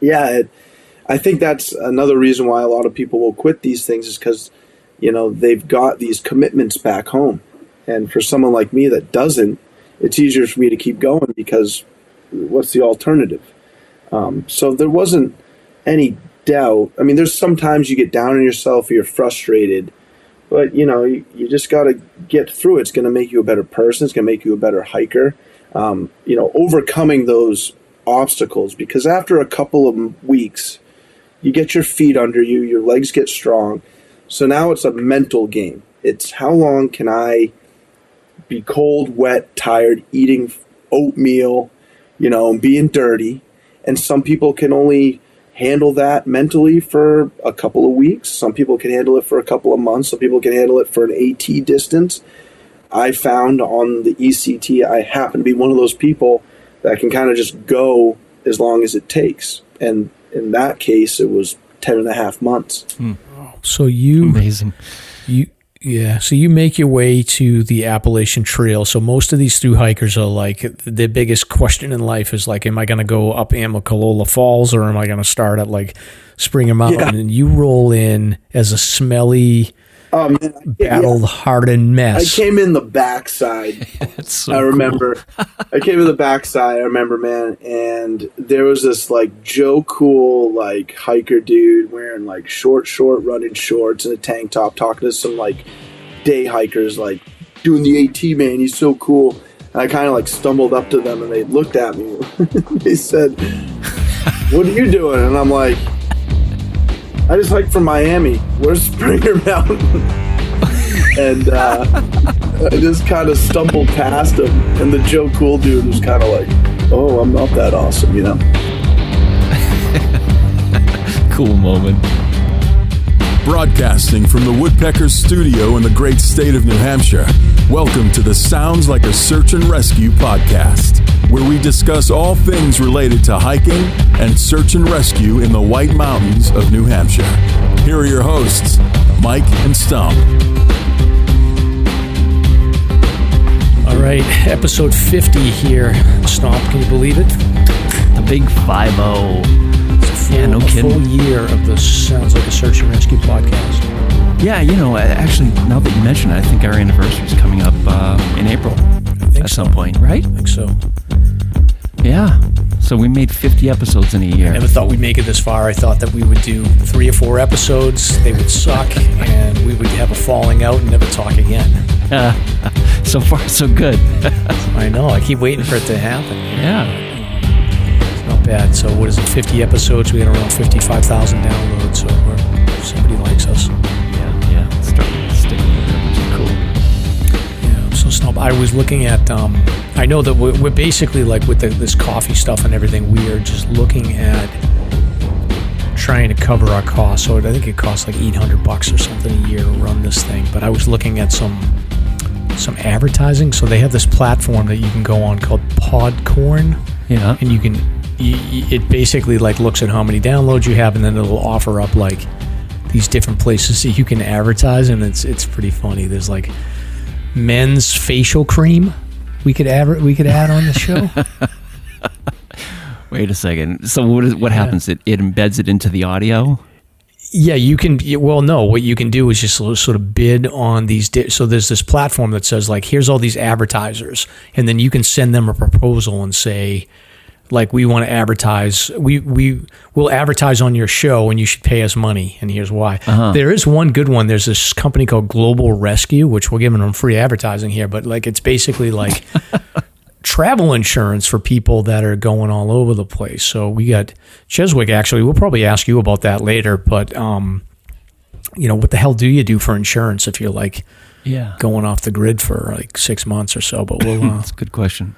Yeah, I think that's another reason why a lot of people will quit these things is because, they've got these commitments back home. And for someone like me that doesn't, it's easier for me to keep going because what's the alternative? So there wasn't any doubt. I mean, there's sometimes you get down on yourself or you're frustrated, but, you just got to get through it. It's going to make you a better person. It's going to make you a better hiker. Overcoming those obstacles, because after a couple of weeks, you get your feet under you, your legs get strong. So now it's a mental game. It's how long can I be cold, wet, tired, eating oatmeal, and being dirty. And some people can only handle that mentally for a couple of weeks. Some people can handle it for a couple of months. Some people can handle it for an AT distance. I found on the ECT, I happen to be one of those people that can kind of just go as long as it takes. And in that case, it was 10 and a half months. So amazing. So you make your way to the Appalachian Trail. So most of these thru hikers are like, their biggest question in life is like, am I going to go up Amicalola Falls or am I going to start at like Springer Mountain? Yeah. And you roll in as a smelly, battle-hardened mess. I came in the backside. So I remember. Cool. I came in the backside. I remember, man. And there was this like Joe Cool like hiker dude wearing like short running shorts and a tank top, talking to some like day hikers, like doing the AT, man. He's so cool. And I kind of like stumbled up to them and they looked at me. They said, "What are you doing?" And I'm like, I just hiked from Miami. Where's Springer Mountain? And I just kind of stumbled past him. And the Joe Cool dude was kind of like, oh, I'm not that awesome, Cool moment. Broadcasting from the Woodpeckers studio in the great state of New Hampshire, welcome to the Sounds Like a Search and Rescue podcast, where we discuss all things related to hiking and search and rescue in the White Mountains of New Hampshire. Here are your hosts, Mike and Stump. All right, episode 50 here. Stomp, can you believe it? The big 5-0. Yeah, no kidding. A full year of the Sounds Like a Search and Rescue podcast. Yeah, actually, now that you mention it, I think our anniversary is coming up in April at some point, right? I think so. Yeah. So we made 50 episodes in a year. I never thought we'd make it this far. I thought that we would do 3 or 4 episodes, they would suck, and we would have a falling out and never talk again. So far, so good. I know. I keep waiting for it to happen. Yeah. Not bad. So what is it, 50 episodes? We got around 55,000 downloads, so somebody likes us. Yeah. Starting to stick with it, which is cool. Yeah, so Snob, I was looking at, I know that we're basically like with this coffee stuff and everything, we are just looking at trying to cover our costs. So I think it costs like $800 or something a year to run this thing. But I was looking at some advertising. So they have this platform that you can go on called Podcorn. Yeah. And you can... it basically like looks at how many downloads you have, and then it'll offer up like these different places that you can advertise, and it's pretty funny. There's like men's facial cream we could add on the show. Wait a second. So what happens? It embeds it into the audio? Yeah, you can. Well, no. What you can do is just sort of bid on these. So there's this platform that says like, here's all these advertisers, and then you can send them a proposal and say, like, we want to advertise. We'll advertise on your show, and you should pay us money. And here's why. There is one good one. There's this company called Global Rescue, which we're giving them free advertising here. But like, it's basically like travel insurance for people that are going all over the place. So we got Chezwick. Actually, we'll probably ask you about that later. But what the hell do you do for insurance if you're like going off the grid for like 6 months or so? But we'll that's a good question.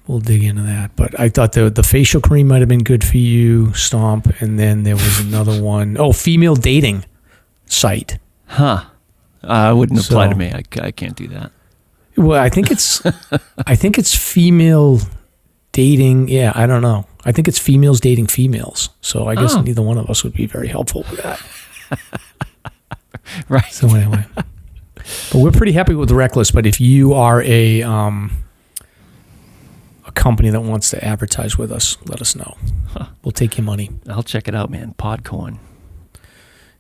We'll dig into that. But I thought the facial cream might have been good for you, Stomp. And then there was another one. Oh, female dating site. Huh. Wouldn't apply to me. I can't do that. Well, I think it's female dating. Yeah, I don't know. I think it's females dating females. So I guess neither one of us would be very helpful with that. Right. So anyway. But we're pretty happy with Reckless. But if you are a company that wants to advertise with us, let us know. Huh. We'll take your money. I'll check it out, man. Podcorn.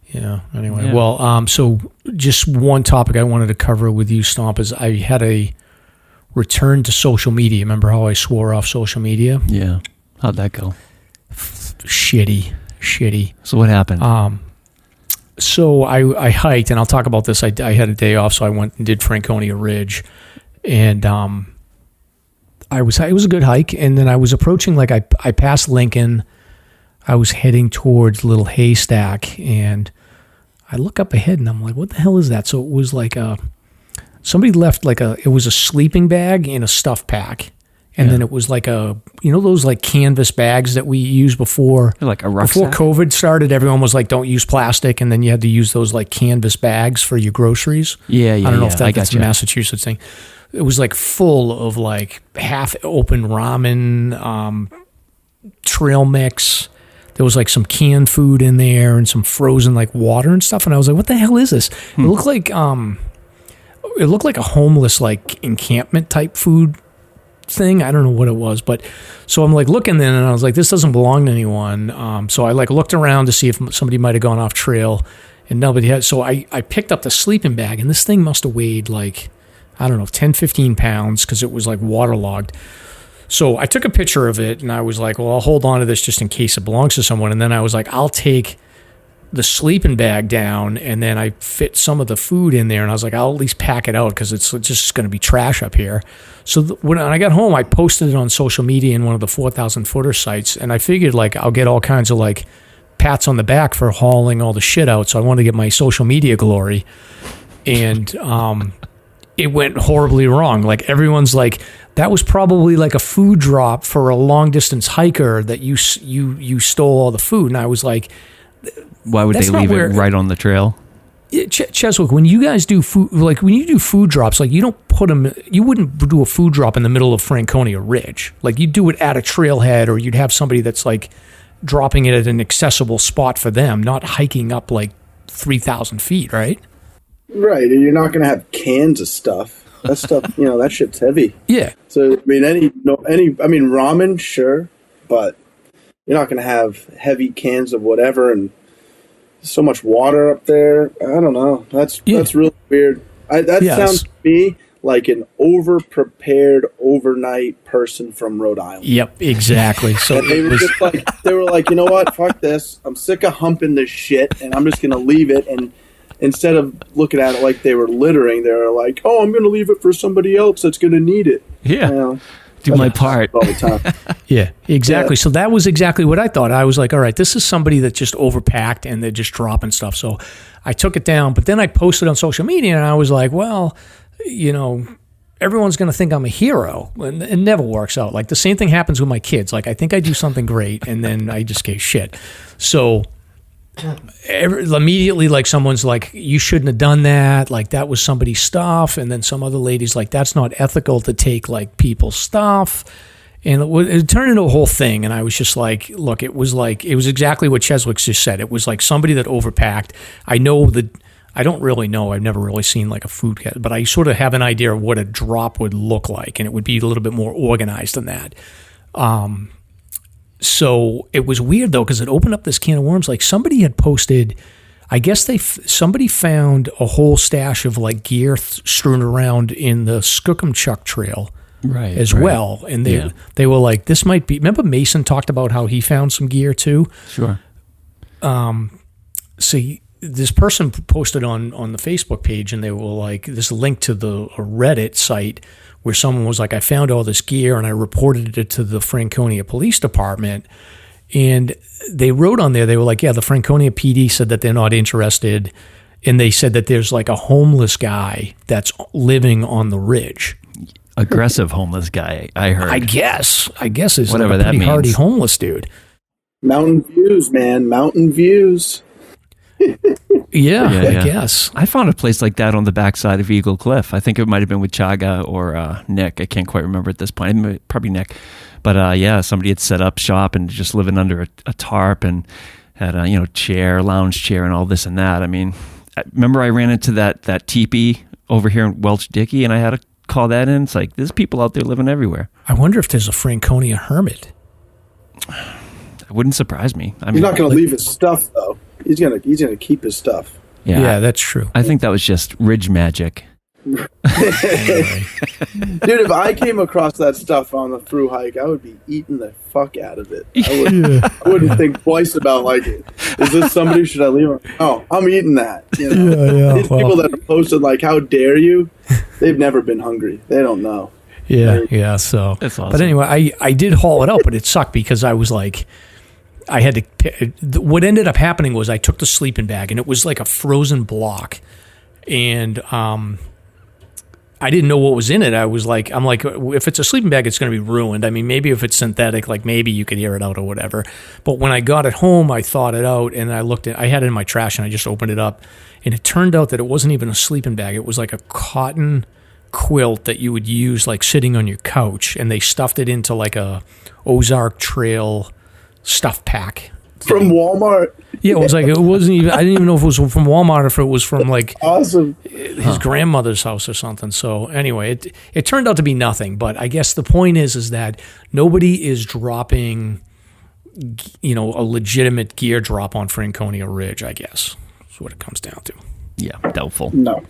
Yeah. Anyway, well, so just one topic I wanted to cover with you, Stomp, is I had a return to social media. Remember how I swore off social media? Yeah. How'd that go? Shitty. So what happened? So I hiked, and I'll talk about this. I had a day off, so I went and did Franconia Ridge, and it was a good hike. And then I was approaching, like I passed Lincoln. I was heading towards Little Haystack, and I look up ahead, and I'm like, "What the hell is that?" So it was like somebody left it was a sleeping bag in a stuff pack. And then it was like those like canvas bags that we used before. Like a rucksack? Before COVID started, everyone was like, don't use plastic. And then you had to use those like canvas bags for your groceries. Yeah. I don't know if that's a Massachusetts thing. It was like full of like half open ramen, trail mix. There was like some canned food in there and some frozen like water and stuff. And I was like, what the hell is this? It looked like a homeless like encampment type food thing. I don't know what it was, but so I'm like looking then, and I was like, this doesn't belong to anyone. So I like looked around to see if somebody might have gone off trail, and nobody had. So I picked up the sleeping bag, and this thing must have weighed like, I don't know, 10, 15 pounds, because it was like waterlogged. So I took a picture of it, and I was like, well, I'll hold on to this just in case it belongs to someone. And then I was like, I'll take the sleeping bag down, and then I fit some of the food in there, and I was like, I'll at least pack it out because it's just going to be trash up here. So when I got home, I posted it on social media in one of the 4,000 footer sites, and I figured like I'll get all kinds of like pats on the back for hauling all the shit out. So I wanted to get my social media glory, and it went horribly wrong. Like everyone's like, that was probably like a food drop for a long distance hiker that you stole all the food, and I was like, why would they leave it right on the trail? Chezwick, when you guys do food, like when you do food drops, like you don't put them, you wouldn't do a food drop in the middle of Franconia Ridge. Like you do it at a trailhead, or you'd have somebody that's like dropping it at an accessible spot for them, not hiking up like 3,000 feet, right? Right, and you're not going to have cans of stuff. That stuff, that shit's heavy. Yeah. So I mean, ramen, sure, but you're not going to have heavy cans of whatever, and so much water up there. I don't know. That's really weird. Sounds to me like an over-prepared overnight person from Rhode Island. Yep, exactly. So they were like, you know what? Fuck this. I'm sick of humping this shit, and I'm just going to leave it. And instead of looking at it like they were littering, they were like, oh, I'm going to leave it for somebody else that's going to need it. Yeah. Do my part. All the time. Yeah, exactly. Yeah. So that was exactly what I thought. I was like, all right, this is somebody that just overpacked and they're just dropping stuff. So I took it down, but then I posted on social media, and I was like, well, everyone's going to think I'm a hero, and it never works out. Like the same thing happens with my kids. Like I think I do something great, and then I just get shit. So immediately, like someone's like, you shouldn't have done that, like that was somebody's stuff. And then some other lady's like, that's not ethical to take like people's stuff. And it turned into a whole thing. And I was just like, look, it was exactly what Chezwick just said. It was like somebody that overpacked. I don't really know, I've never really seen like a food kit, but I sort of have an idea of what a drop would look like, and it would be a little bit more organized than that. So it was weird though, because it opened up this can of worms. Like somebody had posted, I guess somebody found a whole stash of like gear strewn around in the Skookumchuck Trail, right, well. And they were like, this might be. Remember Mason talked about how he found some gear too. Sure. So this person posted on the Facebook page, and they were like, this link to a Reddit site where someone was like, I found all this gear and I reported it to the Franconia Police Department. And they wrote on there, they were like, yeah, the Franconia PD said that they're not interested. And they said that there's like a homeless guy that's living on the ridge. Aggressive homeless guy, I heard. I guess it's whatever like a that pretty means. hardy homeless dude. Mountain views, man. Mountain views. Yeah, I guess. I found a place like that on the backside of Eagle Cliff. I think it might have been with Chaga or Nick. I can't quite remember at this point. Probably Nick. But somebody had set up shop and just living under a tarp and had a lounge chair and all this and that. I mean, remember I ran into that teepee over here in Welch Dickey, and I had to call that in. It's like, there's people out there living everywhere. I wonder if there's a Franconia hermit. wouldn't surprise me. I mean, he's not going to leave his stuff though. He's gonna keep his stuff. Yeah, that's true. I think that was just ridge magic. Dude, if I came across that stuff on the through hike, I would be eating the fuck out of it. I wouldn't think twice about like, is this somebody? Should I leave it? Oh, I'm eating that. You know? These people that are posted like, how dare you? They've never been hungry. They don't know. Yeah. So, that's awesome. But anyway, I did haul it out, but it sucked because I was like, I had to. What ended up happening was I took the sleeping bag and it was like a frozen block, and I didn't know what was in it. I'm like, if it's a sleeping bag, it's going to be ruined. I mean, maybe if it's synthetic, like maybe you could air it out or whatever. But when I got it home, I thawed it out and I had it in my trash and I just opened it up. And it turned out that it wasn't even a sleeping bag. It was like a cotton quilt that you would use like sitting on your couch. And they stuffed it into like a Ozark Trail stuff pack. From Walmart. Yeah, it wasn't even, I didn't even know if it was from Walmart or if it was from like awesome his grandmother's house or something. So anyway, it turned out to be nothing. But I guess the point is that nobody is dropping, a legitimate gear drop on Franconia Ridge, I guess. That's what it comes down to. Yeah, doubtful. No.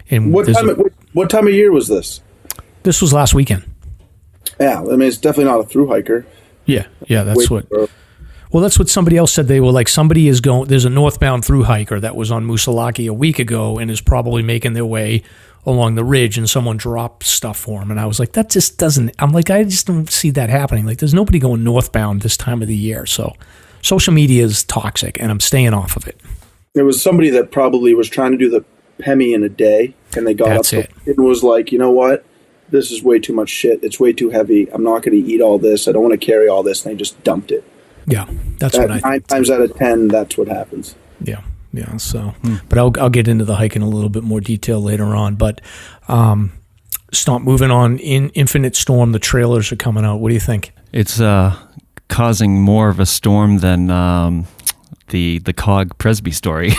And what time of year was this? This was last weekend. Yeah, I mean, it's definitely not a through hiker. Yeah, that's what... Well, that's what somebody else said. They were like, there's a northbound through hiker that was on Moosilauke a week ago and is probably making their way along the ridge, and someone dropped stuff for him. And I was like, that just doesn't, I'm like, I just don't see that happening. Like, there's nobody going northbound this time of the year. So social media is toxic, and I'm staying off of it. There was somebody that probably was trying to do the Pemi in a day, and they got That's up and was like, you know what? This is way too much shit. It's way too heavy. I'm not going to eat all this. I don't want to carry all this. And they just dumped it. Yeah, that's what I think. 9 times out of 10, that's what happens. Yeah. So, but I'll get into the hike in a little bit more detail later on. But stop moving on. In Infinite Storm, the trailers are coming out. What do you think? It's causing more of a storm than the Cog Presby story.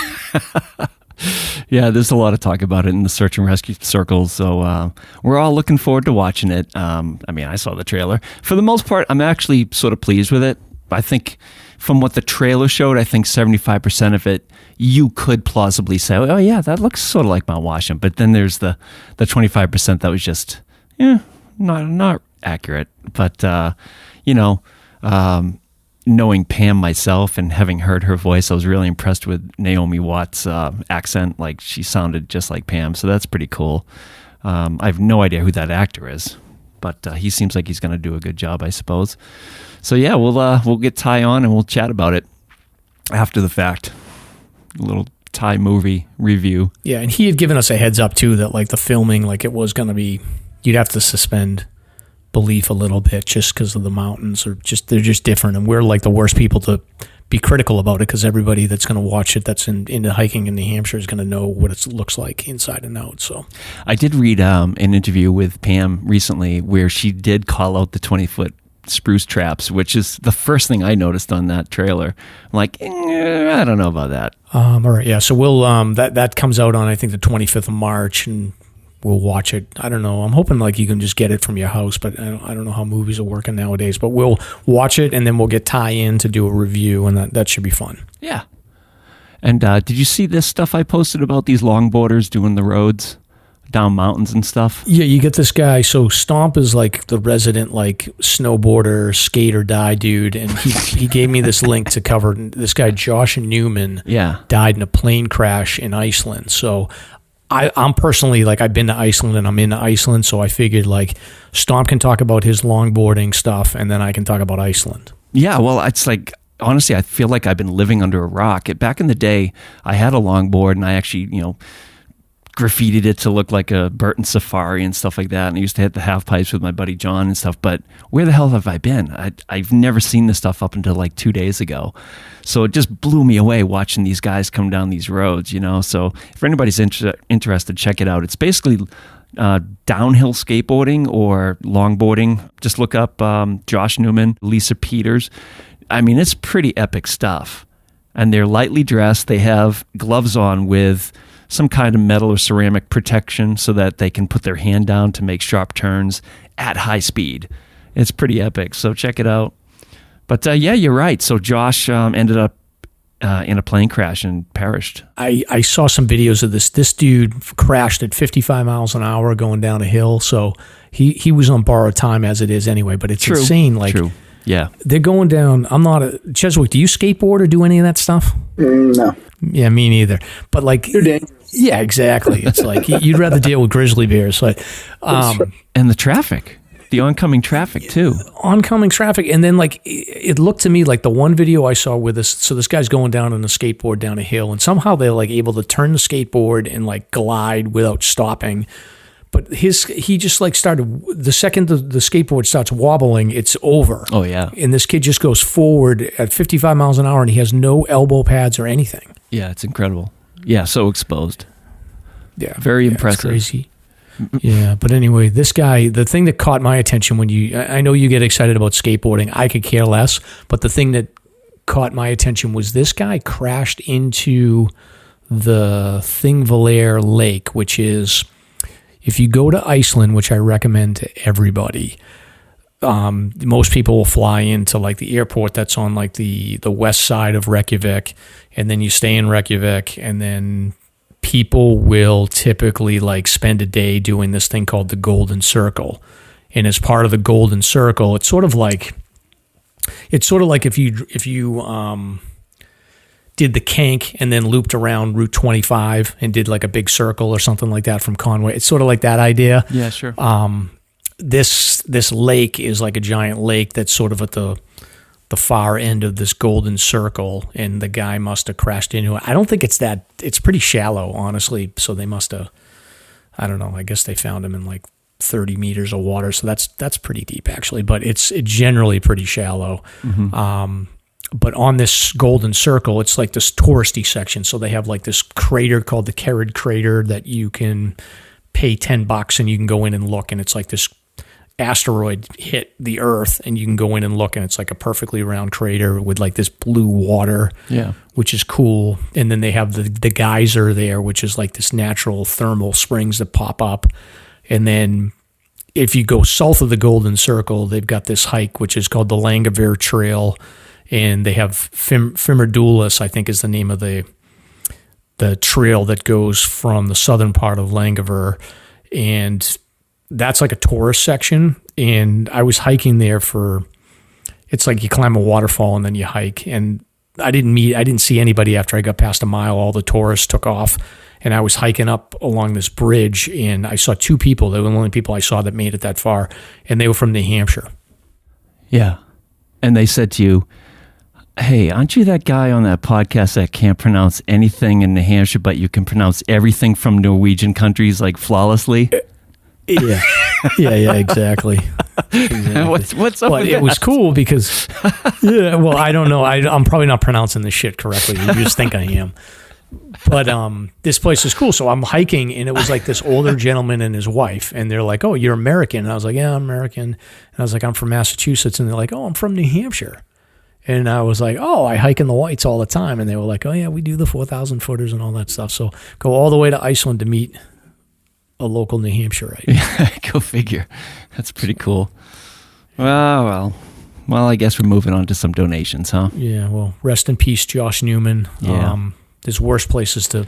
Yeah, there's a lot of talk about it in the search and rescue circles, so we're all looking forward to watching it. I mean, I saw the trailer. For the most part, I'm actually sort of pleased with it. I think from what the trailer showed, I think 75% of it, you could plausibly say, oh yeah, that looks sort of like Mount Washington. But then there's the 25% that was just, not accurate. But, knowing Pam myself and having heard her voice, I was really impressed with Naomi Watts' accent. Like, she sounded just like Pam, so that's pretty cool. I have no idea who that actor is, but he seems like he's going to do a good job, I suppose. So yeah, we'll get Ty on and we'll chat about it after the fact. A little Ty movie review. Yeah, and he had given us a heads up too that like the filming, like it was going to be, you'd have to suspend belief a little bit just because of the mountains, or they're just different, and we're like the worst people to be critical about it because everybody that's going to watch it that's into hiking in New Hampshire is going to know what it looks like inside and out. So I did read an interview with Pam recently where she did call out the 20-foot spruce traps, which is the first thing I noticed on that trailer. I'm like, I don't know about that. All right, yeah. So we'll that comes out on I think the 25th of March, and we'll watch it. I don't know. I'm hoping like you can just get it from your house, but I don't know how movies are working nowadays. But we'll watch it, and then we'll get Ty in to do a review, and that should be fun. Yeah. And did you see this stuff I posted about these longboarders doing the roads down mountains and stuff? Yeah, you get this guy. So Stomp is like the resident like snowboarder, skate or die dude, and he gave me this link to cover this guy Josh Newman. Yeah, died in a plane crash in Iceland. So I'm personally like I've been to Iceland and I'm into Iceland, so I figured like Stomp can talk about his longboarding stuff, and then I can talk about Iceland. Yeah, well, it's like honestly, I feel like I've been living under a rock. Back in the day, I had a longboard, and I actually graffitied it to look like a Burton Safari and stuff like that. And I used to hit the half pipes with my buddy John and stuff. But where the hell have I been? I've never seen this stuff up until like 2 days ago. So it just blew me away watching these guys come down these roads, So if anybody's interested, check it out. It's basically downhill skateboarding or longboarding. Just look up Josh Newman, Lisa Peters. I mean, it's pretty epic stuff. And they're lightly dressed. They have gloves on with some kind of metal or ceramic protection so that they can put their hand down to make sharp turns at high speed. It's pretty epic, so check it out. But yeah, you're right. So Josh ended up in a plane crash and perished. I saw some videos of this. This dude crashed at 55 miles an hour going down a hill. So he was on borrowed time as it is anyway. But it's insane. Like, True. Yeah. They're going down. I'm not a Chezwick. Do you skateboard or do any of that stuff? No. Yeah, me neither. But like, Too dangerous. Yeah, exactly. It's like you'd rather deal with grizzly bears. Like, and the traffic. The oncoming traffic too. Oncoming traffic, and then like it looked to me like the one video I saw with this. So this guy's going down on a skateboard down a hill, and somehow they're like able to turn the skateboard and like glide without stopping. But he just like started the second the skateboard starts wobbling, it's over. Oh yeah. And this kid just goes forward at 55 miles an hour, and he has no elbow pads or anything. Yeah, it's incredible. Yeah, so exposed. Yeah, very impressive. It's crazy. Yeah, but anyway, this guy, the thing that caught my attention I know you get excited about skateboarding. I could care less, but the thing that caught my attention was this guy crashed into the Thingvellir Lake, which is, if you go to Iceland, which I recommend to everybody, most people will fly into like the airport that's on like the west side of Reykjavik, and then you stay in Reykjavik, and then people will typically like spend a day doing this thing called the Golden Circle. And as part of the Golden Circle, it's sort of like if you did the Kank and then looped around Route 25 and did like a big circle or something like that from Conway. It's sort of like that idea. Yeah, sure. This lake is like a giant lake that's sort of at the far end of this Golden Circle, and the guy must have crashed into it. I don't think it's pretty shallow, honestly. So they must have, I don't know, I guess they found him in like 30 meters of water. So that's pretty deep actually, but it's generally pretty shallow. Mm-hmm. But on this Golden Circle, it's like this touristy section. So they have like this crater called the Carrid Crater that you can pay $10 and you can go in and look, and it's like this asteroid hit the Earth, and you can go in and look, and it's like a perfectly round crater with like this blue water, which is cool. And then they have the geyser there, which is like this natural thermal springs that pop up. And then if you go south of the Golden Circle, they've got this hike, which is called the Langevir Trail, and they have Fimmerdulus, I think is the name of the trail that goes from the southern part of Langevir, and that's like a tourist section. And I was hiking there it's like you climb a waterfall and then you hike. And I didn't see anybody after I got past a mile. All the tourists took off, and I was hiking up along this bridge, and I saw two people. They were the only people I saw that made it that far, and they were from New Hampshire. Yeah. And they said to you, hey, aren't you that guy on that podcast that can't pronounce anything in New Hampshire, but you can pronounce everything from Norwegian countries like flawlessly? Yeah, exactly. What's up with it that? was cool because, I don't know. I'm probably not pronouncing this shit correctly. You just think I am. But this place is cool. So I'm hiking, and it was like this older gentleman and his wife, and they're like, oh, you're American? And I was like, yeah, I'm American. And I was like, I'm from Massachusetts. And they're like, oh, I'm from New Hampshire. And I was like, oh, I hike in the Whites all the time. And they were like, oh, yeah, we do the 4,000 footers and all that stuff. So go all the way to Iceland to meet a local New Hampshireite. Yeah, go figure. That's pretty cool. Well, I guess we're moving on to some donations, huh? Yeah, well, rest in peace, Josh Newman. Yeah. There's worse places to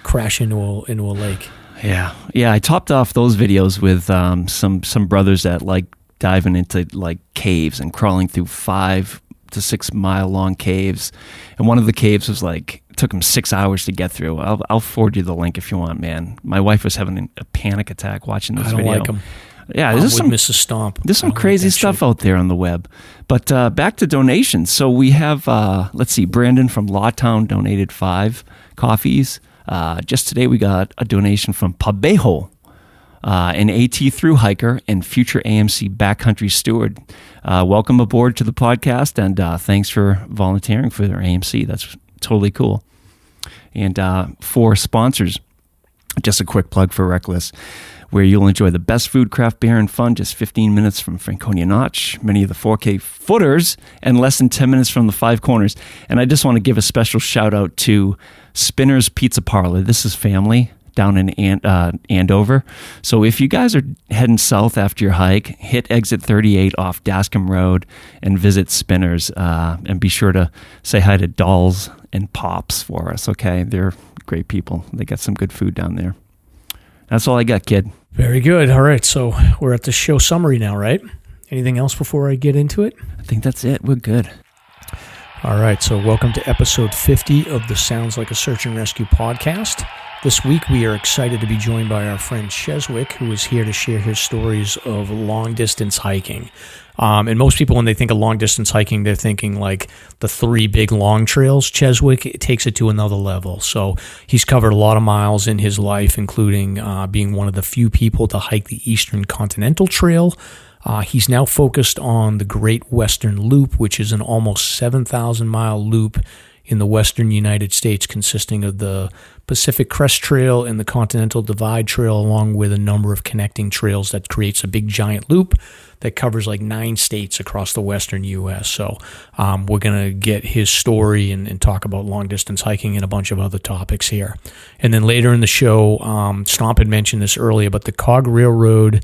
crash into a lake. Yeah. I topped off those videos with some brothers that like diving into like caves and crawling through 5 to 6 mile long caves, and one of the caves was like, it took them 6 hours to get through. I'll forward you the link if you want, man. My wife was having a panic attack watching this video. I don't like them. Yeah, there's some Mrs. Stomp. There's some crazy stuff out there on the web. But back to donations. So we have, let's see, Brandon from Lawtown donated 5 coffees. Just today we got a donation from Pabejo, an AT thru hiker and future AMC backcountry steward. Welcome aboard to the podcast, and thanks for volunteering for their AMC. That's totally cool. And for sponsors, just a quick plug for Reckless, where you'll enjoy the best food, craft beer, and fun just 15 minutes from Franconia Notch, many of the 4K footers, and less than 10 minutes from the 5 corners. And I just want to give a special shout out to Spinner's Pizza Parlor. This is family. down in Andover. So if you guys are heading south after your hike, hit exit 38 off Dascombe Road and visit Spinners. And be sure to say hi to Dolls and Pops for us, okay? They're great people. They got some good food down there. That's all I got, kid. Very good. All right, so we're at the show summary now, right? Anything else before I get into it? I think that's it. We're good. All right, so welcome to episode 50 of the Sounds Like a Search and Rescue podcast. This week, we are excited to be joined by our friend Chezwick, who is here to share his stories of long-distance hiking. And most people, when they think of long-distance hiking, they're thinking like the 3 big long trails. Chezwick takes it to another level. So he's covered a lot of miles in his life, including being one of the few people to hike the Eastern Continental Trail. He's now focused on the Great Western Loop, which is an almost 7,000-mile loop in the western United States, consisting of the Pacific Crest Trail and the Continental Divide Trail, along with a number of connecting trails that creates a big giant loop that covers like 9 states across the western U.S. So we're going to get his story and talk about long-distance hiking and a bunch of other topics here. And then later in the show, Stomp had mentioned this earlier, but the Cog Railroad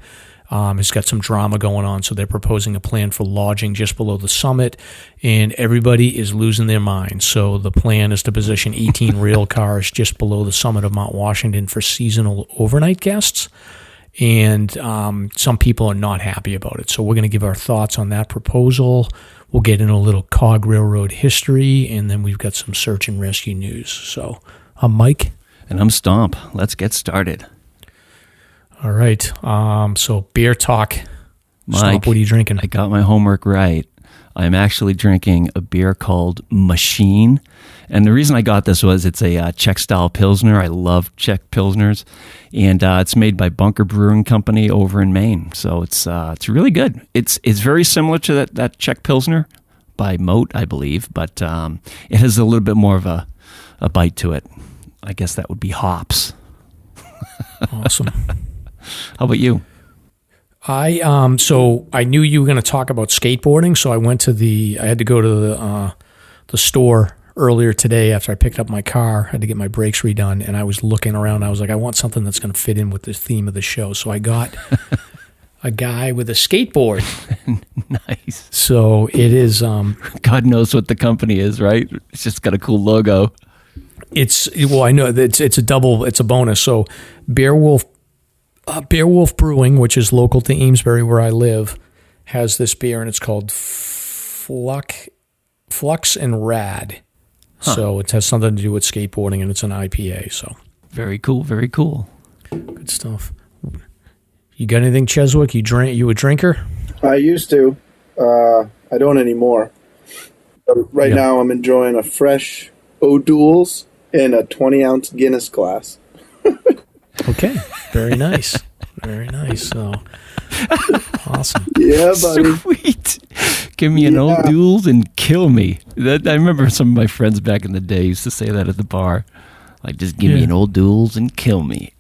has got some drama going on, so they're proposing a plan for lodging just below the summit, and everybody is losing their minds. So the plan is to position 18 rail cars just below the summit of Mount Washington for seasonal overnight guests, and some people are not happy about it. So we're going to give our thoughts on that proposal. We'll get into a little Cog Railroad history, and then we've got some search and rescue news. So I'm Mike. And I'm Stomp. Let's get started. All right. So beer talk. Mike, Stomp, what are you drinking? I got my homework right. I'm actually drinking a beer called Machine. And the reason I got this was it's a Czech-style Pilsner. I love Czech Pilsners. And it's made by Bunker Brewing Company over in Maine. So it's really good. It's very similar to that Czech Pilsner by Moat, I believe. But it has a little bit more of a bite to it. I guess that would be hops. Awesome. How about you? So I knew you were going to talk about skateboarding, so I had to go to the store earlier today after I picked up my car. I had to get my brakes redone, and I was looking around. I was like, I want something that's going to fit in with the theme of the show. So I got a guy with a skateboard. Nice. So it is. God knows what the company is, right? It's just got a cool logo. I know that it's a bonus. So Bear Wolf Brewing, which is local to Amesbury where I live, has this beer, and it's called Flux and Rad. Huh. So it has something to do with skateboarding, and it's an IPA. So very cool, very cool. Good stuff. You got anything, Chezwick? You a drinker? I used to. I don't anymore. But right now I'm enjoying a fresh O'Doul's in a 20-ounce Guinness glass. Okay. Very nice. Very nice. So awesome. Yeah, buddy. Sweet. Give me an Old Duels and kill me. I remember some of my friends back in the day used to say that at the bar. Like, just give me an Old Duels and kill me.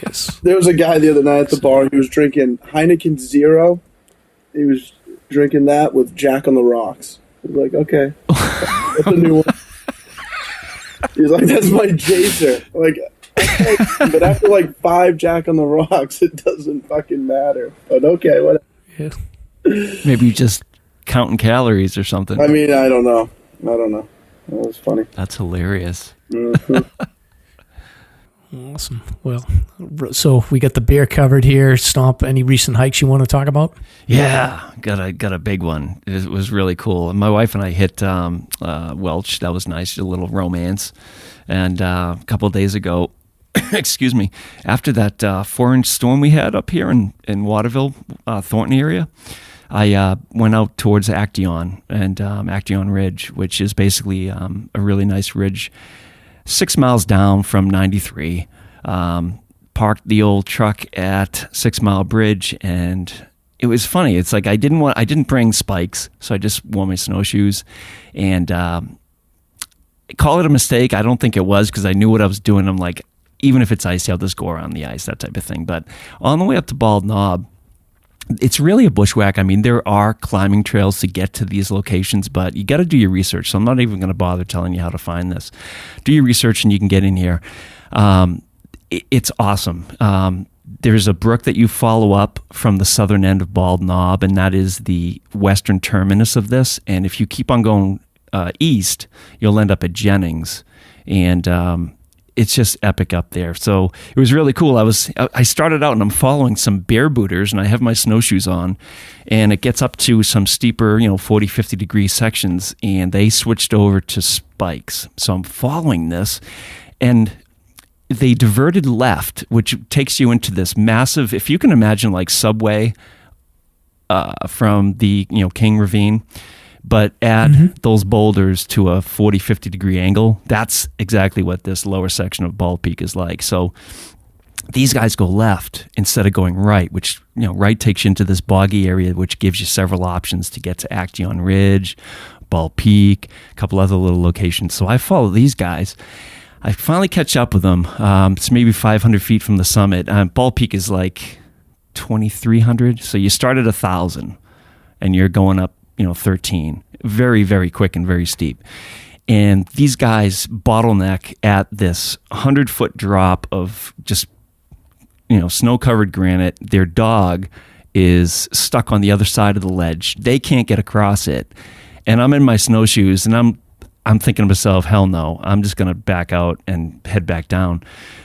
Yes. There was a guy the other night at the bar who was drinking Heineken Zero. He was drinking that with Jack on the Rocks. I was like, okay. That's a new one. He's like, that's my chaser. Like, okay, but after like 5 Jack on the Rocks, it doesn't fucking matter. But okay, whatever. Yeah. Maybe you're just counting calories or something. I mean, I don't know. That was funny. That's hilarious. Mm-hmm. Awesome. Well, so we got the beer covered here. Stomp, any recent hikes you want to talk about? Yeah, got a big one. It was really cool. And my wife and I hit Welch. That was nice, a little romance. And a couple of days ago, excuse me, after that 4-inch storm we had up here in Waterville, Thornton area, I went out towards Acteon and Acteon Ridge, which is basically a really nice ridge 6 miles down from 93. Parked the old truck at 6 Mile Bridge, and it was funny. It's like I didn't bring spikes, so I just wore my snowshoes, and call it a mistake. I don't think it was, because I knew what I was doing. I'm like, even if it's icy, I'll just go around the ice, that type of thing. But on the way up to Bald Knob, it's really a bushwhack. I mean, there are climbing trails to get to these locations, but you got to do your research. So I'm not even going to bother telling you how to find this. Do your research and you can get in here. it's awesome. There's a brook that you follow up from the southern end of Bald Knob, and that is the western terminus of this. And if you keep on going east, you'll end up at Jennings, and it's just epic up there. So it was really cool. I started out and I'm following some bare booters, and I have my snowshoes on, and it gets up to some steeper, 40, 50 degree sections, and they switched over to spikes. So I'm following this, and they diverted left, which takes you into this massive, if you can imagine like Subway from the King Ravine, but add those boulders to a 40, 50 degree angle. That's exactly what this lower section of Bald Peak is like. So these guys go left instead of going right, which, right takes you into this boggy area, which gives you several options to get to Acteon Ridge, Bald Peak, a couple other little locations. So I follow these guys. I finally catch up with them. It's maybe 500 feet from the summit. Bald Peak is like 2,300. So you start at 1,000 and you're going up 13, very, very quick and very steep. And these guys bottleneck at this 100-foot drop of just, snow-covered granite. Their dog is stuck on the other side of the ledge. They can't get across it. And I'm in my snowshoes, and I'm thinking to myself, hell no, I'm just going to back out and head back down.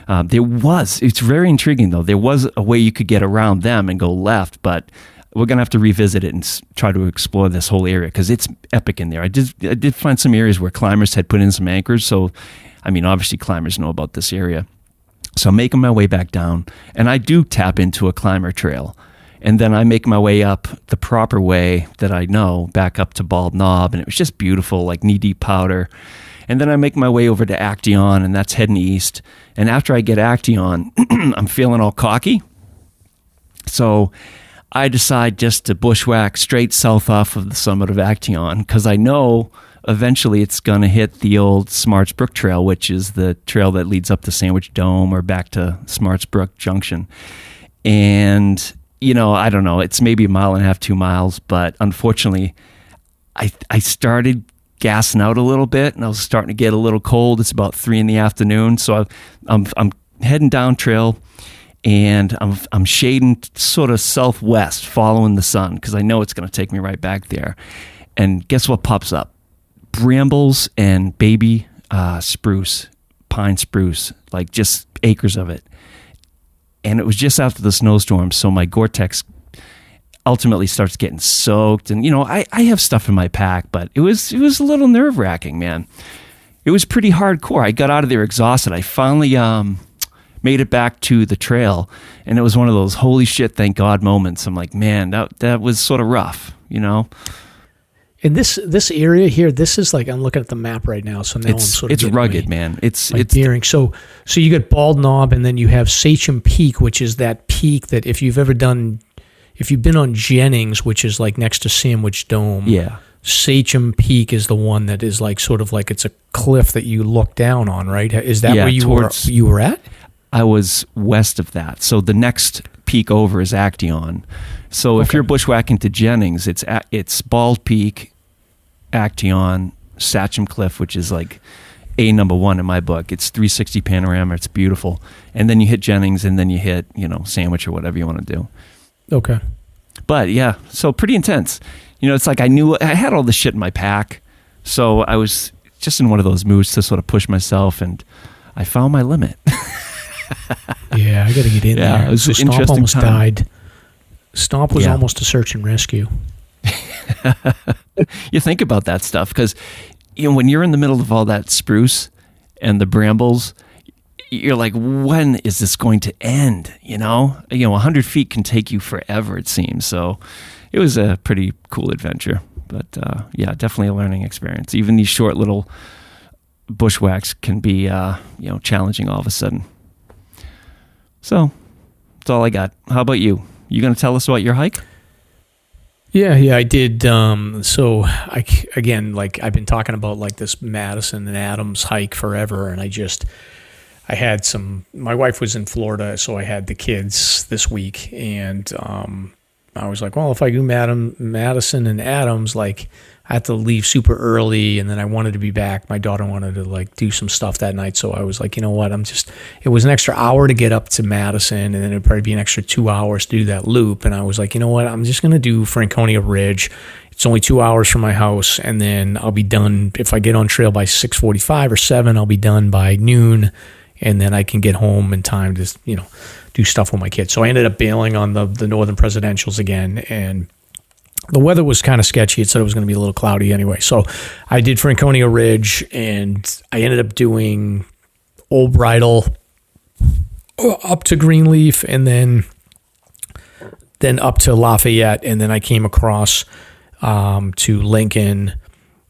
It's very intriguing though. There was a way you could get around them and go left, but we're going to have to revisit it and try to explore this whole area because it's epic in there. I did find some areas where climbers had put in some anchors. So, obviously climbers know about this area. So I'm making my way back down, and I do tap into a climber trail. And then I make my way up the proper way that I know, back up to Bald Knob, and it was just beautiful, like knee-deep powder. And then I make my way over to Acteon, and that's heading east. And after I get Acteon, I'm feeling all cocky. So I decide just to bushwhack straight south off of the summit of Acteon because I know eventually it's going to hit the old Smarts Brook Trail, which is the trail that leads up to Sandwich Dome or back to Smarts Brook Junction. And, I don't know, it's maybe 1.5 miles, 2 miles, but unfortunately I started gassing out a little bit and I was starting to get a little cold. It's about 3 p.m. So I'm heading down trail. And I'm shading sort of southwest, following the sun, because I know it's going to take me right back there. And guess what pops up? Brambles and baby spruce, pine spruce, like just acres of it. And it was just after the snowstorm, so my Gore-Tex ultimately starts getting soaked. And, I have stuff in my pack, but it was a little nerve-wracking, man. It was pretty hardcore. I got out of there exhausted. I finally made it back to the trail, and it was one of those holy shit, thank God moments. I'm like, man, that was sort of rough, And this area here, this is like, I'm looking at the map right now, so now it's rugged, man. It's bearing. So you got Bald Knob, and then you have Sachem Peak, which is that peak that if you've been on Jennings, which is like next to Sandwich Dome, yeah, Sachem Peak is the one that is like sort of like it's a cliff that you look down on, right? Is that where you were at? I was west of that. So the next peak over is Acteon. So if you're bushwhacking to Jennings, it's Bald Peak, Acteon, Sachem Cliff, which is like number 1 in my book. It's 360 panorama. It's beautiful. And then you hit Jennings, and then you hit, Sandwich or whatever you want to do. Okay. But yeah, so pretty intense. It's like I had all this shit in my pack. So I was just in one of those moods to sort of push myself, and I found my limit. Yeah, I got to get in there. It was so an Stomp interesting almost time. died. Stomp was almost a search and rescue. You think about that stuff because when you're in the middle of all that spruce and the brambles, you're like, when is this going to end? 100 feet can take you forever, it seems. So it was a pretty cool adventure. But definitely a learning experience. Even these short little bushwhacks can be challenging all of a sudden. So that's all I got. How about you? You going to tell us about your hike? Yeah, I did. So I've been talking about like this Madison and Adams hike forever, and my wife was in Florida, so I had the kids this week, and I was like, well, if I do Madison and Adams, like I had to leave super early, and then I wanted to be back. My daughter wanted to like do some stuff that night, so I was like, you know what? It was an extra hour to get up to Madison, and then it'd probably be an extra 2 hours to do that loop. And I was like, you know what? I'm just gonna do Franconia Ridge. It's only 2 hours from my house, and then I'll be done. If I get on trail by 6:45 or 7, I'll be done by noon, and then I can get home in time to, you know, do stuff with my kids. So I ended up bailing on the Northern Presidentials again, and the weather was kind of sketchy. It said it was going to be a little cloudy anyway. So I did Franconia Ridge, and I ended up doing Old Bridle up to Greenleaf, and then up to Lafayette, and then I came across to Lincoln,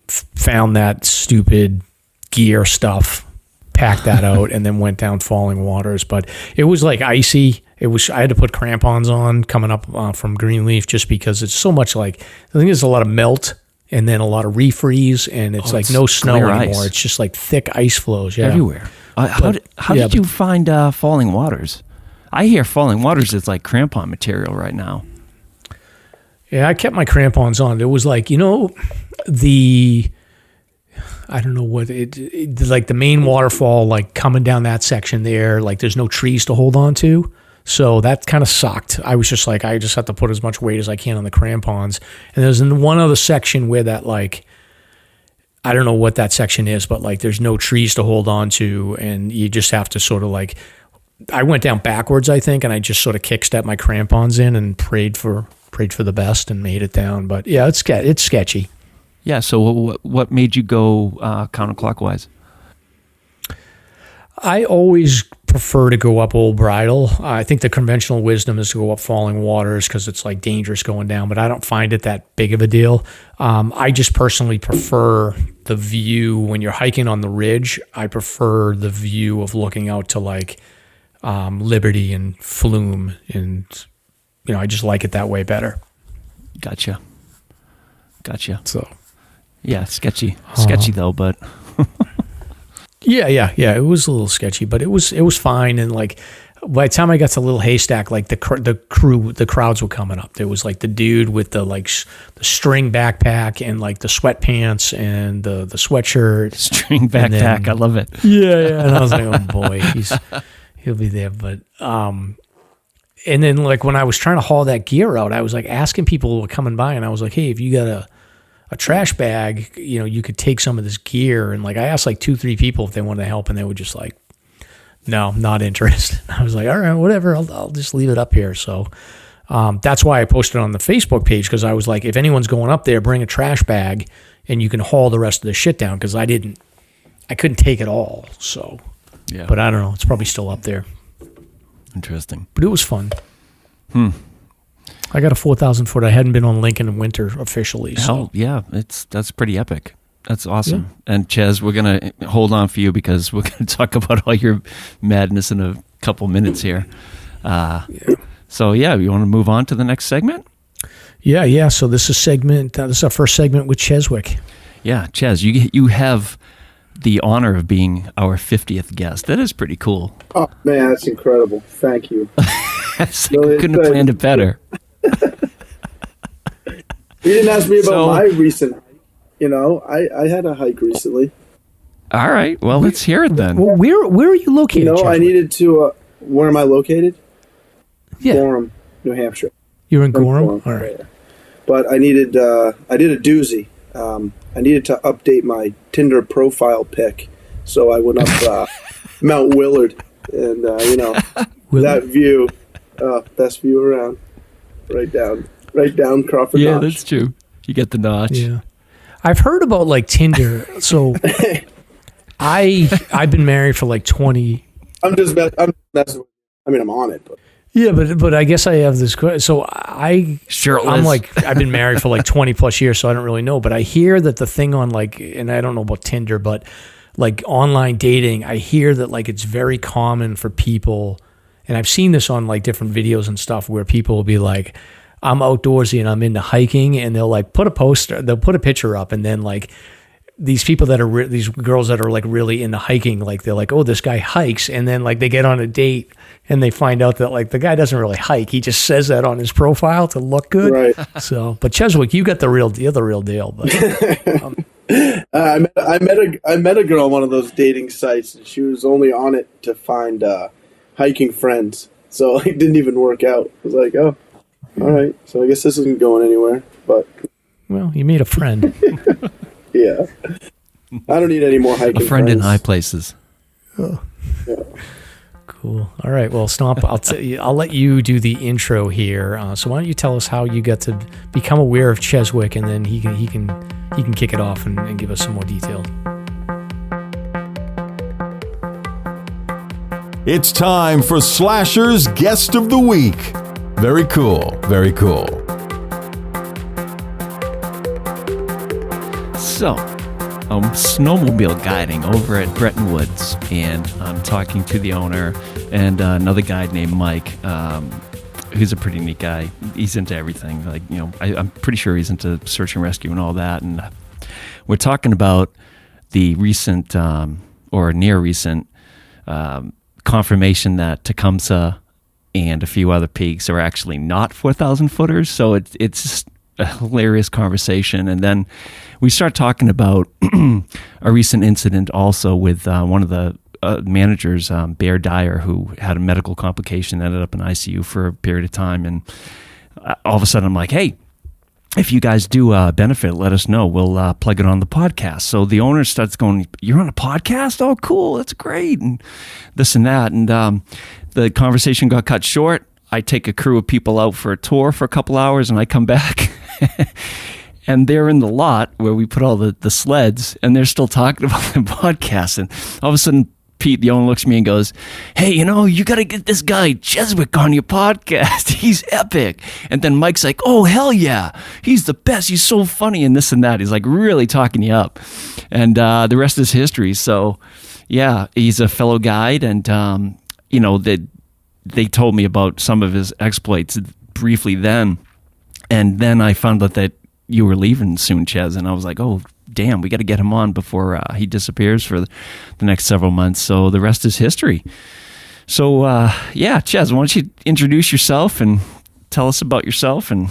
found that stupid gear stuff, packed that out, and then went down Falling Waters. But it was like icy. I had to put crampons on coming up from Greenleaf, just because it's so much like, I think there's a lot of melt and then a lot of refreeze, and it's like no snow anymore. Ice. It's just like thick ice flows. Yeah. Everywhere. How did you find Falling Waters? I hear Falling Waters is like crampon material right now. Yeah, I kept my crampons on. It was like, you know, I don't know what like the main waterfall, like coming down that section there, like there's no trees to hold on to. So that kind of sucked. I was just like, I just have to put as much weight as I can on the crampons. And there's one other section where that, like, I don't know what that section is, but like there's no trees to hold on to, and you just have to sort of like, I went down backwards, I think, and I just sort of kick-stepped my crampons in and prayed for the best and made it down. But yeah, it's sketchy. Yeah, so what made you go counterclockwise? I always prefer to go up Old Bridle. I think the conventional wisdom is to go up Falling Waters because it's like dangerous going down, but I don't find it that big of a deal. I just personally prefer the view when you're hiking on the ridge. I prefer the view of looking out to like Liberty and Flume, and you know, I just like it that way better. Gotcha. So, yeah, sketchy though, but yeah. It was a little sketchy, but it was fine. And like by the time I got to Little Haystack, like the crowds were coming up. There was like the dude with the like the string backpack and like the sweatpants and the sweatshirt. String backpack, I love it. Yeah. And I was like, oh boy, he'll be there. But and then like when I was trying to haul that gear out, I was like asking people who were coming by, and I was like, hey, if you got a trash bag, you know, you could take some of this gear. And like I asked like 2-3 people if they wanted to help, and they were just like, no, not interested. I was like, all right, whatever, I'll just leave it up here. So that's why I posted on the Facebook page, because I was like, if anyone's going up there, bring a trash bag and you can haul the rest of the shit down, because I couldn't take it all. So yeah, but I don't know, it's probably still up there. Interesting. But it was fun. I got a 4,000 foot. I hadn't been on Lincoln in winter officially. Hell, yeah, that's pretty epic. That's awesome. Yeah. And Ches, we're going to hold on for you, because we're going to talk about all your madness in a couple minutes here. So yeah, you want to move on to the next segment? Yeah. So this is our first segment with Chezwick. Yeah, Ches, you have the honor of being our 50th guest. That is pretty cool. Oh man, that's incredible. Thank you. Couldn't have planned it better. You didn't ask me about my recent. You know, I had a hike recently. All right. Well, let's hear it then. Well, where are you located? You know, I needed to. Where am I located? Yeah, Gorham, New Hampshire. You're in Gorham? All right. But I did a doozy. I needed to update my Tinder profile pic, so I went up Mount Willard, and that view, best view around, right down Crawford. Yeah, Notch. That's true. You get the notch. Yeah, I've heard about like Tinder. So I've been married for like 20. I'm messing. I'm on it, but. Yeah, but I guess I have this question. So I'm like, I've been married for like 20 plus years, so I don't really know. But I hear that the thing on like, and I don't know about Tinder, but like online dating, I hear that like it's very common for people, and I've seen this on like different videos and stuff, where people will be like, I'm outdoorsy and I'm into hiking, and they'll like put a picture up, and then like these people that are these girls that are like really into hiking, like they're like, oh, this guy hikes, and then like they get on a date and they find out that like the guy doesn't really hike. He just says that on his profile to look good. Right. So, but Chezwick, you got the real deal. But I met a girl on one of those dating sites, and she was only on it to find hiking friends. So it didn't even work out. I was like, oh, all right. So I guess this isn't going anywhere. But well, you made a friend. Yeah. I don't need any more hiking. A friend friends. in high places. Oh. Yeah. Cool. All right. Well, Stomp, I'll let you do the intro here. So why don't you tell us how you got to become aware of Chezwick, and then he can kick it off and give us some more detail. It's time for SLASR's Guest of the Week. Very cool. Very cool. So, I'm snowmobile guiding over at Bretton Woods, and I'm talking to the owner and another guy named Mike, who's a pretty neat guy. He's into everything. Like, you know, I'm pretty sure he's into search and rescue and all that. And we're talking about the recent or near recent confirmation that Tecumseh and a few other peaks are actually not 4,000 footers. So it's just a hilarious conversation. And then we start talking about a recent incident also with one of the managers, Bear Dyer, who had a medical complication, ended up in ICU for a period of time. And all of a sudden I'm like, hey, if you guys do benefit, let us know. We'll plug it on the podcast. So the owner starts going, you're on a podcast? Oh, cool. That's great. And this and that. And the conversation got cut short. I take a crew of people out for a tour for a couple hours, and I come back. And they're in the lot where we put all the sleds, and they're still talking about the podcast. And all of a sudden, Pete, the owner, looks at me and goes, hey, you know, you got to get this guy Chezwick on your podcast. He's epic. And then Mike's like, oh, hell yeah. He's the best. He's so funny and this and that. He's like really talking you up. And the rest is history. So, yeah, he's a fellow guide. And, you know, they told me about some of his exploits briefly then. And then I found out that you were leaving soon, Chez, and I was like, oh, damn, we got to get him on before he disappears for the next several months. So the rest is history. So, yeah, Chez, why don't you introduce yourself and tell us about yourself, and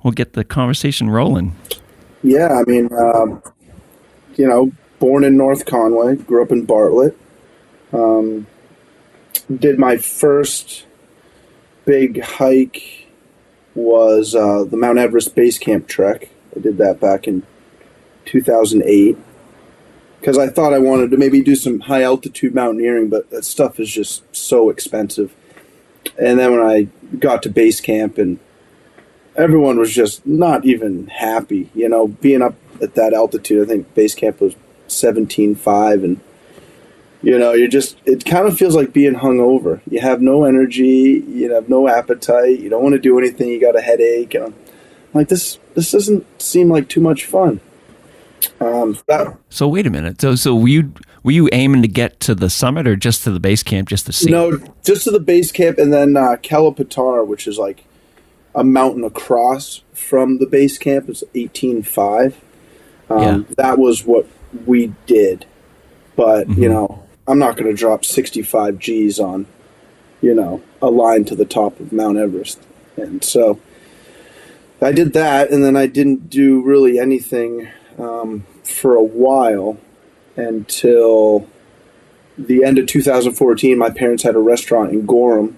we'll get the conversation rolling. Yeah, I mean, you know, born in North Conway, grew up in Bartlett. Did my first big hike was the Mount Everest Base Camp trek. I did that back in 2008 because I thought I wanted to maybe do some high altitude mountaineering, but that stuff is just so expensive. And then when I got to base camp, and everyone was just not even happy, you know, being up at that altitude. I think base camp was 17.5, and you know, it kind of feels like being hungover. You have no energy, you have no appetite, you don't want to do anything, you got a headache. And I'm like, this doesn't seem like too much fun. So wait a minute. So were you aiming to get to the summit or just to the base camp, just to see? No, just to the base camp, and then Kalapatar, which is like a mountain across from the base camp. It's 18.5. That was what we did. But, you know, I'm not going to drop 65 G's on, you know, a line to the top of Mount Everest. And so I did that, and then I didn't do really anything for a while until the end of 2014. My parents had a restaurant in Gorham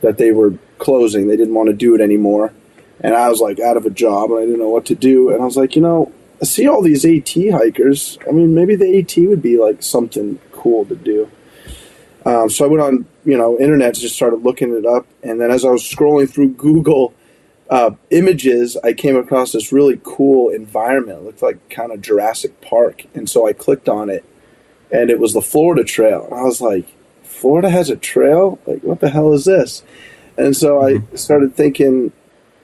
that they were closing. They didn't want to do it anymore. And I was like out of a job, and I didn't know what to do. And I was like, you know, I see all these AT hikers. I mean, maybe the AT would be like something cool to do. So I went on, you know, internet, just started looking it up. And then as I was scrolling through Google images, I came across this really cool environment. It looked like kind of Jurassic Park. And so I clicked on it, and it was the Florida Trail. And I was like, Florida has a trail? Like, what the hell is this? And so I started thinking,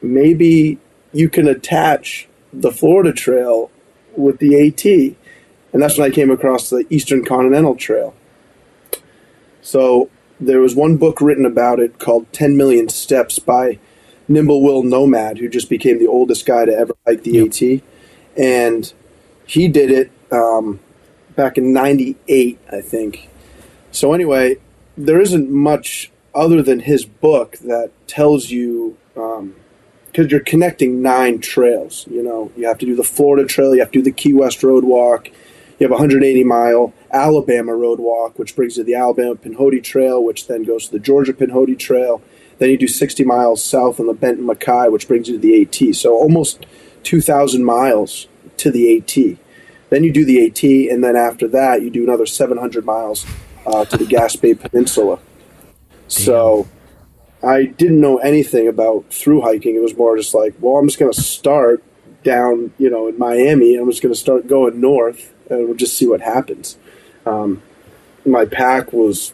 maybe you can attach the Florida Trail with the AT. And that's when I came across the Eastern Continental Trail. So there was one book written about it called 10 Million Steps by Nimble Will Nomad, who just became the oldest guy to ever hike the AT. And he did it back in '98, I think. So anyway, there isn't much other than his book that tells you, because you're connecting 9 trails. You know, you have to do the Florida Trail, you have to do the Key West Road Walk, you have a 180-mile Alabama Road Walk, which brings you to the Alabama Penhody Trail, which then goes to the Georgia Penhody Trail. Then you do 60 miles south on the Benton Mackay, which brings you to the AT. So almost 2,000 miles to the AT. Then you do the AT, and then after that, you do another 700 miles to the Gaspé Peninsula. So I didn't know anything about through hiking. It was more just like, well, I'm just going to start down, you know, in Miami. I'm just going to start going north, and we'll just see what happens. My pack was,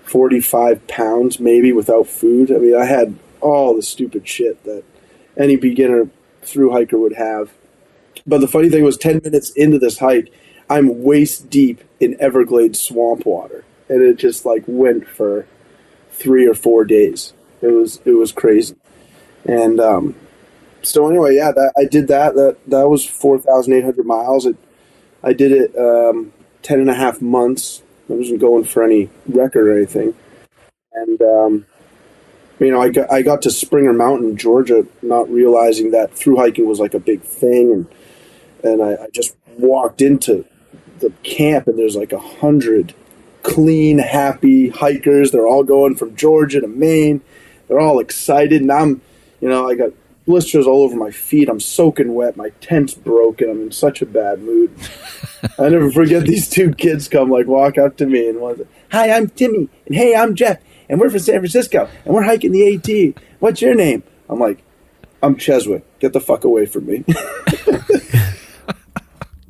45 pounds maybe without food. I mean, I had all the stupid shit that any beginner through hiker would have. But the funny thing was, 10 minutes into this hike, I'm waist deep in Everglades swamp water. And it just like went for 3 or 4 days. It was crazy. And so anyway, yeah, I did that. That was 4,800 miles. I did it 10 and a half months. I wasn't going for any record or anything. And you know, I got to Springer Mountain, Georgia, not realizing that through hiking was like a big thing, and I just walked into the camp, and there's like 100 clean, happy hikers. They're all going from Georgia to Maine. They're all excited, and I'm, you know, I got blisters all over my feet. I'm soaking wet. My tent's broken. I'm in such a bad mood. I never forget these 2 kids walk up to me and one's like, "Hi, I'm Timmy, and hey, I'm Jeff, and we're from San Francisco, and we're hiking the AT. What's your name?" I'm like, "I'm Chezwick. Get the fuck away from me."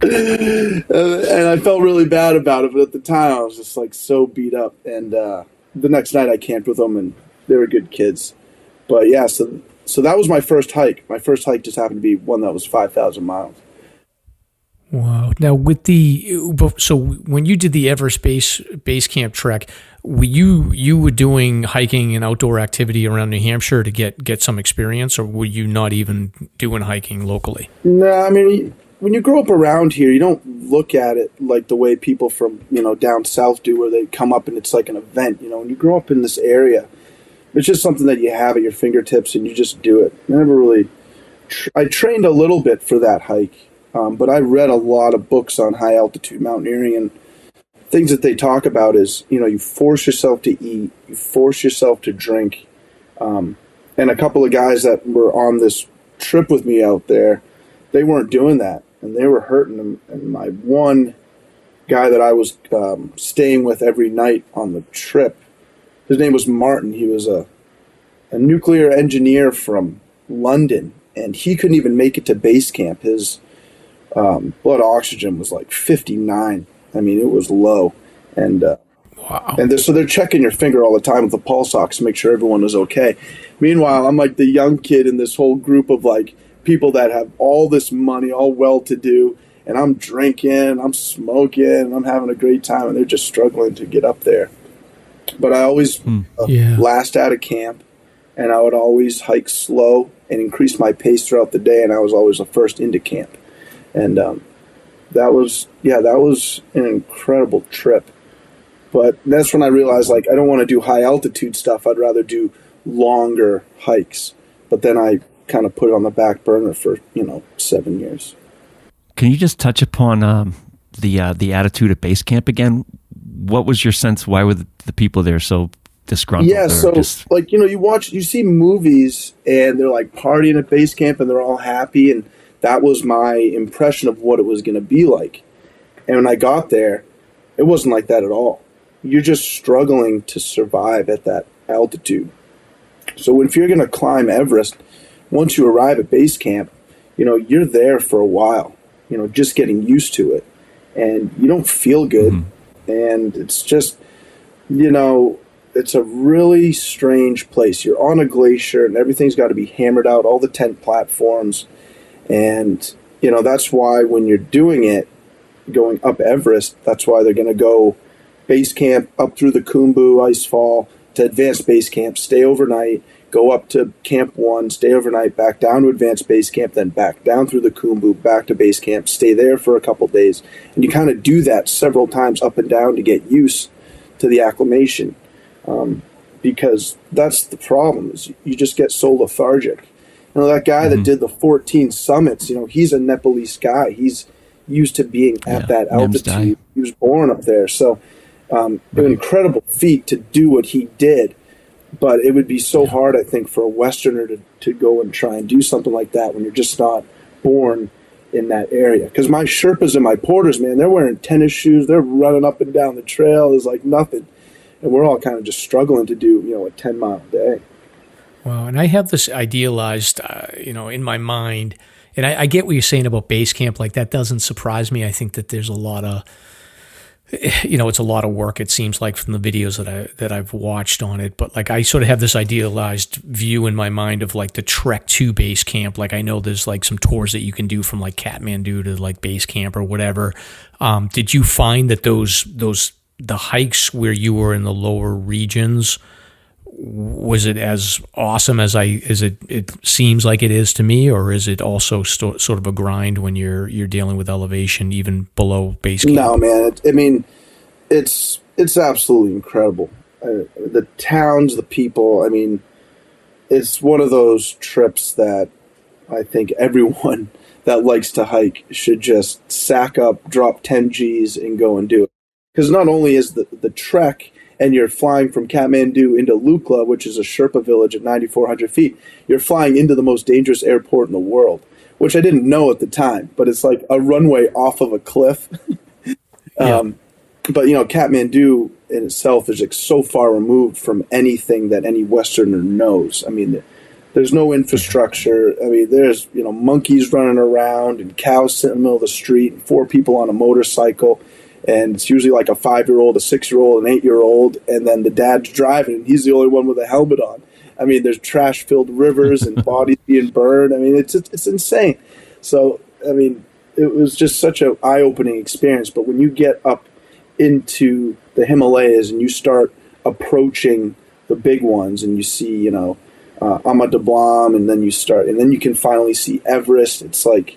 And I felt really bad about it, but at the time I was just like so beat up. And the next night I camped with them, and they were good kids. But yeah, so that was my first hike. My first hike just happened to be one that was 5,000 miles. Wow. Now, so when you did the Everest base camp trek, you were doing hiking and outdoor activity around New Hampshire to get some experience, or were you not even doing hiking locally? No, I mean, when you grow up around here, you don't look at it like the way people from, you know, down south do, where they come up and it's like an event. You know, when you grow up in this area, it's just something that you have at your fingertips and you just do it. I never really, I trained a little bit for that hike, but I read a lot of books on high altitude mountaineering, and things that they talk about is, you know, you force yourself to eat, you force yourself to drink. And a couple of guys that were on this trip with me out there, they weren't doing that, and they were hurting them. And my one guy that I was staying with every night on the trip, his name was Martin. He was a nuclear engineer from London, and he couldn't even make it to base camp. His blood oxygen was like 59. I mean, it was low. And wow. And so they're checking your finger all the time with the pulse ox to make sure everyone is okay. Meanwhile, I'm like the young kid in this whole group of like people that have all this money, all well-to-do, and I'm drinking, I'm smoking, I'm having a great time, and they're just struggling to get up there. But I always last out of camp, and I would always hike slow and increase my pace throughout the day, and I was always the first into camp. And that was an incredible trip. But that's when I realized, like, I don't want to do high altitude stuff. I'd rather do longer hikes. But then I kind of put it on the back burner for 7 years. Can you just touch upon the attitude at base camp again? What was your sense? Why were the people there so disgruntled? Yeah, so like, you see movies and they're like partying at base camp and they're all happy, and that was my impression of what it was going to be like. And when I got there, it wasn't like that at all. You're just struggling to survive at that altitude. So if you're going to climb Everest, once you arrive at base camp, you're there for a while, just getting used to it. And you don't feel good. Mm-hmm. And it's just, it's a really strange place. You're on a glacier and everything's got to be hammered out, all the tent platforms. And, that's why when you're doing it, going up Everest, that's why they're going to go base camp up through the Khumbu Icefall to advanced base camp, stay overnight, go up to Camp 1, stay overnight, back down to Advanced Base Camp, then back down through the Khumbu, back to base camp, stay there for a couple days. And you kind of do that several times up and down to get used to the acclimation. Because that's the problem, is you just get so lethargic. You know, that guy that did the 14 summits, you know, he's a Nepalese guy. He's used to being at that altitude. He was born up there. So an incredible feat to do what he did. But it would be so hard, I think, for a Westerner to go and try and do something like that when you're just not born in that area. Because my Sherpas and my porters, man, they're wearing tennis shoes. They're running up and down the trail. It's like nothing. And we're all kind of just struggling to do, you know, a 10-mile day. Wow. And I have this idealized, in my mind, and I get what you're saying about base camp. Like, that doesn't surprise me. I think that there's a lot of, it's a lot of work, it seems like, from the videos that I've watched on it. But like, I sort of have this idealized view in my mind of like the trek to base camp. Like, I know there's like some tours that you can do from like Kathmandu to like base camp or whatever. Did you find that the hikes where you were in the lower regions, was it as awesome as it seems like it is to me, or is it also sort of a grind when you're dealing with elevation even below base camp? No, man. It's absolutely incredible. The towns, the people. I mean, it's one of those trips that I think everyone that likes to hike should just sack up, drop 10 G's, and go and do it. Because not only is the trek, and you're flying from Kathmandu into Lukla, which is a Sherpa village at 9,400 feet, you're flying into the most dangerous airport in the world, which I didn't know at the time, but it's like a runway off of a cliff. But, Kathmandu in itself is like so far removed from anything that any Westerner knows. I mean, there's no infrastructure. I mean, there's, monkeys running around and cows sitting in the middle of the street and 4 people on a motorcycle. And it's usually like a 5-year-old, a 6-year-old, an 8-year-old, and then the dad's driving, and he's the only one with a helmet on. I mean, there's trash-filled rivers and bodies being burned. I mean, it's insane. So, I mean, it was just such an eye-opening experience. But when you get up into the Himalayas and you start approaching the big ones, and you see, Ama Dablam, and then you can finally see Everest. It's like,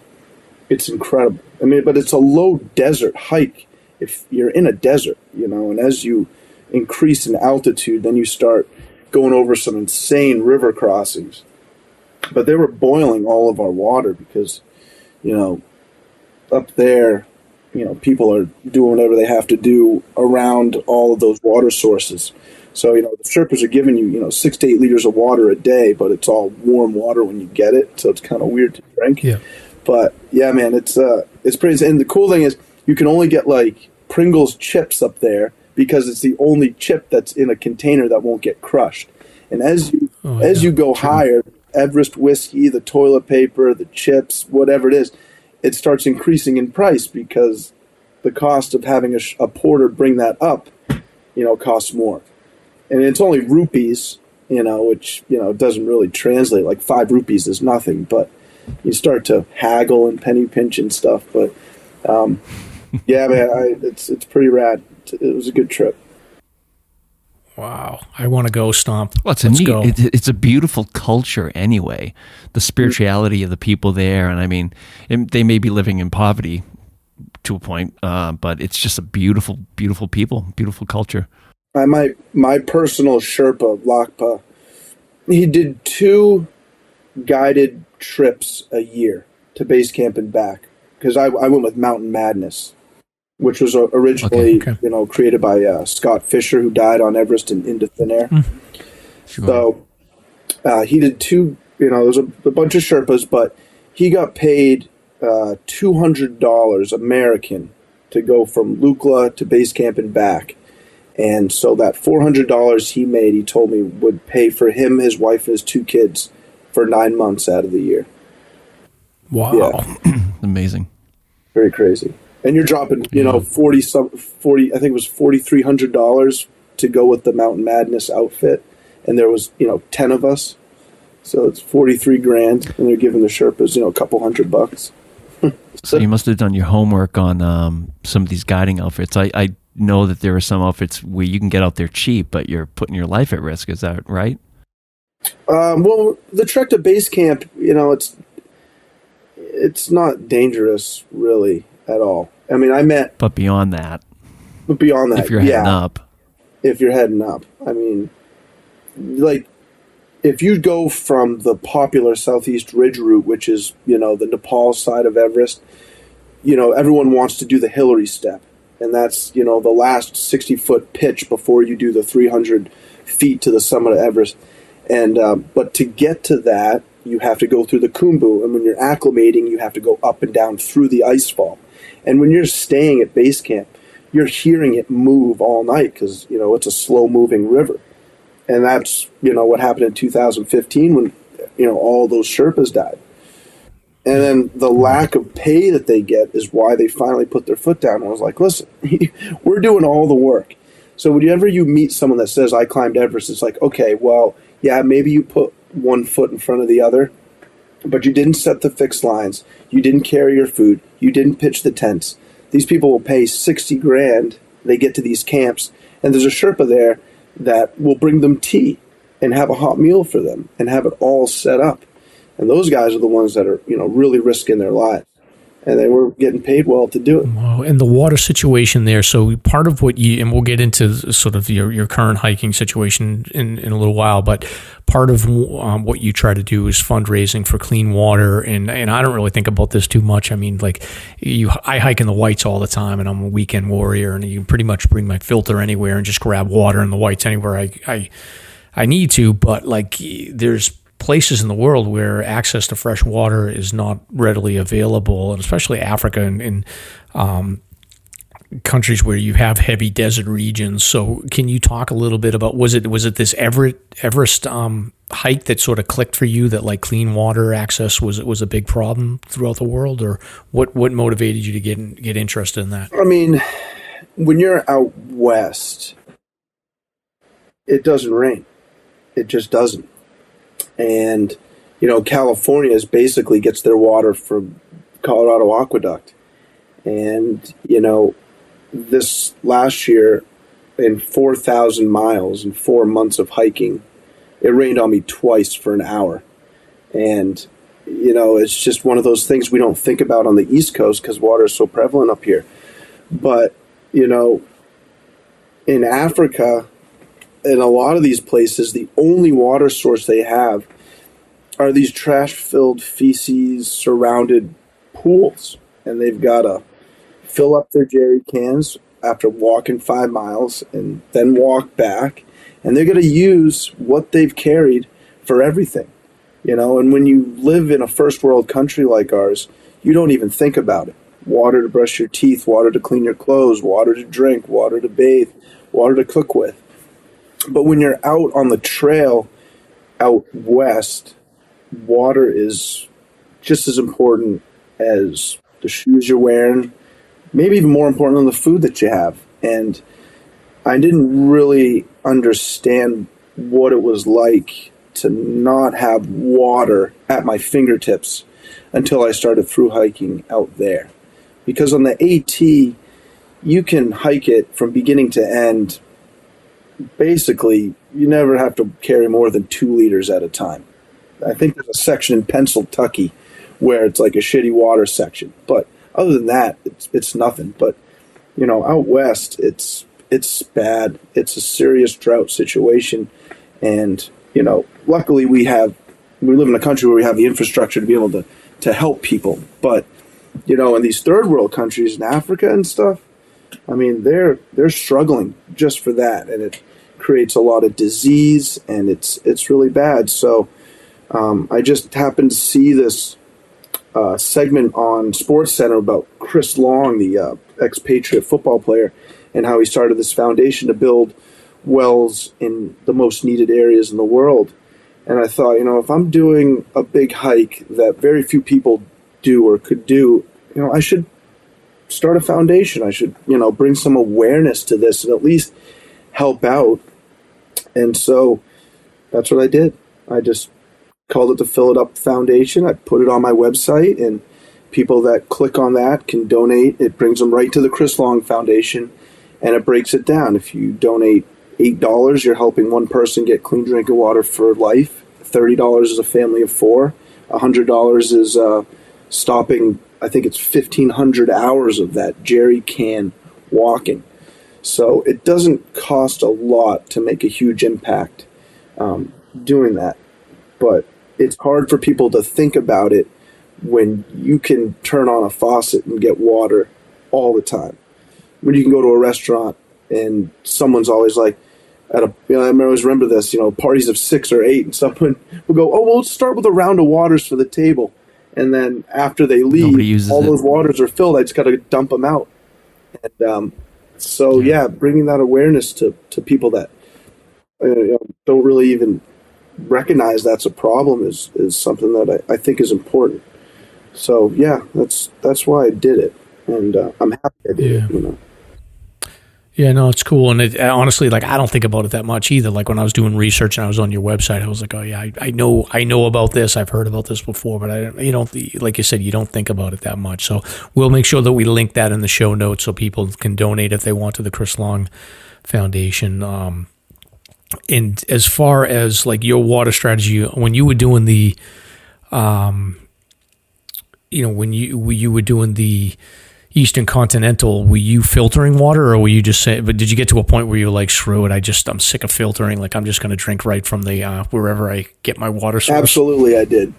it's incredible. I mean, but it's a low desert hike. If you're in a desert, and as you increase in altitude, then you start going over some insane river crossings. But they were boiling all of our water because, up there, people are doing whatever they have to do around all of those water sources. So, the Sherpas are giving you, 6 to 8 liters of water a day, but it's all warm water when you get it. So it's kind of weird to drink. Yeah. But yeah, man, it's pretty insane. And the cool thing is, you can only get like Pringles chips up there because it's the only chip that's in a container that won't get crushed. And as you go higher, Everest whiskey, the toilet paper, the chips, whatever it is, it starts increasing in price because the cost of having a porter bring that up, costs more. And it's only rupees, which, doesn't really translate. Like 5 rupees is nothing, but you start to haggle and penny pinch and stuff. But yeah, man, it's pretty rad. It was a good trip. Wow, I want to go, Stomp. Well, it's a beautiful culture anyway. The spirituality of the people there, and I mean, they may be living in poverty to a point, but it's just a beautiful, beautiful people, beautiful culture. My personal Sherpa, Lakpa, he did 2 guided trips a year to base camp and back, because I went with Mountain Madness, which was originally created by Scott Fisher, who died on Everest and into thin air. Mm-hmm. Sure. So he did 2. There was a bunch of Sherpas, but he got paid $200 American to go from Lukla to base camp and back. And so that $400 he made, he told me, would pay for him, his wife, and his 2 kids for 9 months out of the year. Wow. Yeah. Amazing. Very crazy. And you're dropping, 40, I think it was $4,300 to go with the Mountain Madness outfit. And there was, 10 of us. So it's 43 grand, and they're giving the Sherpas, a couple $100. So you must have done your homework on some of these guiding outfits. I know that there are some outfits where you can get out there cheap, but you're putting your life at risk. Is that right? Well, the trek to base camp, it's not dangerous really at all. I mean, But beyond that, if you're heading up. If you're heading up, I mean, like, if you go from the popular Southeast Ridge route, which is, the Nepal side of Everest, everyone wants to do the Hillary step. And that's, the last 60-foot pitch before you do the 300 feet to the summit of Everest. And but to get to that, you have to go through the Khumbu. And when you're acclimating, you have to go up and down through the icefall. And when you're staying at base camp, you're hearing it move all night because, it's a slow-moving river. And that's, what happened in 2015 when, all those Sherpas died. And then the lack of pay that they get is why they finally put their foot down. And I was like, listen, we're doing all the work. So whenever you meet someone that says, I climbed Everest, it's like, okay, well, yeah, maybe you put one foot in front of the other, but you didn't set the fixed lines. You didn't carry your food. You didn't pitch the tents. These people will pay $60,000. They get to these camps, and there's a Sherpa there that will bring them tea and have a hot meal for them and have it all set up. And those guys are the ones that are, really risking their lives. And they were getting paid well to do it. Wow. And the water situation there. So part of what and we'll get into sort of your current hiking situation in a little while, but part of what you try to do is fundraising for clean water. And I don't really think about this too much. I mean, like I hike in the Whites all the time, and I'm a weekend warrior, and you can pretty much bring my filter anywhere and just grab water in the Whites anywhere I need to. But like there's places in the world where access to fresh water is not readily available, and especially Africa and countries where you have heavy desert regions. So can you talk a little bit about, was it this Everest hike that sort of clicked for you, that like clean water access was a big problem throughout the world, or what motivated you to get interested in that? I mean, when you're out west, it doesn't rain. It just doesn't. And, California basically gets their water from Colorado Aqueduct. And, this last year, in 4,000 miles and 4 months of hiking, it rained on me twice for an hour. And, it's just one of those things we don't think about on the East Coast because water is so prevalent up here. But, in Africa, in a lot of these places, the only water source they have are these trash-filled, feces-surrounded pools. And they've got to fill up their jerry cans after walking 5 miles and then walk back. And they're going to use what they've carried for everything. And when you live in a first-world country like ours, you don't even think about it. Water to brush your teeth, water to clean your clothes, water to drink, water to bathe, water to cook with. But when you're out on the trail out west, water is just as important as the shoes you're wearing, maybe even more important than the food that you have. And I didn't really understand what it was like to not have water at my fingertips until I started through hiking out there. Because on the AT, you can hike it from beginning to end. Basically, you never have to carry more than 2 liters at a time. I think there's a section in Pennsylvania where it's like a shitty water section. But other than that, it's nothing. But, out west, it's bad. It's a serious drought situation. And, luckily we live in a country where we have the infrastructure to be able to help people. But, in these third world countries in Africa and stuff, I mean, they're struggling just for that, and it creates a lot of disease, and it's really bad. So I just happened to see this segment on SportsCenter about Chris Long, the expatriate football player, and how he started this foundation to build wells in the most needed areas in the world. And I thought, if I'm doing a big hike that very few people do or could do, I should start a foundation. I should, bring some awareness to this and at least help out. And so that's what I did. I just called it the Fill It Up Foundation. I put it on my website, and people that click on that can donate. It brings them right to the Chris Long Foundation, and it breaks it down. If you donate $8, you're helping one person get clean drinking water for life. $30 is a family of 4. $100 is stopping, I think it's 1,500 hours of that jerry can walking. So it doesn't cost a lot to make a huge impact doing that. But it's hard for people to think about it when you can turn on a faucet and get water all the time. When you can go to a restaurant and someone's always like, I always remember this, parties of 6 or 8, and someone will go, oh, we'll start with a round of waters for the table. And then after they leave, all those waters are filled. I just got to dump them out. And bringing that awareness to people that don't really even recognize that's a problem is something that I think is important. So, yeah, that's why I did it. And I'm happy I did it, Yeah, no, it's cool. And honestly, like, I don't think about it that much either. Like, when I was doing research and I was on your website, I was like, oh yeah, I know about this. I've heard about this before, but you don't, like you said, you don't think about it that much. So we'll make sure that we link that in the show notes so people can donate if they want to the Chris Long Foundation. And as far as like your water strategy, when you were doing the, when you were doing the Eastern Continental, were you filtering water, or were you just saying, but did you get to a point where you were like, screw it, I'm sick of filtering, like I'm just going to drink right from the wherever I get my water source? Absolutely, I did.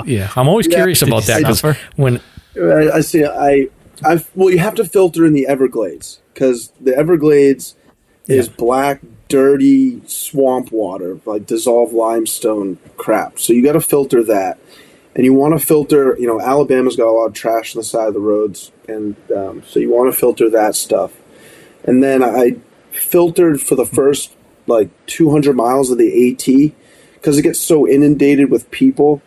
Yeah, I'm always curious about that. When I see, you have to filter in the Everglades, because the Everglades is black, dirty swamp water, like dissolved limestone crap. So you got to filter that. And you want to filter, Alabama's got a lot of trash on the side of the roads, and so you want to filter that stuff. And then I filtered for the first, 200 miles of the AT, because it gets so inundated with people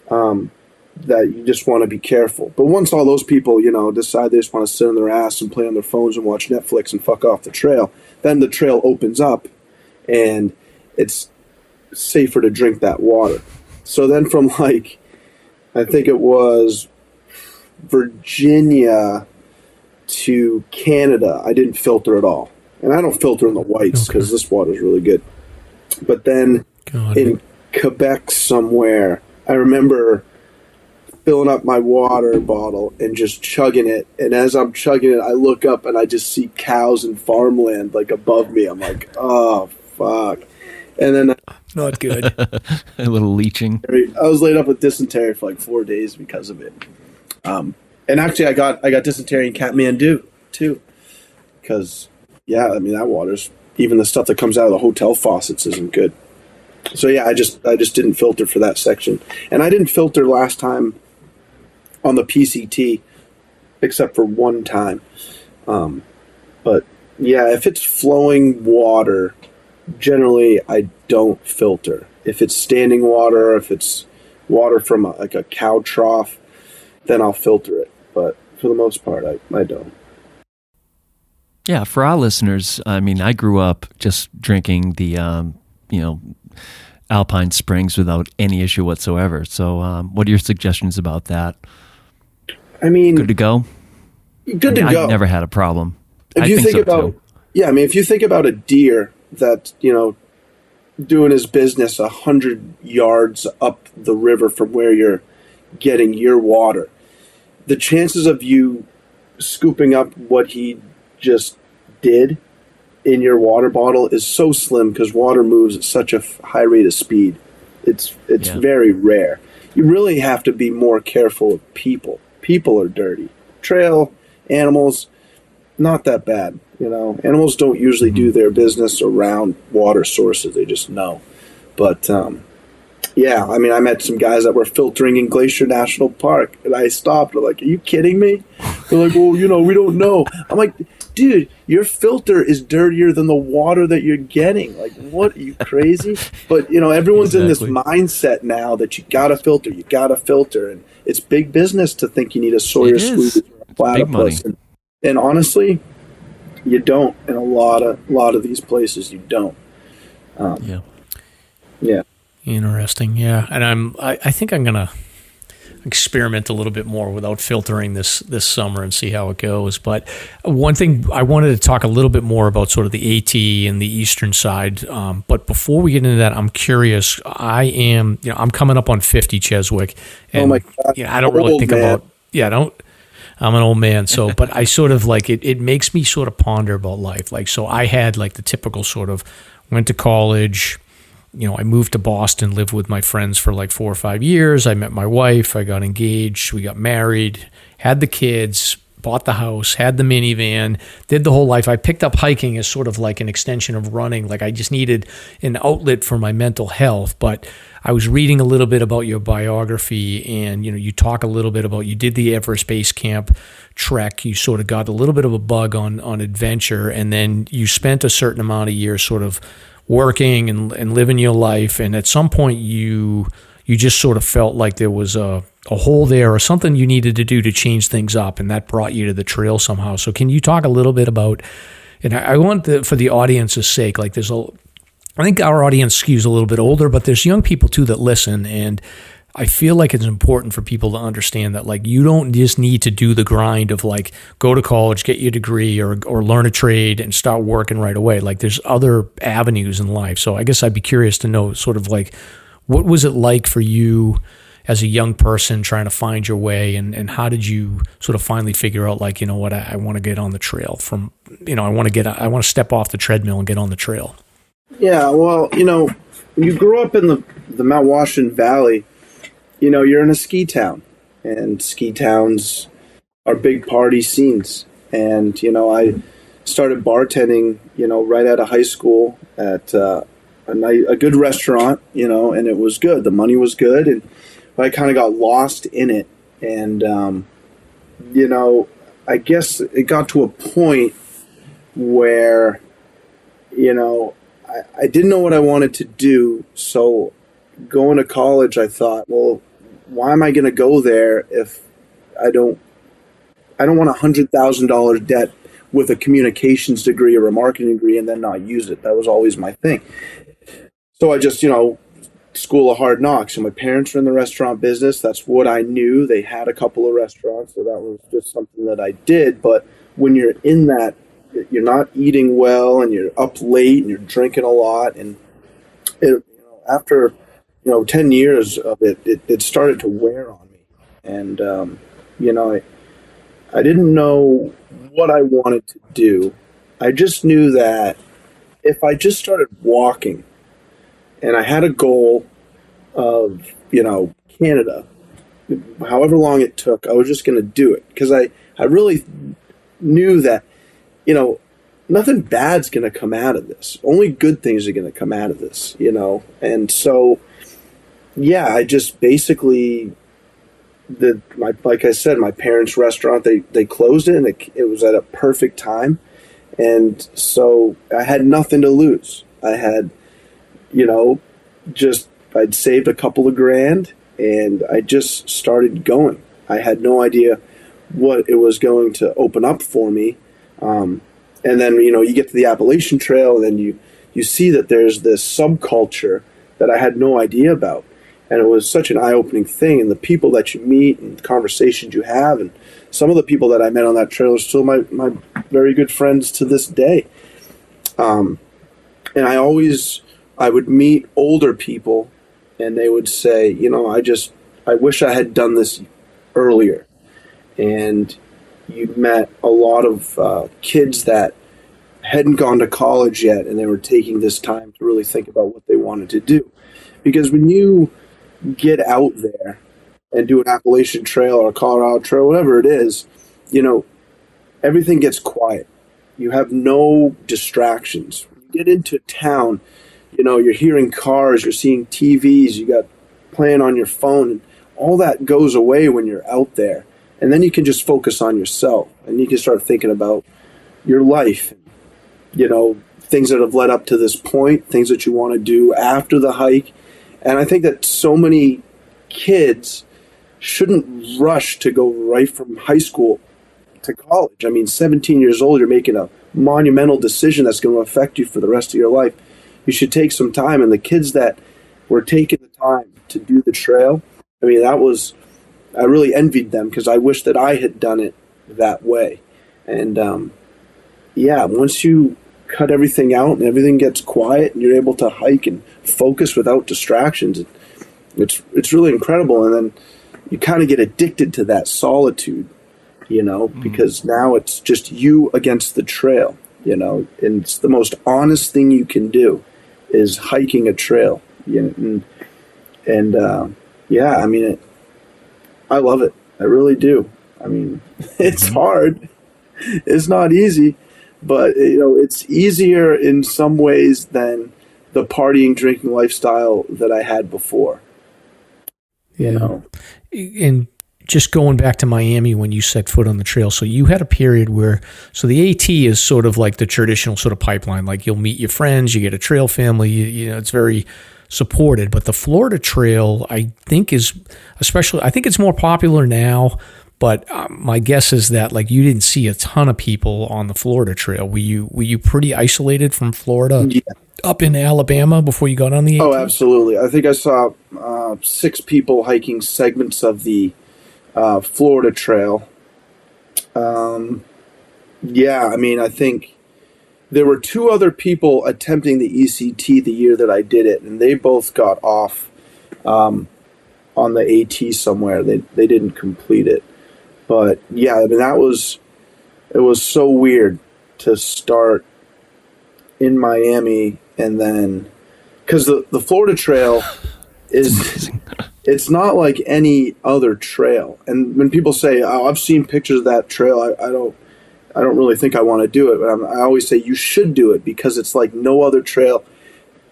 that you just want to be careful. But once all those people, decide they just want to sit on their ass and play on their phones and watch Netflix and fuck off the trail, then the trail opens up, and it's safer to drink that water. So then from, I think it was Virginia to Canada, I didn't filter at all. And I don't filter in the whites because this water is really good. But then in Quebec somewhere, I remember filling up my water bottle and just chugging it. And as I'm chugging it, I look up and I just see cows and farmland above me. I'm like, oh, fuck. And then not good. A little leaching. I was laid up with dysentery for 4 days because of it. And actually, I got dysentery in Kathmandu too, because that water's, even the stuff that comes out of the hotel faucets isn't good. So yeah, I just didn't filter for that section, and I didn't filter last time on the PCT, except for one time. But yeah, if it's flowing water, generally, I don't filter. If it's standing water, if it's water from a cow trough, then I'll filter it. But for the most part, I don't. Yeah, for our listeners, I grew up just drinking the, Alpine Springs without any issue whatsoever. So what are your suggestions about that? Good to go? Good to go. I've never had a problem. If you think about, if you think about a deer that's, doing his business 100 yards up the river from where you're getting your water, the chances of you scooping up what he just did in your water bottle is so slim, because water moves at such a high rate of speed. It's very rare. You really have to be more careful of people. People are dirty. Trail, animals, not that bad. Animals don't usually do their business around water sources. They just know. But, I met some guys that were filtering in Glacier National Park, and I stopped. They're like, are you kidding me? They're like, well, we don't know. I'm like, dude, your filter is dirtier than the water that you're getting. Like, what? Are you crazy? But, everyone's in this mindset now that you got to filter. And it's big business to think you need a Sawyer squeeze or a platypus. And honestly, you don't. In a lot of these places, you don't. Yeah. Interesting. Yeah, and I think I'm gonna experiment a little bit more without filtering this summer and see how it goes. But one thing I wanted to talk a little bit more about sort of the AT and the eastern side. But before we get into that, I'm curious. I'm coming up on 50, Chezwick, and oh my God. I don't really think about. Yeah, I don't. I'm an old man, so but I sort of like it. It makes me sort of ponder about life. Like, so I had like the typical sort of went to college. I moved to Boston, lived with my friends for like 4 or 5 years. I met my wife. I got engaged. We got married, had the kids, bought the house, had the minivan, did the whole life. I picked up hiking as sort of like an extension of running. Like, I just needed an outlet for my mental health. But I was reading a little bit about your biography, and you talk a little bit about, you did the Everest Base Camp trek. You sort of got a little bit of a bug on adventure, and then you spent a certain amount of years sort of working and living your life. And at some point you just sort of felt like there was a hole there or something you needed to do to change things up, and that brought you to the trail somehow. So can you talk a little bit about, and I want for the audience's sake, like I think our audience skews a little bit older, but there's young people too that listen, and I feel like it's important for people to understand that, like, you don't just need to do the grind of like go to college, get your degree, or learn a trade and start working right away. Like, there's other avenues in life. So I guess I'd be curious to know sort of like, what was it like for you as a young person trying to find your way, and how did you sort of finally figure out, like, what, I want to get on the trail from, I want to step off the treadmill and get on the trail. Yeah, well, when you grow up in the Mount Washington Valley, you're in a ski town, and ski towns are big party scenes. And, I started bartending, right out of high school at a good restaurant, and it was good. The money was good, and I kind of got lost in it. And, I guess it got to a point where, I didn't know what I wanted to do. So going to college, I thought, well, why am I going to go there if I don't want $100,000 debt with a communications degree or a marketing degree and then not use it. That was always my thing. So I just, school of hard knocks. And my parents were in the restaurant business. That's what I knew. They had a couple of restaurants, so that was just something that I did. But when you're in that, you're not eating well, and you're up late, and you're drinking a lot, and after 10 years of it started to wear on me. And, I didn't know what I wanted to do. I just knew that if I just started walking and I had a goal of, Canada, however long it took, I was just going to do it. Because I really knew that, nothing bad's going to come out of this. Only good things are going to come out of this, And so, yeah, I just basically, like I said, my parents' restaurant, they closed it, and it was at a perfect time. And so I had nothing to lose. I had, I'd saved a couple of grand, and I just started going. I had no idea what it was going to open up for me. And then, you get to the Appalachian Trail, and then you see that there's this subculture that I had no idea about. And it was such an eye-opening thing. And the people that you meet and the conversations you have, and some of the people that I met on that trail are still my very good friends to this day. And I would meet older people, and they would say, I wish I had done this earlier. And you met a lot of kids that hadn't gone to college yet, and they were taking this time to really think about what they wanted to do. Because when you get out there and do an Appalachian Trail or a Colorado Trail, whatever it is, everything gets quiet. You have no distractions. When you get into town, you're hearing cars, you're seeing TVs, you got playing on your phone, and all that goes away when you're out there. And then you can just focus on yourself, and you can start thinking about your life, things that have led up to this point, things that you want to do after the hike. And I think that so many kids shouldn't rush to go right from high school to college. I mean, 17 years old, you're making a monumental decision that's going to affect you for the rest of your life. You should take some time. And the kids that were taking the time to do the trail, I mean, that was I really envied them because I wish that I had done it that way. And once you cut everything out and everything gets quiet and you're able to hike and focus without distractions, it's really incredible. And then you kind of get addicted to that solitude, because now it's just you against the trail, and it's the most honest thing you can do is hiking a trail. I love it. I really do. I mean, it's hard. It's not easy, but it's easier in some ways than the partying, drinking lifestyle that I had before. Yeah. And just going back to Miami when you set foot on the trail, so you had a period where, so the AT is sort of like the traditional sort of pipeline, like you'll meet your friends, you get a trail family, it's very supported. But the Florida Trail, I think it's more popular now, but my guess is that like you didn't see a ton of people on the Florida Trail. Were you pretty isolated from Florida? Yeah. Up in Alabama before you got on the AT? Oh, absolutely. I think I saw 6 people hiking segments of the Florida Trail. I think there were 2 other people attempting the ECT the year that I did it, and they both got off on the AT somewhere. They didn't complete it. But yeah, I mean, it was so weird to start in Miami, and then because the Florida Trail is it's not like any other trail. And when people say, "Oh, I've seen pictures of that trail," I don't really think I want to do it. But I always say you should do it because it's like no other trail.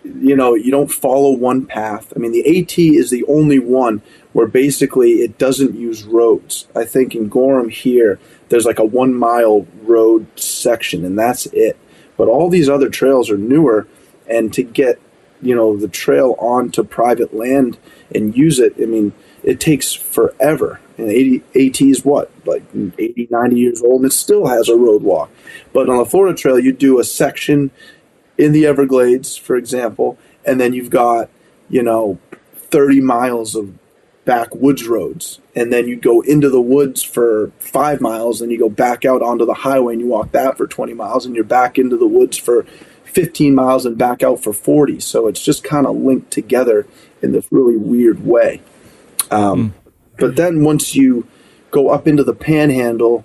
You don't follow one path. I mean, the AT is the only one where basically it doesn't use roads. I think in Gorham here, there's like a 1 mile road section, and that's it. But all these other trails are newer, and to get, the trail onto private land and use it, I mean, it takes forever. And AT is what, like 80, 90 years old, and it still has a road walk. But on the Florida Trail, you do a section in the Everglades, for example, and then you've got, 30 miles of backwoods roads, and then you go into the woods for 5 miles, and you go back out onto the highway and you walk that for 20 miles, and you're back into the woods for 15 miles and back out for 40. So it's just kind of linked together in this really weird way. But then once you go up into the Panhandle,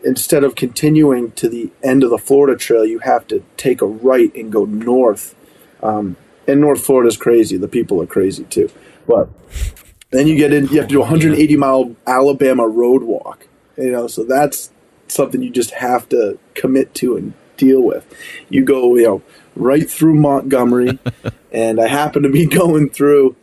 instead of continuing to the end of the Florida Trail, you have to take a right and go north. And North Florida is crazy. The people are crazy too. But then you have to do a 180-mile Alabama road walk. So that's something you just have to commit to and deal with. You go, right through Montgomery, and I happened to be going through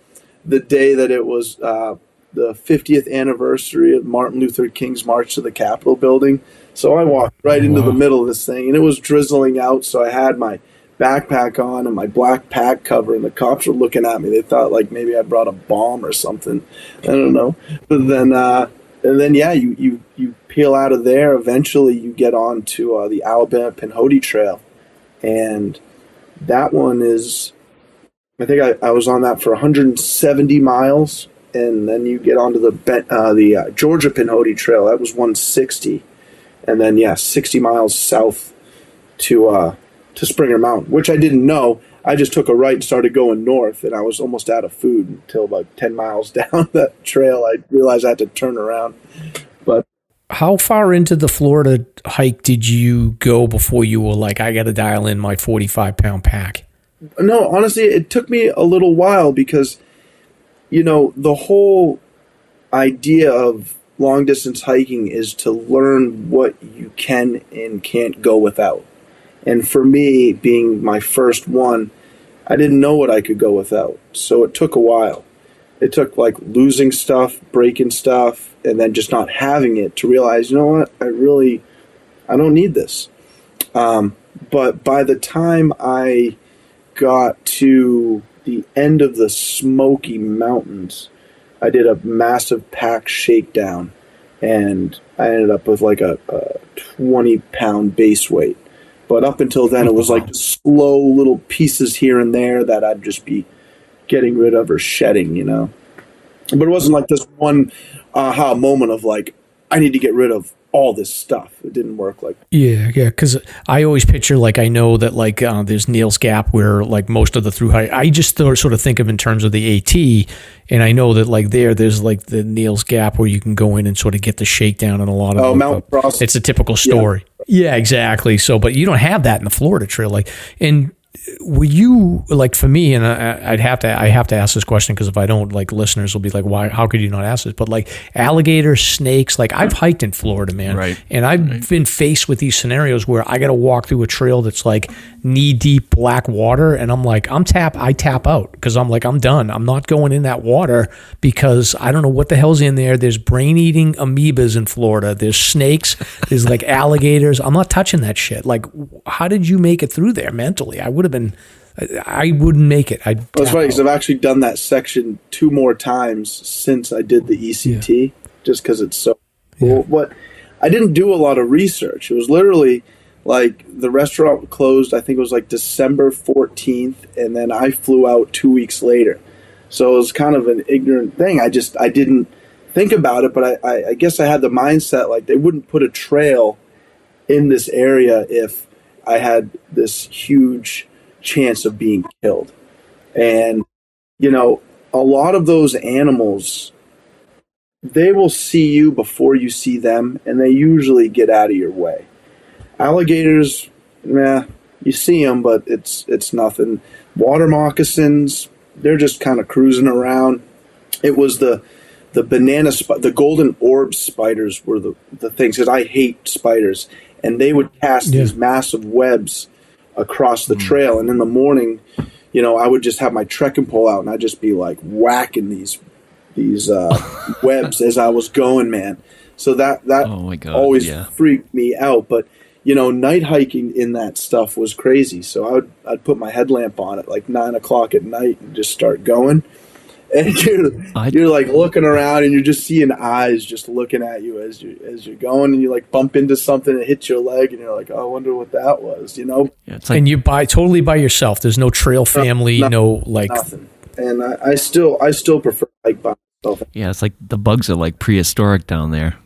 the day that it was the 50th anniversary of Martin Luther King's March to the Capitol building. So I walked right into the middle of this thing, and it was drizzling out, so I had my backpack on and my black pack cover, and the cops were looking at me. They thought like maybe I brought a bomb or something. I don't know. But then, you peel out of there. Eventually, you get on to the Alabama Penhody Trail, and that one is, I think I was on that for 170 miles, and then you get onto the Georgia Penhody Trail. That was 160, and then 60 miles south to Springer Mountain, which I didn't know. I just took a right and started going north, and I was almost out of food until about 10 miles down that trail. I realized I had to turn around. But how far into the Florida hike did you go before you were like, I got to dial in my 45-pound pack? No, honestly, it took me a little while because, the whole idea of long-distance hiking is to learn what you can and can't go without. And for me, being my first one, I didn't know what I could go without. So it took a while. It took like losing stuff, breaking stuff, and then just not having it to realize, you know what, I don't need this. But by the time I got to the end of the Smoky Mountains, I did a massive pack shakedown, and I ended up with like a 20-pound base weight. But up until then, it was like slow little pieces here and there that I'd just be getting rid of or shedding, But it wasn't like this one aha moment of like, I need to get rid of all this stuff. It didn't work like that. Yeah, because I always picture, like, I know that, like, there's Neil's Gap where, like, most of the through hike, I just sort of think of in terms of the AT, and I know that, like, there's, like, the Neil's Gap where you can go in and sort of get the shakedown and a lot of Mount Frost. It's a typical story. Yeah, exactly. So, but you don't have that in the Florida Trail. Like, and were you, like, for me, and I have to ask this question, because if I don't, like, listeners will be like, why, how could you not ask this? But, like, alligators, snakes, like, I've hiked in Florida, man. Right. And I've been faced with these scenarios where I got to walk through a trail that's like knee deep black water. And I'm like, I tap out, because I'm like, I'm done. I'm not going in that water, because I don't know what the hell's in there. There's brain eating amoebas in Florida. There's snakes. There's like alligators. I'm not touching that shit. Like, how did you make it through there mentally? I wouldn't make it. That's funny, because I've actually done that section 2 more times since I did the ECT, just because it's so cool. But I didn't do a lot of research. It was literally like the restaurant closed, I think it was like December 14th, and then I flew out 2 weeks later. So it was kind of an ignorant thing. I didn't think about it, but I guess I had the mindset like they wouldn't put a trail in this area if I had this huge chance of being killed. And, you know, a lot of those animals, they will see you before you see them, and they usually get out of your way. Alligators, you see them, but it's nothing. Water moccasins, they're just kind of cruising around. It was the the golden orb spiders were the things, because I hate spiders, and they would cast these massive webs across the trail, and in the morning, you know, I would just have my trekking pole out, and I'd just be like whacking these webs as I was going, man. So that oh my God, always freaked me out. But you know, night hiking in that stuff was crazy. So I'd put my headlamp on at like 9 o'clock at night and just start going. And you're like looking around, and you're just seeing eyes just looking at you as you're going, and you like bump into something and hit your leg, and you're like, oh, I wonder what that was, you know? Yeah, it's like, and you totally by yourself. There's no trail family, nothing. And I still prefer hike by myself. Yeah, it's like the bugs are like prehistoric down there.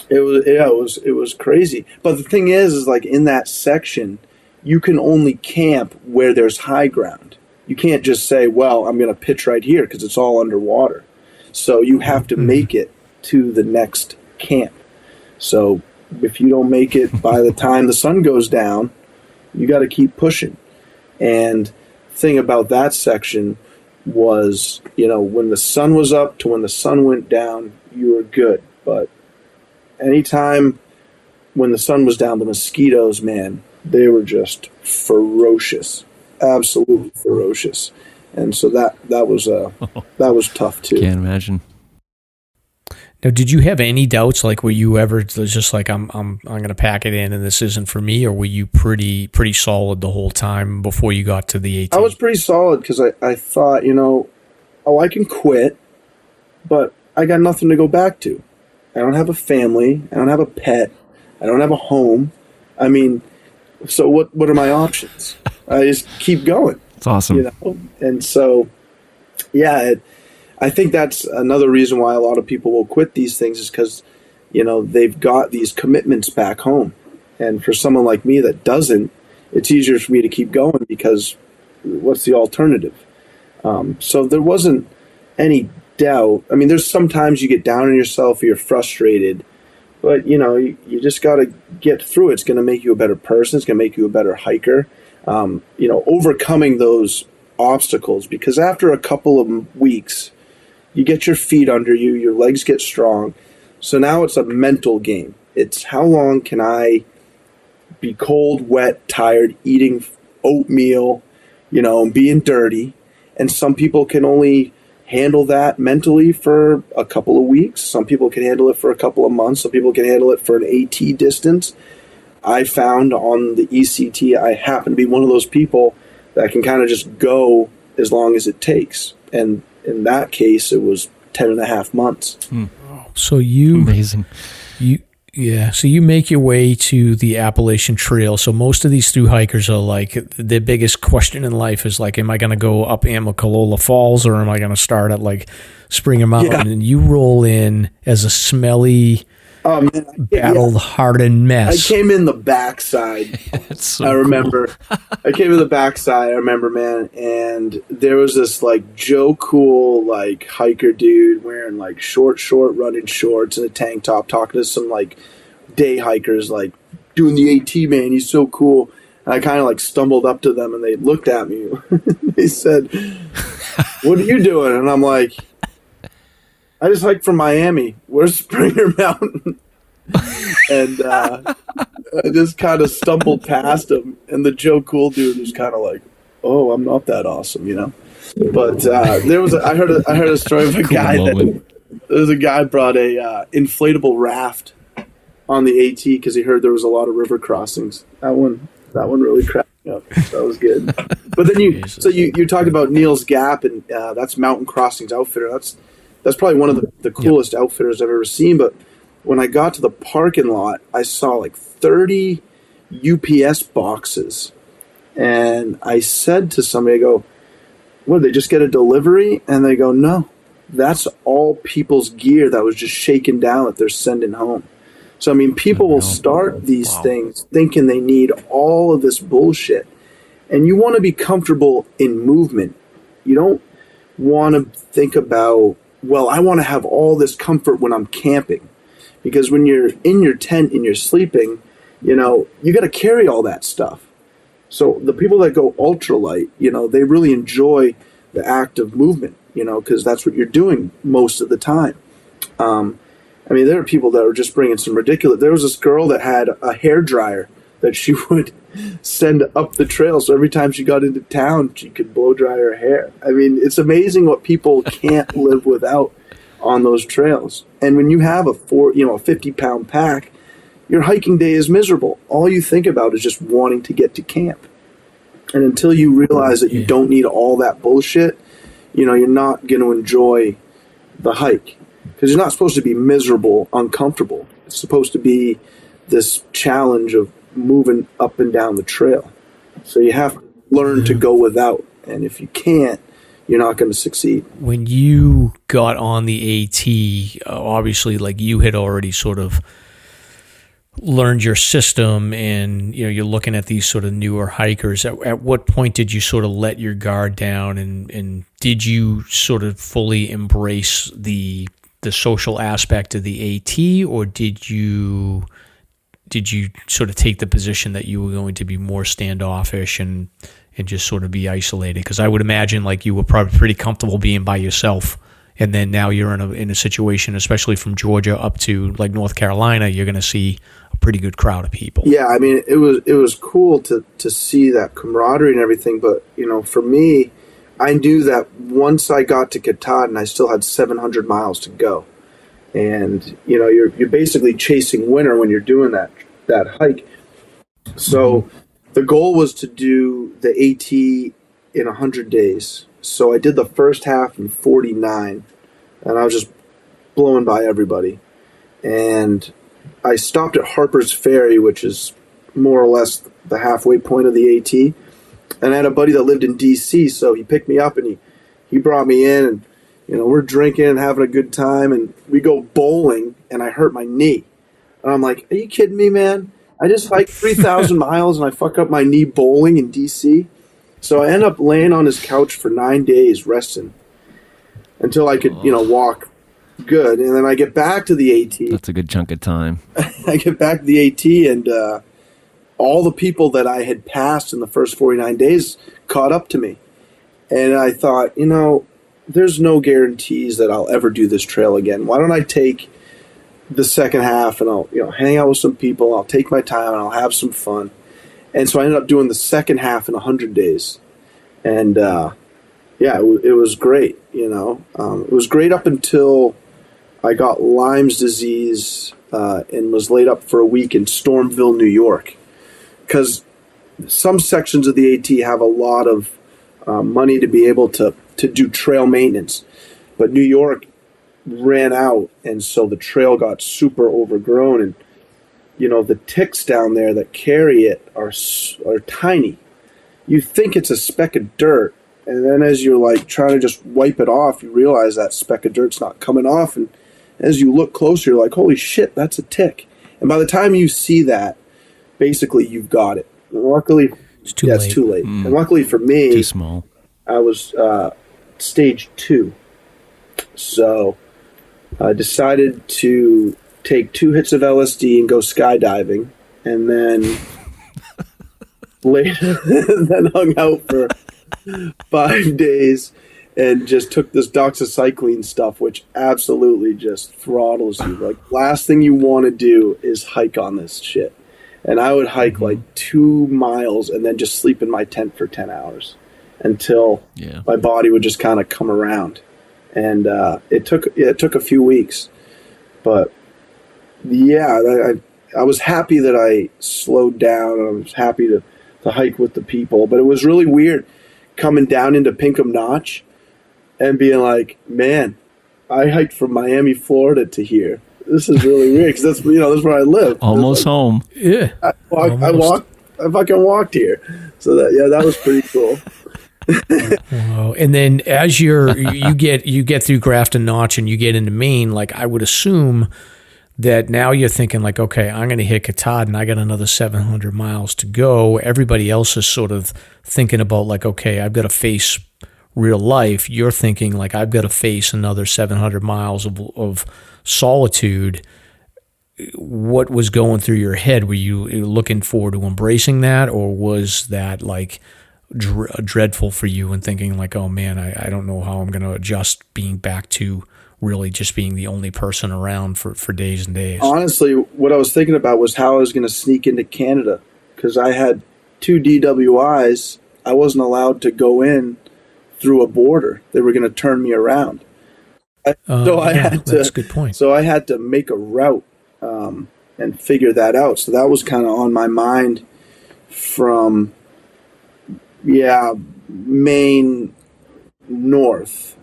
It was crazy. But the thing is like in that section, you can only camp where there's high ground. You can't just say, well, I'm going to pitch right here, because it's all underwater. So you have to make it to the next camp. So if you don't make it by the time the sun goes down, you got to keep pushing. And the thing about that section was, you know, when the sun was up to when the sun went down, you were good. But anytime when the sun was down, the mosquitoes, man, they were just ferocious. Absolutely ferocious. And so that was tough too. Can't imagine. Now, did you have any doubts? Like, were you ever just like, I'm going to pack it in and this isn't for me? Or were you pretty solid the whole time before you got to the AT? I was pretty solid, because I thought, you know, I can quit, but I got nothing to go back to. I don't have a family. I don't have a pet. I don't have a home. I mean, so what are my options? I just keep going. It's awesome. You know? And so, I think that's another reason why a lot of people will quit these things, is because, you know, they've got these commitments back home. And for someone like me that doesn't, it's easier for me to keep going, because what's the alternative? So there wasn't any doubt. I mean, there's sometimes you get down on yourself, you're frustrated, but, you know, you just got to get through it. It's going to make you a better person. It's going to make you a better hiker. You know, overcoming those obstacles, because after a couple of weeks, you get your feet under you, your legs get strong. So now it's a mental game. It's how long can I be cold, wet, tired, eating oatmeal, you know, and being dirty. And some people can only handle that mentally for a couple of weeks. Some people can handle it for a couple of months. Some people can handle it for an AT distance. I found on the ECT, I happen to be one of those people that can kind of just go as long as it takes. And in that case, it was 10 and a half months. So you, amazing. Yeah, so you make your way to the Appalachian Trail. So most of these thru hikers are like, their biggest question in life is like, am I going to go up Amicalola Falls or am I going to start at like Springer Mountain? Yeah. And you roll in as a smelly, battle-hardened mess. I came in the backside. So I remember. cool. I came in the backside. I remember, man, and there was this like Joe Cool like hiker dude wearing like short running shorts and a tank top, talking to some like day hikers, like doing the AT, man. He's so cool. And I kind of like stumbled up to them, and they looked at me. They said, "What are you doing?" And I'm like, "I just hiked from Miami. Where's Springer Mountain?" And I just kind of stumbled past him, and the Joe Cool dude was kind of like, "Oh, I'm not that awesome," you know. But there was I heard a story of a guy that there was a guy brought a inflatable raft on the AT because he heard there was a lot of river crossings. That one really cracked me up. That was good. But then you talked about Neil's Gap, and that's Mountain Crossings Outfitter. That's probably one of the coolest outfitters I've ever seen. But when I got to the parking lot, I saw like 30 UPS boxes. And I said to somebody, I go, what, did they just get a delivery? And they go, no, that's all people's gear that was just shaken down that they're sending home. So, I mean, people will start these things thinking they need all of this bullshit. And you want to be comfortable in movement. You don't want to think about, well, I want to have all this comfort when I'm camping. Because when you're in your tent and you're sleeping, you know, you got to carry all that stuff. So the people that go ultralight, you know, they really enjoy the act of movement, you know, because that's what you're doing most of the time. I mean, there are people that are just bringing some ridiculous. There was this girl that had a hair dryer that she would send up the trail. So every time she got into town, she could blow dry her hair. I mean, it's amazing what people can't live without on those trails. And when you have a 50-pound pack, your hiking day is miserable. All you think about is just wanting to get to camp. And until you realize that you don't need all that bullshit, you know, you're not going to enjoy the hike. Because you're not supposed to be miserable, uncomfortable. It's supposed to be this challenge of moving up and down the trail. So you have to learn to go without. And if you can't, you're not going to succeed. When you got on the AT, obviously, like you had already sort of learned your system, and you know you're looking at these sort of newer hikers. At what point did you sort of let your guard down, and did you sort of fully embrace the social aspect of the AT, or did you sort of take the position that you were going to be more standoffish and just sort of be isolated? Because I would imagine like you were probably pretty comfortable being by yourself, and then now you're in a situation, especially from Georgia up to like North Carolina, you're going to see a pretty good crowd of people. Yeah, I mean, it was cool to see that camaraderie and everything, but you know, for me, I knew that once I got to Katahdin, I still had 700 miles to go. And, you know, you're basically chasing winter when you're doing that hike. So the goal was to do the AT in 100 days. So I did the first half in 49, and I was just blowing by everybody. And I stopped at Harper's Ferry, which is more or less the halfway point of the AT. And I had a buddy that lived in D.C., so he picked me up and he brought me in, and you know, we're drinking and having a good time, and we go bowling, and I hurt my knee. And I'm like, are you kidding me, man? I just hiked 3,000 miles, and I fuck up my knee bowling in D.C.? So I end up laying on his couch for 9 days resting until I could, you know, walk good. And then I get back to the AT. That's a good chunk of time. I get back to the AT, and all the people that I had passed in the first 49 days caught up to me. And I thought, you know, there's no guarantees that I'll ever do this trail again. Why don't I take the second half and I'll, you know, hang out with some people. I'll take my time and I'll have some fun. And so I ended up doing the second half in 100 days. And, it was great, you know. It was great up until I got Lyme's disease and was laid up for a week in Stormville, New York. Because some sections of the AT have a lot of money to be able to do trail maintenance. But New York ran out, and so the trail got super overgrown. And the ticks down there that carry it are tiny. You think it's a speck of dirt, and then as you're like trying to just wipe it off, you realize that speck of dirt's not coming off, and as you look closer, you're like, holy shit, that's a tick. And by the time you see that, basically you've got it. And luckily, it's too late. It's too late. And luckily for me, too small. I was stage 2. So I decided to take 2 hits of LSD and go skydiving, and then later then hung out for 5 days and just took this doxycycline stuff, which absolutely just throttles you. Like, last thing you want to do is hike on this shit. And I would hike like 2 miles and then just sleep in my tent for 10 hours until my body would just kind of come around. And it took a few weeks, but I was happy that I slowed down. I was happy to hike with the people, but it was really weird coming down into Pinkham Notch and being like, man, I hiked from Miami, Florida to here. This is really weird because that's where I live. Almost home. Yeah, I fucking walked here. So that was pretty cool. Wow. And then as you get through Grafton Notch and you get into Maine, like, I would assume that now you're thinking like, okay, I'm going to hit Katahdin. I got another 700 miles to go. Everybody else is sort of thinking about like, okay, I've got to face real life. You're thinking like, I've got to face another 700 miles of solitude. What was going through your head? Were you looking forward to embracing that, or was that like dreadful for you and thinking like, oh man, I don't know how I'm going to adjust being back to really just being the only person around for days and days? Honestly, what I was thinking about was how I was going to sneak into Canada, because I had 2 DWIs. I wasn't allowed to go in through a border. They were going to turn me around. That's a good point. So I had to make a route and figure that out. So that was kind of on my mind from Maine north.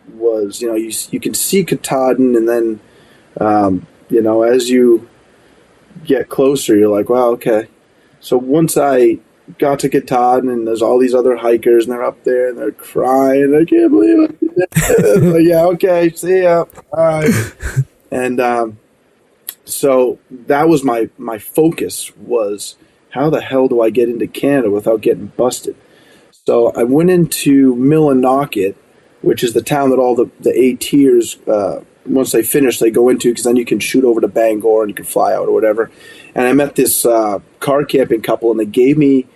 Was, you can see Katahdin, and then as you get closer, you're like, wow, okay. So once I got to Katahdin, and there's all these other hikers, and they're up there and they're crying, I can't believe it. Like, yeah, okay, see ya. All right. And so that was my focus, was how the hell do I get into Canada without getting busted? So I went into Millinocket, which is the town that all the A-tiers, once they finish, they go into, because then you can shoot over to Bangor and you can fly out or whatever. And I met this car camping couple, and they gave me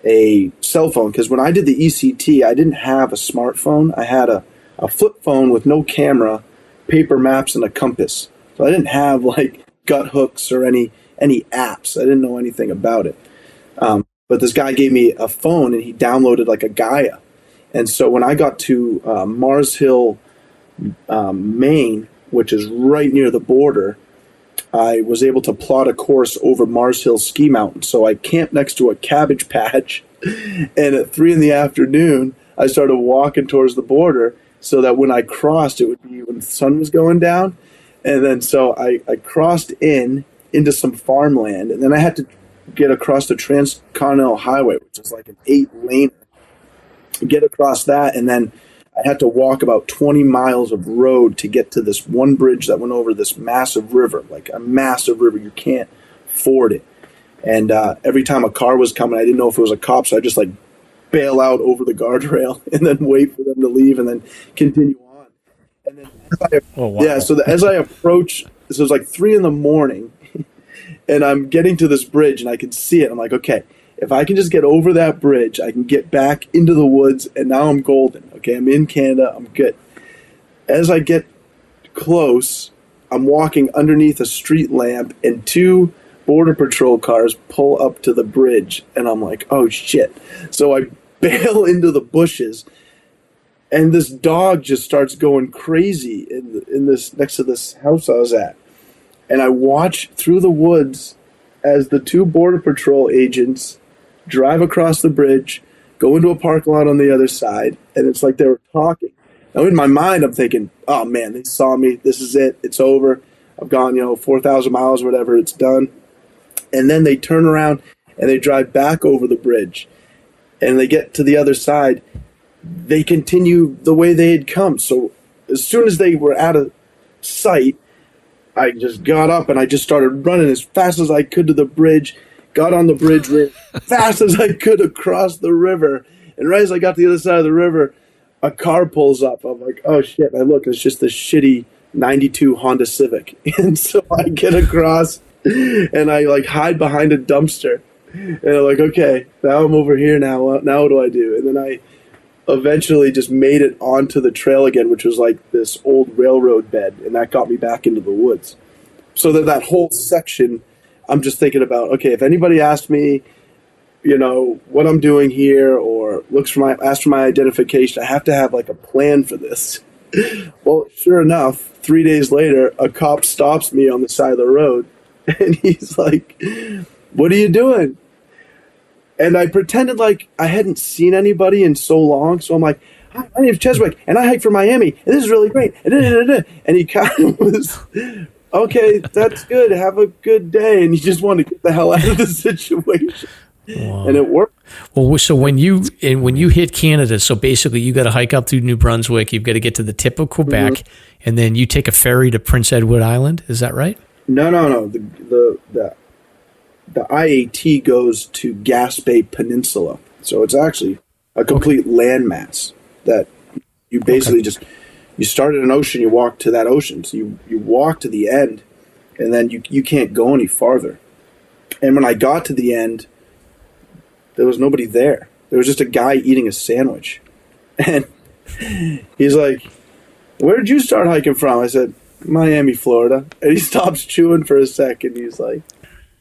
a cell phone, because when I did the ECT, I didn't have a smartphone. I had a flip phone with no camera, paper maps, and a compass. So I didn't have like gut hooks or any apps. I didn't know anything about it. But this guy gave me a phone, and he downloaded like a Gaia. And so when I got to Mars Hill, Maine, which is right near the border, I was able to plot a course over Mars Hill Ski Mountain. So I camped next to a cabbage patch, and at 3 p.m, I started walking towards the border, so that when I crossed, it would be when the sun was going down. And then so I crossed into some farmland, and then I had to get across the Transcontinental Highway, which is like an 8-lane. Get across that, and then I had to walk about 20 miles of road to get to this one bridge that went over this massive river, like a massive river. You can't ford it. And every time a car was coming, I didn't know if it was a cop, so I just like bail out over the guardrail and then wait for them to leave and then continue on. And then as I approach, so it was like 3 a.m, and I'm getting to this bridge, and I can see it. I'm like, okay, if I can just get over that bridge, I can get back into the woods, and now I'm golden. Okay, I'm in Canada. I'm good. As I get close, I'm walking underneath a street lamp, and 2 Border Patrol cars pull up to the bridge, and I'm like, oh, shit. So I bail into the bushes, and this dog just starts going crazy in this next to this house I was at. And I watch through the woods as the 2 Border Patrol agents drive across the bridge, go into a parking lot on the other side, and it's like they were talking. Now, in my mind, I'm thinking, oh, man, they saw me. This is it. It's over. I've gone, 4,000 miles or whatever. It's done. And then they turn around and they drive back over the bridge. And they get to the other side. They continue the way they had come. So as soon as they were out of sight, I just got up and I just started running as fast as I could to the bridge, got on the bridge, ran fast as I could across the river. And right as I got to the other side of the river, a car pulls up. I'm like, oh shit. And I look, it's just this shitty 92 Honda Civic. And so I get across and I like hide behind a dumpster. And I'm like, okay, now I'm over here now. Now what do I do? And then I eventually just made it onto the trail again, which was like this old railroad bed. And that got me back into the woods. So that whole section, I'm just thinking about, okay, if anybody asked me, you know, what I'm doing here or asks for my identification, I have to have like a plan for this. Well, sure enough, 3 days later, a cop stops me on the side of the road. And he's like, what are you doing? And I pretended like I hadn't seen anybody in so long. So I'm like, hi, my name's Chezwick, and I hike from Miami, and this is really great. And he kind of was, okay, that's good. Have a good day. And he just wanted to get the hell out of the situation. Wow. And it worked. Well, so when you hit Canada, so basically you got to hike up through New Brunswick, you've got to get to the tip of Quebec, and then you take a ferry to Prince Edward Island. Is that right? No. The IAT goes to Gaspé Peninsula. So it's actually a complete landmass that you basically you start at an ocean, you walk to that ocean. So you walk to the end, and then you can't go any farther. And when I got to the end, there was nobody there. There was just a guy eating a sandwich. And he's like, where did you start hiking from? I said, Miami, Florida. And he stops chewing for a second. He's like,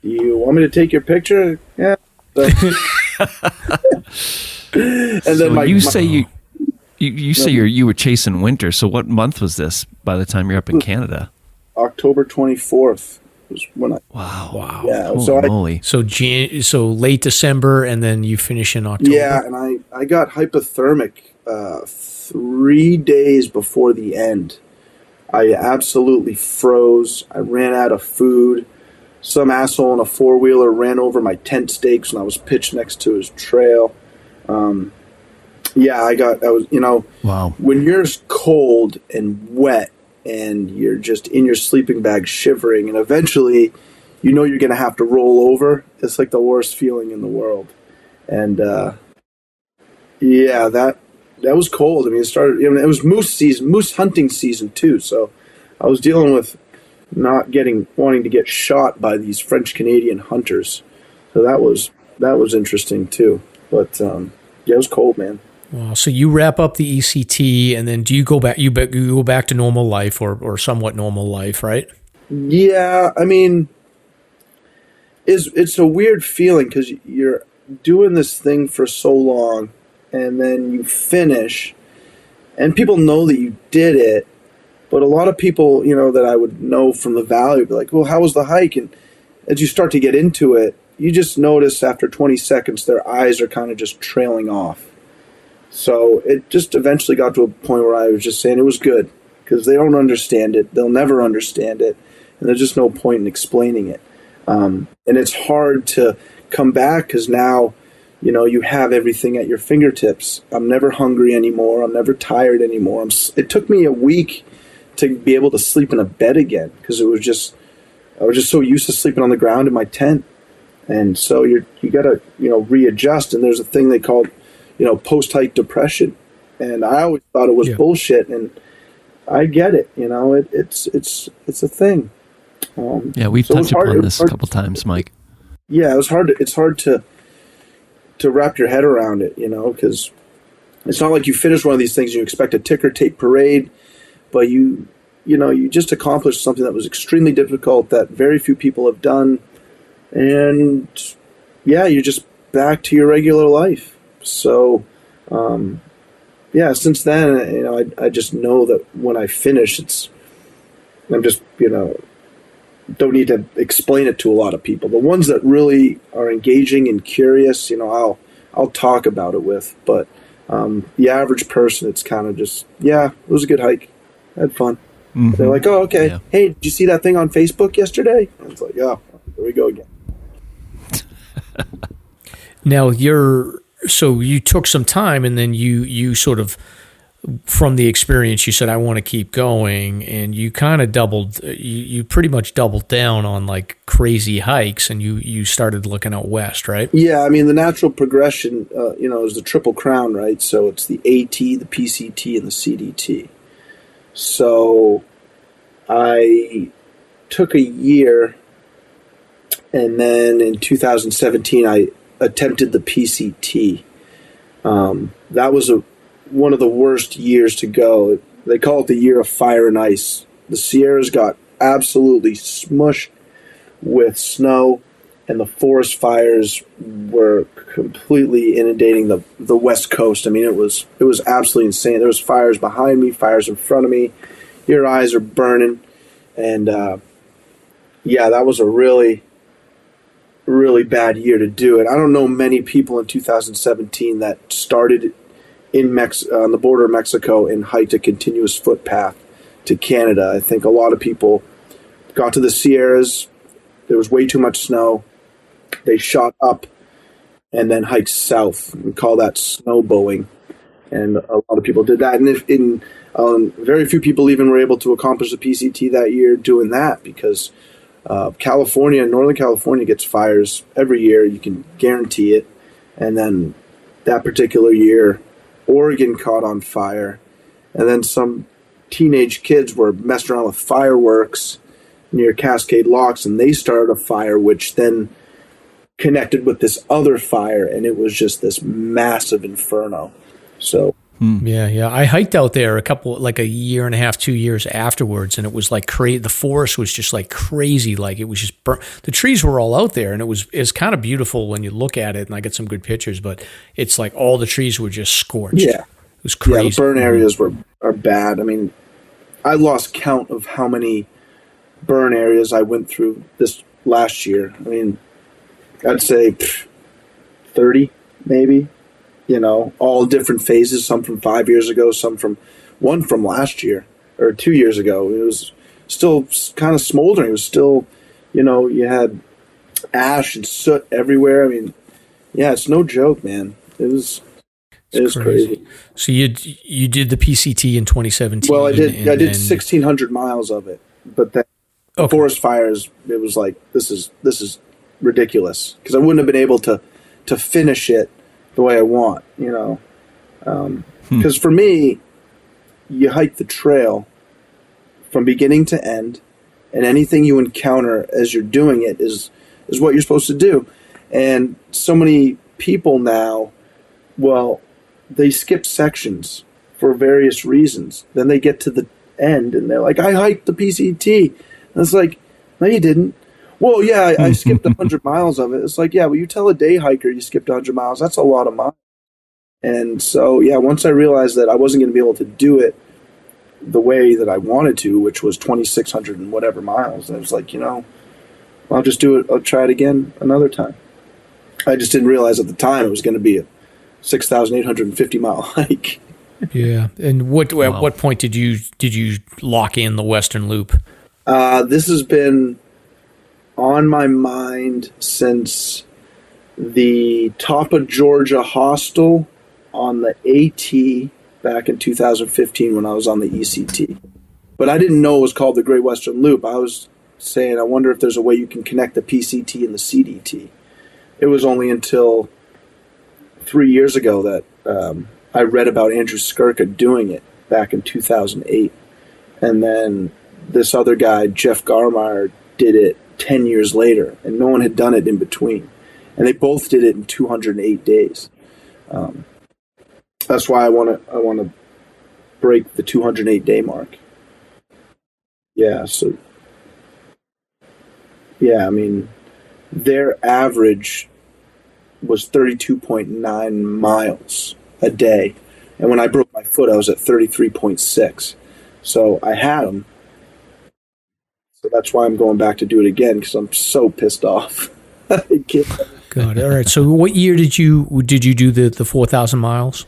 you want me to take your picture? Yeah. And so then you say you were chasing winter. So what month was this by the time you're up in Canada? October 24th was when I... Wow. Yeah. Holy moly. So late December, and then you finish in October. Yeah, and I got hypothermic 3 days before the end. I absolutely froze. I ran out of food. Some asshole in a four-wheeler ran over my tent stakes when I was pitched next to his trail. Wow. When you're cold and wet and you're just in your sleeping bag shivering, and eventually you know you're going to have to roll over, it's like the worst feeling in the world. And that was cold. I mean, it was moose hunting season too, so I was dealing with wanting to get shot by these French Canadian hunters. So that was interesting too. But it was cold, man. Wow. So you wrap up the ECT, and then do you go back? You go back to normal life or somewhat normal life, right? Yeah, I mean, it's a weird feeling because you're doing this thing for so long, and then you finish, and people know that you did it. But a lot of people, that I would know from the valley would be like, well, how was the hike? And as you start to get into it, you just notice after 20 seconds, their eyes are kind of just trailing off. So it just eventually got to a point where I was just saying it was good because they don't understand it. They'll never understand it. And there's just no point in explaining it. And it's hard to come back because now, you have everything at your fingertips. I'm never hungry anymore. I'm never tired anymore. It took me a week to be able to sleep in a bed again because I was just so used to sleeping on the ground in my tent. And so you got to, readjust. And there's a thing they call, post-hike depression. And I always thought it was bullshit. And I get it. It's a thing. We've touched upon this a couple times, Mike. Yeah, it's hard to wrap your head around it, because it's not like you finish one of these things and you expect a ticker tape parade. But you just accomplished something that was extremely difficult that very few people have done. And, you're just back to your regular life. So, since then, I just know that when I finish, I'm just, don't need to explain it to a lot of people. The ones that really are engaging and curious, I'll talk about it with. But the average person, it's kind of just, it was a good hike. I had fun. Mm-hmm. They're like, oh, okay. Yeah. Hey, did you see that thing on Facebook yesterday? And it's like, oh, there we go again. Now so you took some time, and then you sort of, from the experience, you said, I want to keep going, and you kind of you pretty much doubled down on like crazy hikes, and you started looking out west, right? Yeah, I mean, the natural progression, is the Triple Crown, right? So it's the AT, the PCT, and the CDT. So I took a year, and then in 2017, I attempted the PCT. That was one of the worst years to go. They call it the year of fire and ice. The Sierras got absolutely smushed with snow, and the forest fires were completely inundating the West Coast. I mean, it was absolutely insane. There was fires behind me, fires in front of me. Your eyes are burning. And, that was a really, really bad year to do it. I don't know many people in 2017 that started on the border of Mexico and hiked a continuous footpath to Canada. I think a lot of people got to the Sierras. There was way too much snow. They shot up and then hiked south. We call that snowboeing. And a lot of people did that. And very few people even were able to accomplish the PCT that year doing that, because Northern California gets fires every year. You can guarantee it. And then that particular year, Oregon caught on fire, and then some teenage kids were messing around with fireworks near Cascade Locks, and they started a fire, which then connected with this other fire, and it was just this massive inferno. So Yeah. I hiked out there a year and a half, 2 years afterwards, and it was like the forest was just like crazy. Like it was just the trees were all out there, and it's kind of beautiful when you look at it. And I got some good pictures, but it's like all the trees were just scorched. Yeah, it was crazy. Yeah, the burn areas are bad. I mean, I lost count of how many burn areas I went through this last year. I mean, I'd say 30 maybe. All different phases, some from 5 years ago, one from last year or 2 years ago. It was still kind of smoldering. It was still, you had ash and soot everywhere. I mean, yeah, it's no joke, man. It was crazy. So you did the PCT in 2017. Well, I did 1,600 miles of it, but then forest fires, it was like, this is ridiculous, because I wouldn't have been able to finish it the way I want, because for me, you hike the trail from beginning to end, and anything you encounter as you're doing it is what you're supposed to do. And so many people now, they skip sections for various reasons. Then they get to the end and they're like, I hiked the PCT. And it's like, no, you didn't. Well, yeah, I skipped 100 miles of it. It's like, yeah, well, you tell a day hiker you skipped 100 miles. That's a lot of miles. And so, yeah, once I realized that I wasn't going to be able to do it the way that I wanted to, which was 2,600 and whatever miles, I was like, I'll just do it. I'll try it again another time. I just didn't realize at the time it was going to be a 6,850 mile hike. Yeah. And at what point did you lock in the Western Loop? This has been on my mind since the top of Georgia hostel on the AT back in 2015 when I was on the ECT. But I didn't know it was called the Great Western Loop. I was saying, I wonder if there's a way you can connect the PCT and the CDT. It was only until 3 years ago that I read about Andrew Skirka doing it back in 2008. And then this other guy, Jeff Garmeyer, did it 10 years later, and no one had done it in between. And they both did it in 208 days. That's why I want to break the 208-day mark. Yeah, so... Yeah, I mean, their average was 32.9 miles a day. And when I broke my foot, I was at 33.6. So I had them. So that's why I'm going back to do it again, because I'm so pissed off. Good. All right. So what year did you do the 4,000 miles?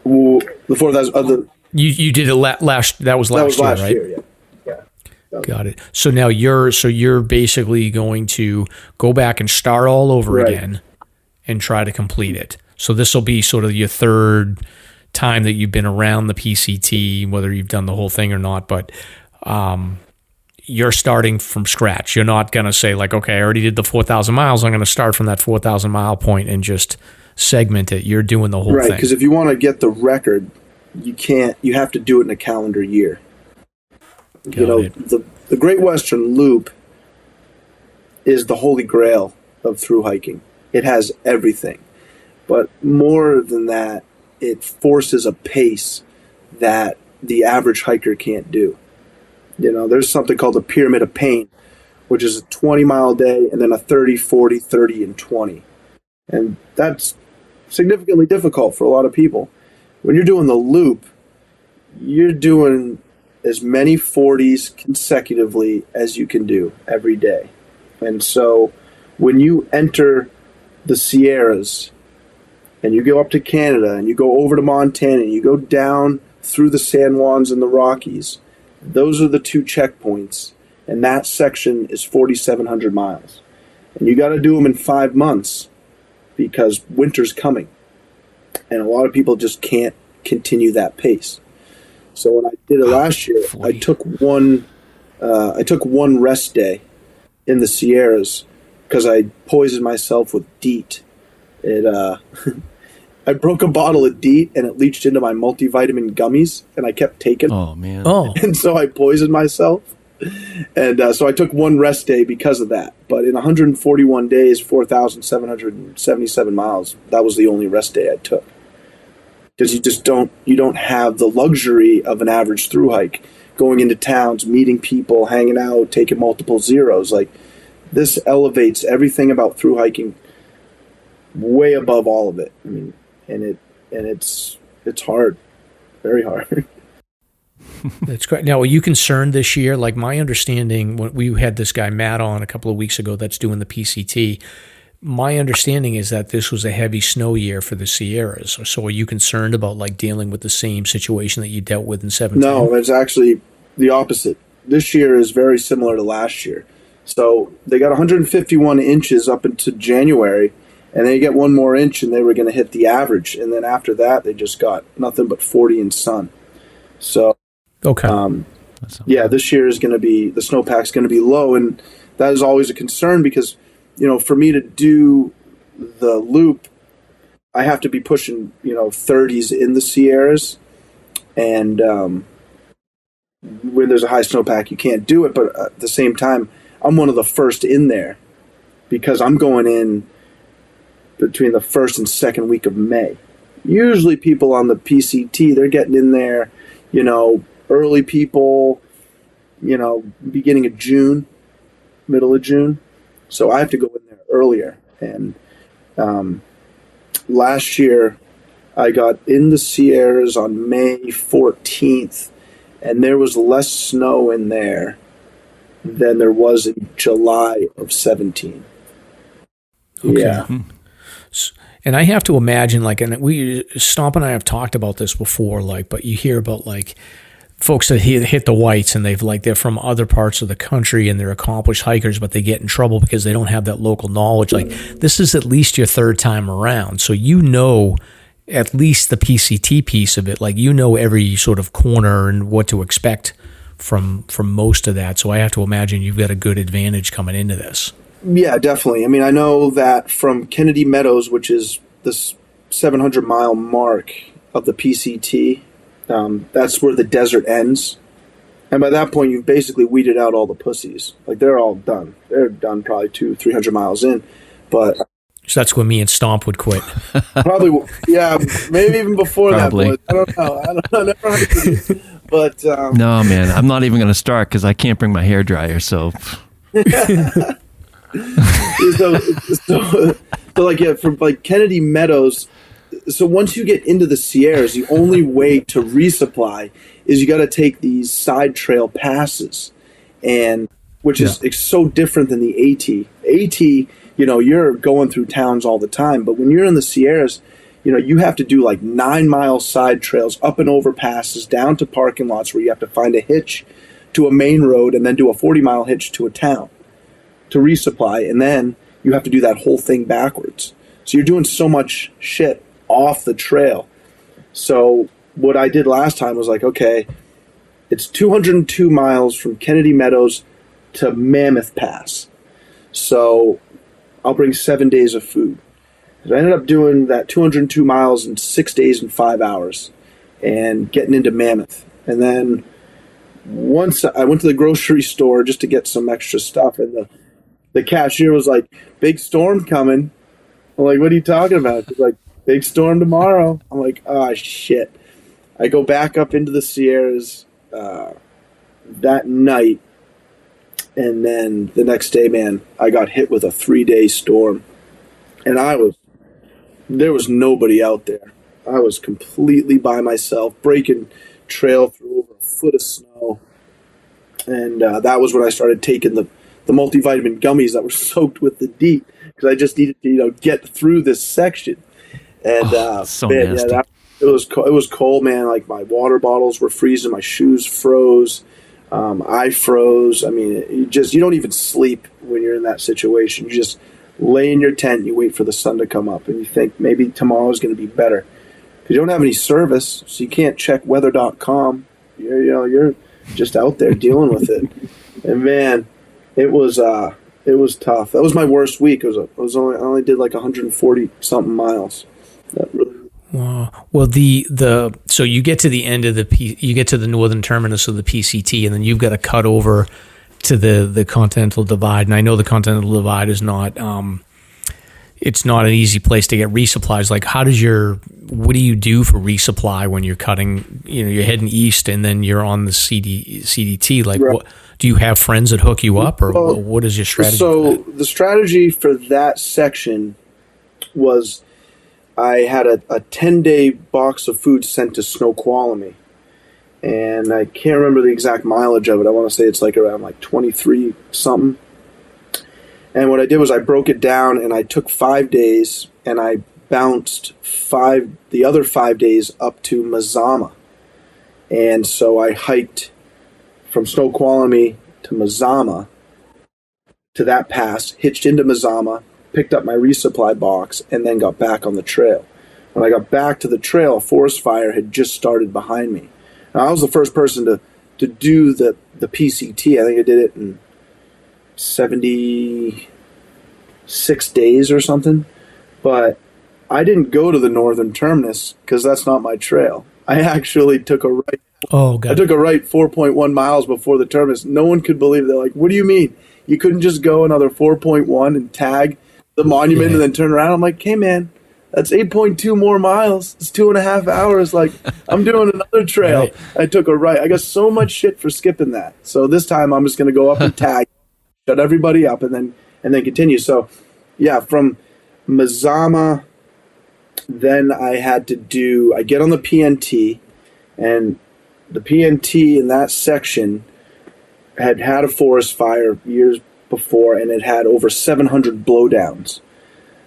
The 4,000. You did it last. That was last year, right? Year, yeah. Got it. So now you're basically going to go back and start all over again and try to complete it. So this will be sort of your third time that you've been around the PCT, whether you've done the whole thing or not, but you're starting from scratch. You're not going to say like, okay, I already did the 4,000 miles. I'm going to start from that 4,000 mile point and just segment it. You're doing the whole thing. Right, because if you want to get the record, you have to do it in a calendar year. The Great Western Loop is the holy grail of thru hiking. It has everything. But more than that, it forces a pace that the average hiker can't do. There's something called the Pyramid of Pain, which is a 20-mile day and then a 30, 40, 30, and 20. And that's significantly difficult for a lot of people. When you're doing the loop, you're doing as many 40s consecutively as you can do every day. And so when you enter the Sierras and you go up to Canada and you go over to Montana and you go down through the San Juans and the Rockies, those are the two checkpoints, and that section is 4,700 miles. And you got to do them in 5 months because winter's coming. And a lot of people just can't continue that pace. So when I did it last year, I took one rest day in the Sierras because I poisoned myself with DEET. I broke a bottle of DEET and it leached into my multivitamin gummies, and I kept taking. Oh man! And so I poisoned myself, and so I took one rest day because of that. But in 141 days, 4,777 miles, that was the only rest day I took. Because you don't have the luxury of an average thru hike, going into towns, meeting people, hanging out, taking multiple zeros. Like, this elevates everything about thru hiking way above all of it. I mean, and it's hard, very hard. That's great. Now, are you concerned this year? Like, my understanding, when we had this guy Matt on a couple of weeks ago that's doing the PCT, my understanding is that this was a heavy snow year for the Sierras. So are you concerned about like dealing with the same situation that you dealt with in 2017? No, it's actually the opposite. This year is very similar to last year. So they got 151 inches up into January, and they get one more inch and they were going to hit the average. And then after that, they just got nothing but 40 and sun. So, okay. This year is going to be, the snowpack's going to be low. And that is always a concern because, for me to do the loop, I have to be pushing, 30s in the Sierras. And when there's a high snowpack, you can't do it. But at the same time, I'm one of the first in there because I'm going in between the first and second week of May. Usually people on the PCT, they're getting in there, early people, beginning of June, middle of June. So I have to go in there earlier. And last year, I got in the Sierras on May 14th, and there was less snow in there than there was in July of 17. Okay. Yeah. And I have to imagine, like, and Stomp and I have talked about this before, like, but you hear about, like, folks that hit the whites and they're from other parts of the country and they're accomplished hikers, but they get in trouble because they don't have that local knowledge. Like, this is at least your third time around. So at least the PCT piece of it, like, every sort of corner and what to expect from most of that. So I have to imagine you've got a good advantage coming into this. Yeah, definitely. I mean, I know that from Kennedy Meadows, which is the 700-mile mark of the PCT, that's where the desert ends. And by that point, you've basically weeded out all the pussies. Like, they're all done. They're done probably 200-300 miles in. But so that's when me and Stomp would quit. Probably, yeah, maybe even before Probably. that. But I don't know. Never heard. But no, man, I'm not even going to start because I can't bring my hairdryer. So. So like, yeah, from like Kennedy Meadows. So once you get into the Sierras, the only way to resupply is you got to take these side trail passes, and which is so different than the AT. AT, you're going through towns all the time, but when you're in the Sierras, you have to do like 9-mile side trails, up and over passes, down to parking lots where you have to find a hitch, to a main road and then do a 40-mile hitch to a town to resupply, and then you have to do that whole thing backwards. So you're doing so much shit off the trail. So what I did last time was like, okay, it's 202 miles from Kennedy Meadows to Mammoth Pass. So I'll bring 7 days of food. So I ended up doing that 202 miles in 6 days and 5 hours and getting into Mammoth. And then once I went to the grocery store just to get some extra stuff, and the cashier was like, big storm coming. I'm like, what are you talking about? She's like, big storm tomorrow. I'm like, oh, shit. I go back up into the Sierras that night, and then the next day, man, I got hit with a 3-day storm. And there was nobody out there. I was completely by myself, breaking trail through over a foot of snow. And that was when I started taking the multivitamin gummies that were soaked with the DEET, because I just needed to, get through this section. And so man, nasty. it was cold, man. Like, my water bottles were freezing, my shoes froze, I froze. I mean, you don't even sleep when you're in that situation. You just lay in your tent, you wait for the sun to come up, and you think maybe tomorrow's going to be better, because you don't have any service, so you can't check weather.com. You're just out there dealing with it. And man, it was tough. That was my worst week. I only did like 140 something miles. That really. Wow. Well, so you get to the end of you get to the northern terminus of the PCT, and then you've got to cut over to the Continental Divide. And I know the Continental Divide is not it's not an easy place to get resupplies. Like, what do you do for resupply when you're cutting, you're heading east and then you're on the CDT? Like, right. What do you have friends that hook you up, or what is your strategy? So the strategy for that section was I had a 10-day box of food sent to Snoqualmie, and I can't remember the exact mileage of it. I want to say it's like around like 23 something. And what I did was I broke it down, and I took 5 days, and I bounced the other 5 days up to Mazama. And so I hiked from Snoqualmie to Mazama, to that pass, hitched into Mazama, picked up my resupply box, and then got back on the trail. When I got back to the trail, a forest fire had just started behind me. Now, I was the first person to do the PCT. I think I did it in 76 days or something. But I didn't go to the northern terminus because that's not my trail. I actually took a right. Oh, God. I took a right 4.1 miles before the terminus. No one could believe it. They're like, what do you mean? You couldn't just go another 4.1 and tag the monument and then turn around? I'm like, hey, man, that's 8.2 more miles. It's 2.5 hours. Like, I'm doing another trail. Right. I took a right. I got so much shit for skipping that. So this time I'm just going to go up and tag, shut everybody up, and then continue. So, yeah, from Mazama, then I get on the PNT, and the PNT in that section had a forest fire years before, and it had over 700 blowdowns.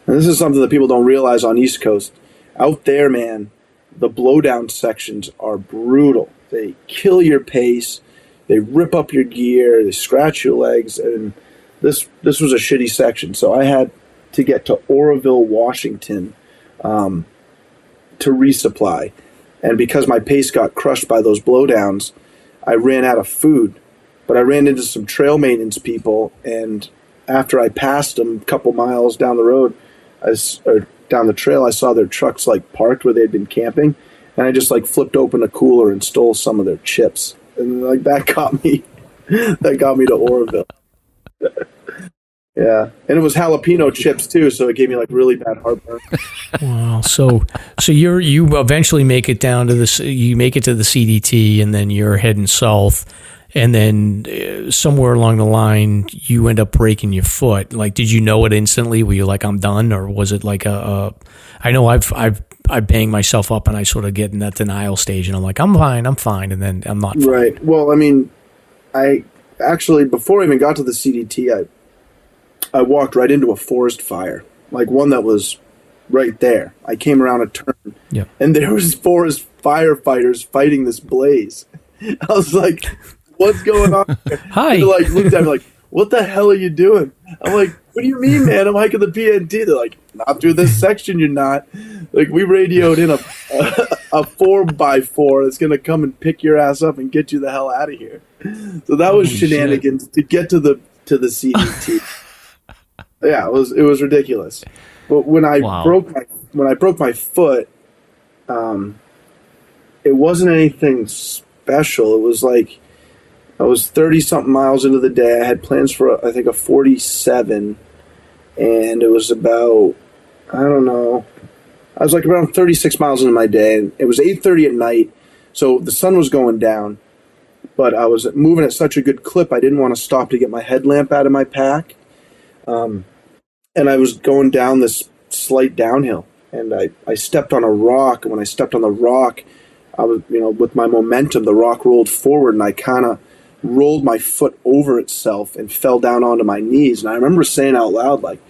And this is something that people don't realize on East Coast. Out there, man, the blowdown sections are brutal. They kill your pace, they rip up your gear, they scratch your legs, and this was a shitty section. So I had to get to Oroville, Washington, to resupply. And because my pace got crushed by those blowdowns, I ran out of food. But I ran into some trail maintenance people, and after I passed them a couple miles down the road, or down the trail, I saw their trucks like parked where they'd been camping, and I just like flipped open a cooler and stole some of their chips, and like that got me to Oroville. Yeah, and it was jalapeno chips too, so it gave me like really bad heartburn. Wow. So you eventually make it down to you make it to the CDT, and then you're heading south, and then somewhere along the line you end up breaking your foot. Like, did you know it instantly? Were you like, I'm done, or was it like I know I bang myself up and I sort of get in that denial stage, and I'm like, I'm fine, and then I'm not fine. Right. Well, I mean, I actually, before I even got to the CDT, I walked right into a forest fire, like one that was right there. I came around a turn, and there was forest firefighters fighting this blaze. I was like, what's going on here? Hi. They're like, looked at me like, what the hell are you doing? I'm like, what do you mean, man? I'm hiking the PNT. They're like, not through this section, you're not. Like, we radioed in a 4x4 that's going to come and pick your ass up and get you the hell out of here. So that was shenanigans to get to the CDT. Yeah, it was ridiculous. But when I broke my foot, it wasn't anything special. It was like I was 30-something miles into the day. I had plans for, I think, a 47, and it was about, I don't know, I was like around 36 miles into my day, and it was 8:30 at night, so the sun was going down, but I was moving at such a good clip, I didn't want to stop to get my headlamp out of my pack, and I was going down this slight downhill, and I stepped on a rock, and when I stepped on the rock, I was, with my momentum, the rock rolled forward, and I kind of rolled my foot over itself and fell down onto my knees. And I remember saying out loud, like,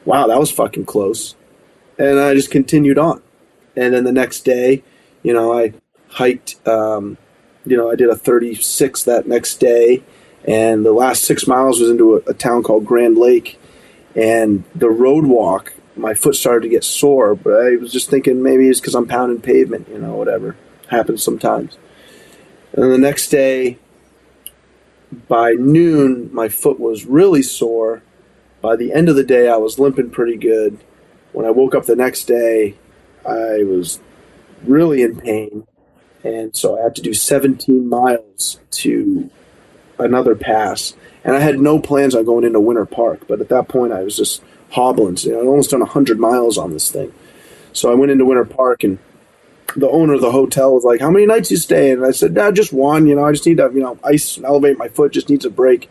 wow, that was fucking close. And I just continued on. And then the next day, I hiked, I did a 36 that next day. And the last 6 miles was into a town called Grand Lake. And the road walk, my foot started to get sore. But I was just thinking maybe it's because I'm pounding pavement, whatever. Happens sometimes. And then the next day, by noon, my foot was really sore. By the end of the day, I was limping pretty good. When I woke up the next day, I was really in pain. And so I had to do 17 miles to another pass. And I had no plans on going into Winter Park. But at that point, I was just hobbling. So, I'd almost done 100 miles on this thing. So I went into Winter Park, and the owner of the hotel was like, how many nights you staying? And I said, just one, I just need to, ice and elevate my foot, just needs a break.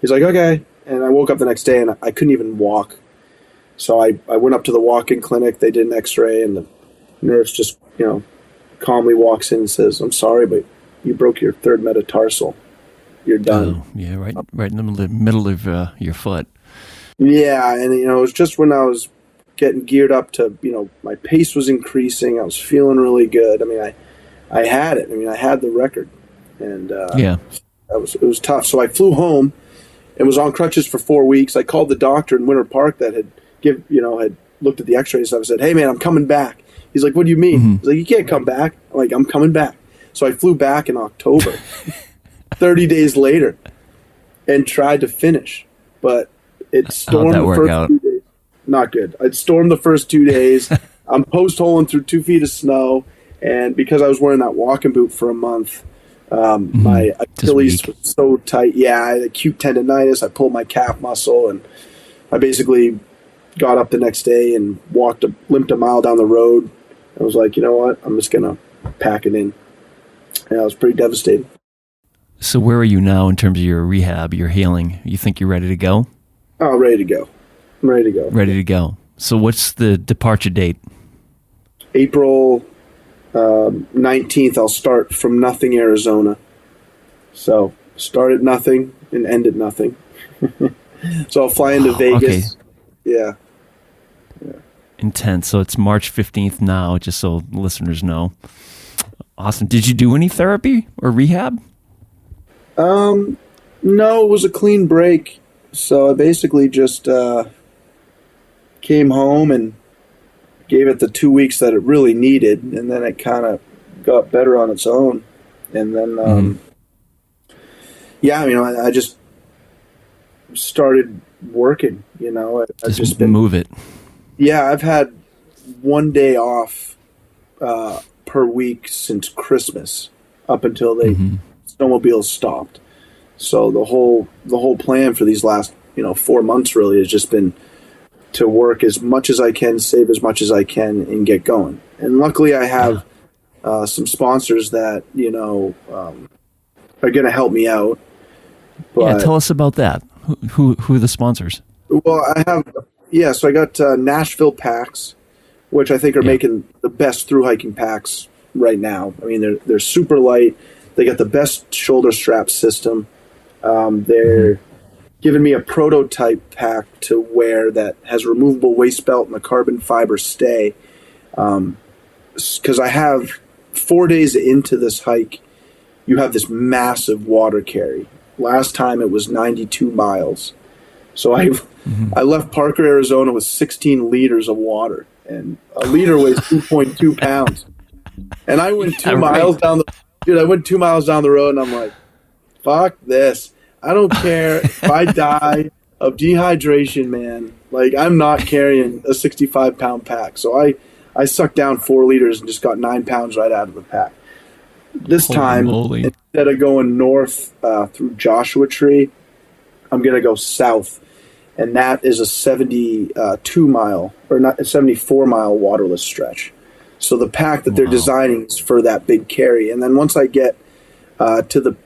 He's like, okay. And I woke up the next day and I couldn't even walk. So I went up to the walk-in clinic, they did an x-ray, and the nurse just, calmly walks in and says, I'm sorry, but you broke your third metatarsal. You're done. Oh, yeah, right in the middle of your foot. Yeah, and, it was just when I was getting geared up to, my pace was increasing. I was feeling really good. I mean, I had it. I mean, I had the record, and it was tough. So I flew home and was on crutches for 4 weeks. I called the doctor in Winter Park that had looked at the X-rays. So I said, hey man, I'm coming back. He's like, what do you mean? Mm-hmm. He's like, you can't come back. I'm like, I'm coming back. So I flew back in October, 30 days later, and tried to finish, but it stormed the first 2 days. Not good. I'd stormed the first 2 days. I'm post-holing through 2 feet of snow, and because I was wearing that walking boot for a month, my Achilles was so tight. Yeah, I had acute tendonitis. I pulled my calf muscle, and I basically got up the next day and limped a mile down the road. I was like, you know what? I'm just going to pack it in. And I was pretty devastated. So where are you now in terms of your rehab, your healing? You think you're ready to go? Oh, ready to go. I'm ready to go. Ready to go. So what's the departure date? April 19th, I'll start from nothing, Arizona. So start at nothing and end at nothing. So I'll fly into Vegas. Okay. Yeah. Intense. So it's March 15th now, just so listeners know. Awesome. Did you do any therapy or rehab? No, it was a clean break. So I basically just came home and gave it the 2 weeks that it really needed, and then it kind of got better on its own. And then, I just started working, I've just been move it. Yeah, I've had 1 day off per week since Christmas up until snowmobiles stopped. So the whole plan for these last 4 months really has just been to work as much as I can, save as much as I can, and get going. And luckily, I have some sponsors that are going to help me out. But, tell us about that. Who are the sponsors? Well, so I got Nashville Packs, which I think are making the best through hiking packs right now. I mean, they're super light. They got the best shoulder strap system. They're giving me a prototype pack to wear that has a removable waist belt and a carbon fiber stay. Because I have 4 days into this hike, you have this massive water carry. Last time it was 92 miles. So I left Parker, Arizona with 16 liters of water, and a liter weighs 2.2 pounds. And I went 2 miles down the road, and I'm like, fuck this. I don't care if I die of dehydration, man. Like, I'm not carrying a 65-pound pack. So I sucked down 4 liters and just got 9 pounds right out of the pack. This time, instead of going north through Joshua Tree, I'm going to go south. And that is a 74-mile waterless stretch. So the pack that they're designing is for that big carry. And then once I get to the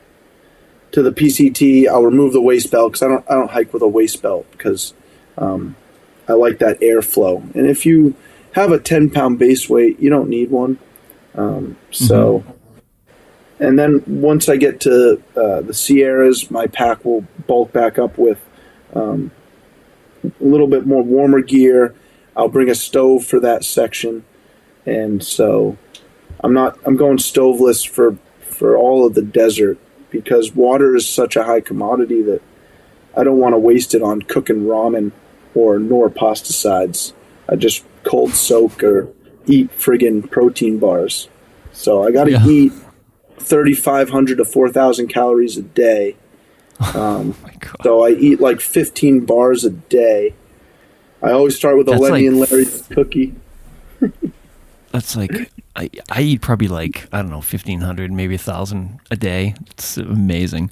PCT, I'll remove the waist belt, because I don't hike with a waist belt, because I like that airflow. And if you have a 10-pound base weight, you don't need one. And then once I get to the Sierras, my pack will bulk back up with a little bit more warmer gear. I'll bring a stove for that section. And so I'm going stoveless for all of the desert, because water is such a high commodity that I don't want to waste it on cooking ramen nor pesticides. I just cold soak or eat friggin' protein bars. So I got to eat 3,500 to 4,000 calories a day. Oh my God. So I eat like 15 bars a day. I always start with a Lenny and Larry's cookie. That's like, I eat probably like, I don't know, 1,500, maybe 1,000 a day. It's amazing.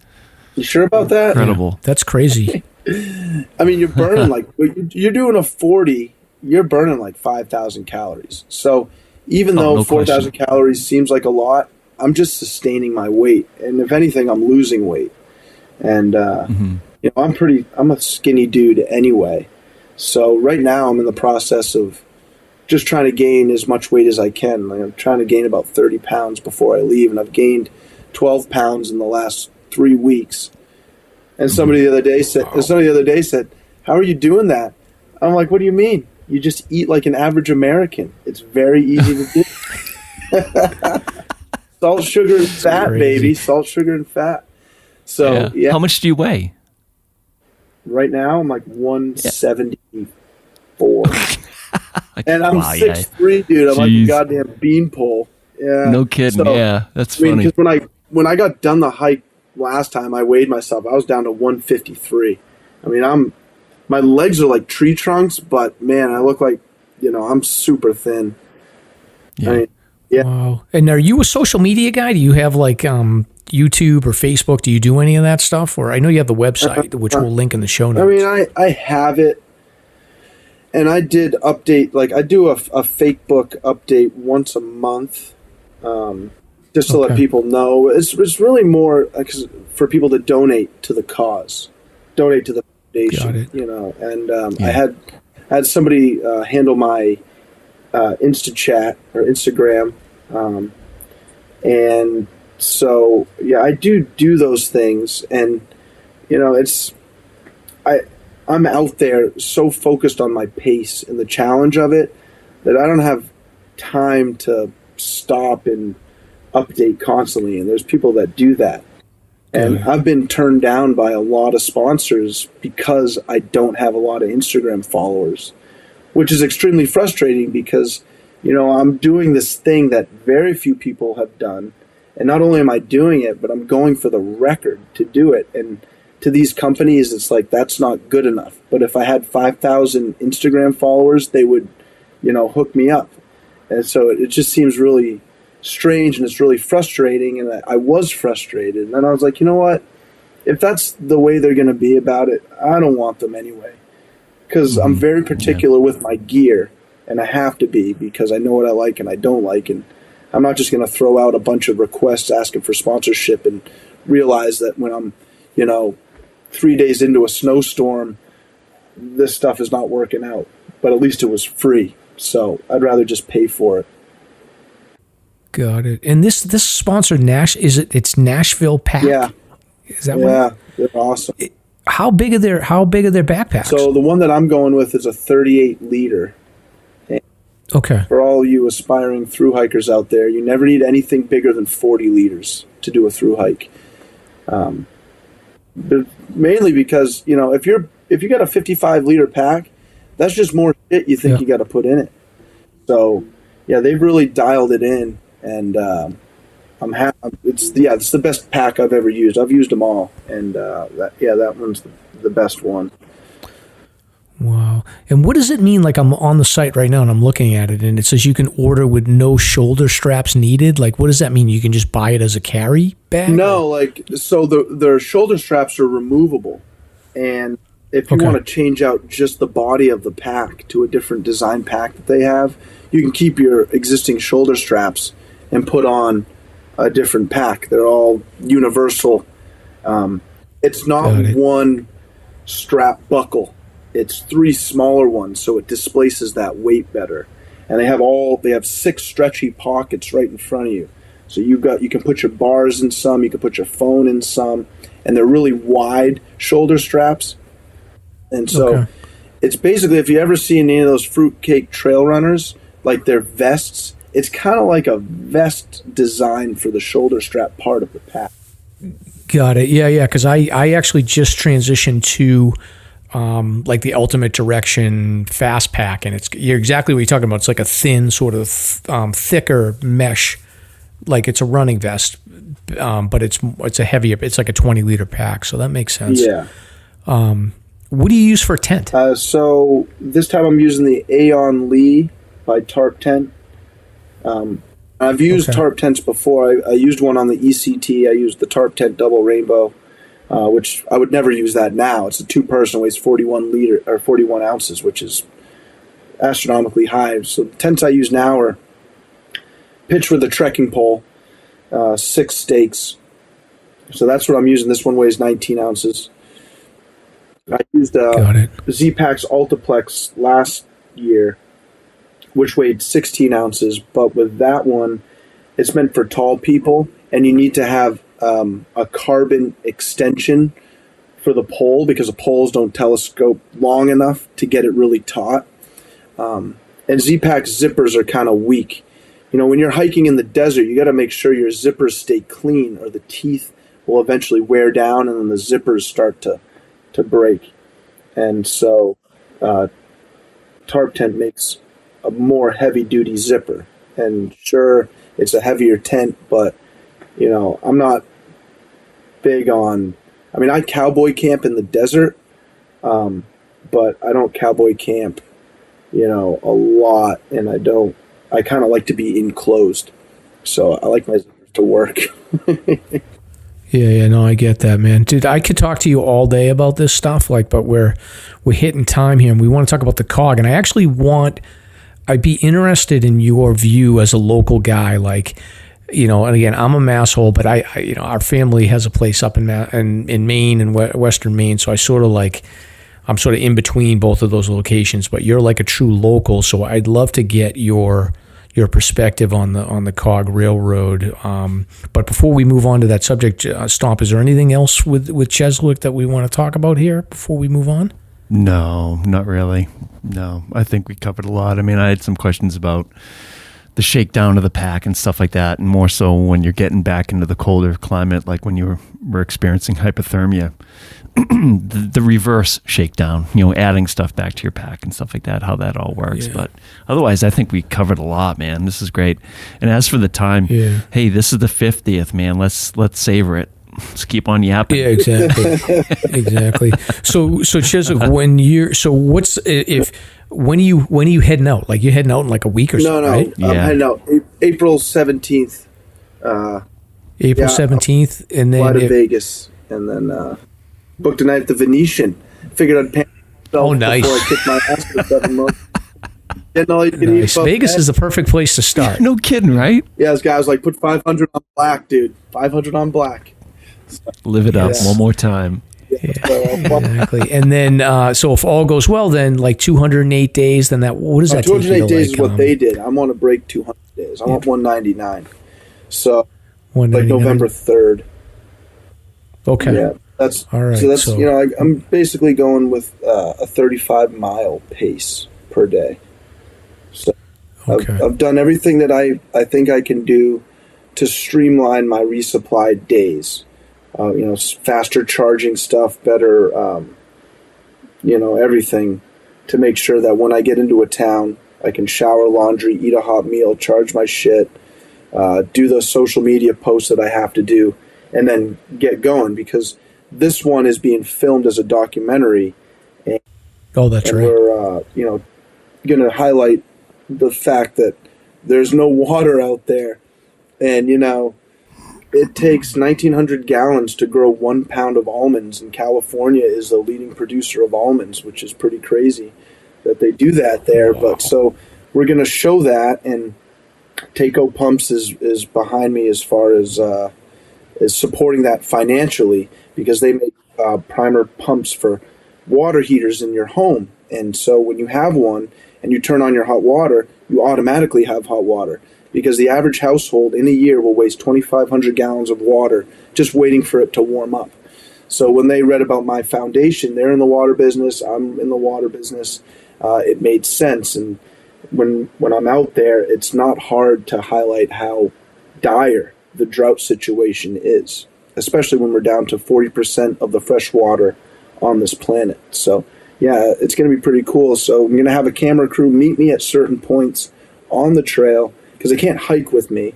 You sure about that? Incredible. Yeah, that's crazy. I mean, you're burning you're doing a 40, you're burning like 5,000 calories. So even though 4,000 calories seems like a lot, I'm just sustaining my weight. And if anything, I'm losing weight. And, you know, I'm a skinny dude anyway. So right now I'm in the process of just trying to gain as much weight as I can. Like, I'm trying to gain about 30 pounds before I leave, and I've gained 12 pounds in the last 3 weeks. And somebody the other day said, "How are you doing that?" I'm like, "What do you mean? You just eat like an average American. It's very easy to do." Salt, sugar, and fat, baby. Salt, sugar, and fat. So, yeah. How much do you weigh? Right now, I'm like 174. And I'm 6'3", dude. I'm like a goddamn beanpole. Yeah. No kidding. So, that's funny. Because when I got done the hike last time, I weighed myself. I was down to 153. I mean, my legs are like tree trunks, but man, I look like, you know, I'm super thin. Yeah. I mean, yeah. Wow. And are you a social media guy? Do you have like YouTube or Facebook? Do you do any of that stuff? Or I know you have the website, which we'll link in the show notes. I mean, I have it. And I did update, like I do a fake book update once a month, just to let people know. It's really more for people to donate to the cause, donate to the foundation, you know. And I had somebody handle my Instachat or Instagram, and so I do those things, and you know, I'm out there so focused on my pace and the challenge of it that I don't have time to stop and update constantly. And there's people that do that. And I've been turned down by a lot of sponsors because I don't have a lot of Instagram followers, which is extremely frustrating because, you know, I'm doing this thing that very few people have done. And not only am I doing it, but I'm going for the record to do it. And to these companies, it's like, that's not good enough. But if I had 5,000 Instagram followers, they would, you know, hook me up. And so it just seems really strange, and it's really frustrating. And I was frustrated. And then I was like, you know what? If that's the way they're going to be about it, I don't want them anyway. Because I'm very particular with my gear, and I have to be, because I know what I like and I don't like. And I'm not just going to throw out a bunch of requests asking for sponsorship and realize that when I'm, you know, 3 days into a snowstorm, this stuff is not working out. But at least it was free, so I'd rather just pay for it. Got it. And this sponsored it's Nashville Pack? Yeah. Is that right? They're awesome. How big are their backpacks? So the one that I'm going with is a 38 liter. Okay. For all you aspiring through hikers out there, you never need anything bigger than 40 liters to do a through hike. But mainly because, you know, if you got a 55-liter pack, that's just more shit you think you got to put in it. So, yeah, they've really dialed it in, and I'm happy. It's the best pack I've ever used. I've used them all, and that one's the best one. Wow. And what does it mean? Like, I'm on the site right now and I'm looking at it, and it says you can order with no shoulder straps needed. Like, what does that mean? You can just buy it as a carry bag? No, so the shoulder straps are removable, and if you want to change out just the body of the pack to a different design pack that they have, you can keep your existing shoulder straps and put on a different pack. They're all universal. It's not one strap buckle. It's 3 smaller ones, so it displaces that weight better. And they have 6 stretchy pockets right in front of you. So you can put your bars in some, you can put your phone in some, and they're really wide shoulder straps. And so it's basically, if you ever see any of those fruitcake trail runners, like their vests, it's kind of like a vest designed for the shoulder strap part of the pack. Got it. Yeah, because I actually just transitioned to like the Ultimate Direction Fast Pack, and you're exactly what you're talking about. It's like a thin, sort of thicker mesh, like it's a running vest, but it's a heavier. It's like a 20-liter pack, so that makes sense. Yeah. What do you use for a tent? So this time I'm using the Aeon Lee by Tarp Tent. I've used tarp tents before. I used one on the ECT. I used the Tarp Tent Double Rainbow, which I would never use that now. It's a 2-person, weighs 41 ounces, which is astronomically high. So the tents I use now are pitched with a trekking pole, 6 stakes. So that's what I'm using. This one weighs 19 ounces. I used Z-Pack's Altiplex last year, which weighed 16 ounces. But with that one, it's meant for tall people, and you need to have a carbon extension for the pole because the poles don't telescope long enough to get it really taut. And Z-Pack's zippers are kind of weak. You know, when you're hiking in the desert, you got to make sure your zippers stay clean, or the teeth will eventually wear down, and then the zippers start to break. And so Tarp Tent makes a more heavy-duty zipper. And sure, it's a heavier tent, but, you know, I'm not big on... I mean, I cowboy camp in the desert, but I don't cowboy camp, you know, a lot, and I kind of like to be enclosed. So I like my zippers to work. Yeah, no, I get that, man. Dude, I could talk to you all day about this stuff, but we're hitting time here, and we want to talk about the Cog. And I'd be interested in your view as a local guy, you know. And again, I'm a masshole, but I our family has a place up in Maine and Western Maine, so I'm sort of in between both of those locations. But you're like a true local, so I'd love to get your perspective on the Cog Railroad. But before we move on to that subject, Stomp, is there anything else with Chezwick that we want to talk about here before we move on? No, not really. No, I think we covered a lot. I mean, I had some questions about the shakedown of the pack and stuff like that, and more so when you're getting back into the colder climate, like when you were experiencing hypothermia. the reverse shakedown, you know, adding stuff back to your pack and stuff like that, how that all works. Yeah. But otherwise, I think we covered a lot, man. This is great. And as for the time, hey, this is the 50th, man. Let's savor it. Let's keep on yapping. Yeah, exactly. Exactly. So Chezwick, when are you heading out? Like, you're heading out in like a week or so, right? I'm heading out April 17th. April 17th, and then fly to Vegas, and then booked a night at the Venetian. Figured I'd pay myself before I kicked my ass for 7 months. Nice. Vegas is the perfect place to start. No kidding, right? Yeah, this guy was like, put 500 on black, dude. 500 on black. Live it up one more time. Yeah, exactly. And then, so if all goes well, then like 208 days, then what does that take you to? 208 days is what they did. I'm on a break 200 days. I'm on 199. So, 199. Like November 3rd. Okay. Yeah, that's all right. So that's, you know, I'm basically going with a 35-mile pace per day. So I've done everything that I think I can do to streamline my resupply days. Faster charging stuff, better, everything to make sure that when I get into a town, I can shower, laundry, eat a hot meal, charge my shit, do the social media posts that I have to do, and then get going, because this one is being filmed as a documentary. And, that's right. We're, going to highlight the fact that there's no water out there. And, it takes 1,900 gallons to grow 1 pound of almonds, and California is the leading producer of almonds, which is pretty crazy that they do that there. Wow. But so we're going to show that, and Takeo Pumps is behind me as far as supporting that financially, because they make primer pumps for water heaters in your home. And so when you have one and you turn on your hot water, you automatically have hot water, because the average household in a year will waste 2,500 gallons of water just waiting for it to warm up. So when they read about my foundation, they're in the water business, I'm in the water business, it made sense. And when I'm out there, it's not hard to highlight how dire the drought situation is, especially when we're down to 40% of the fresh water on this planet. So yeah, it's going to be pretty cool. So I'm going to have a camera crew meet me at certain points on the trail, because they can't hike with me,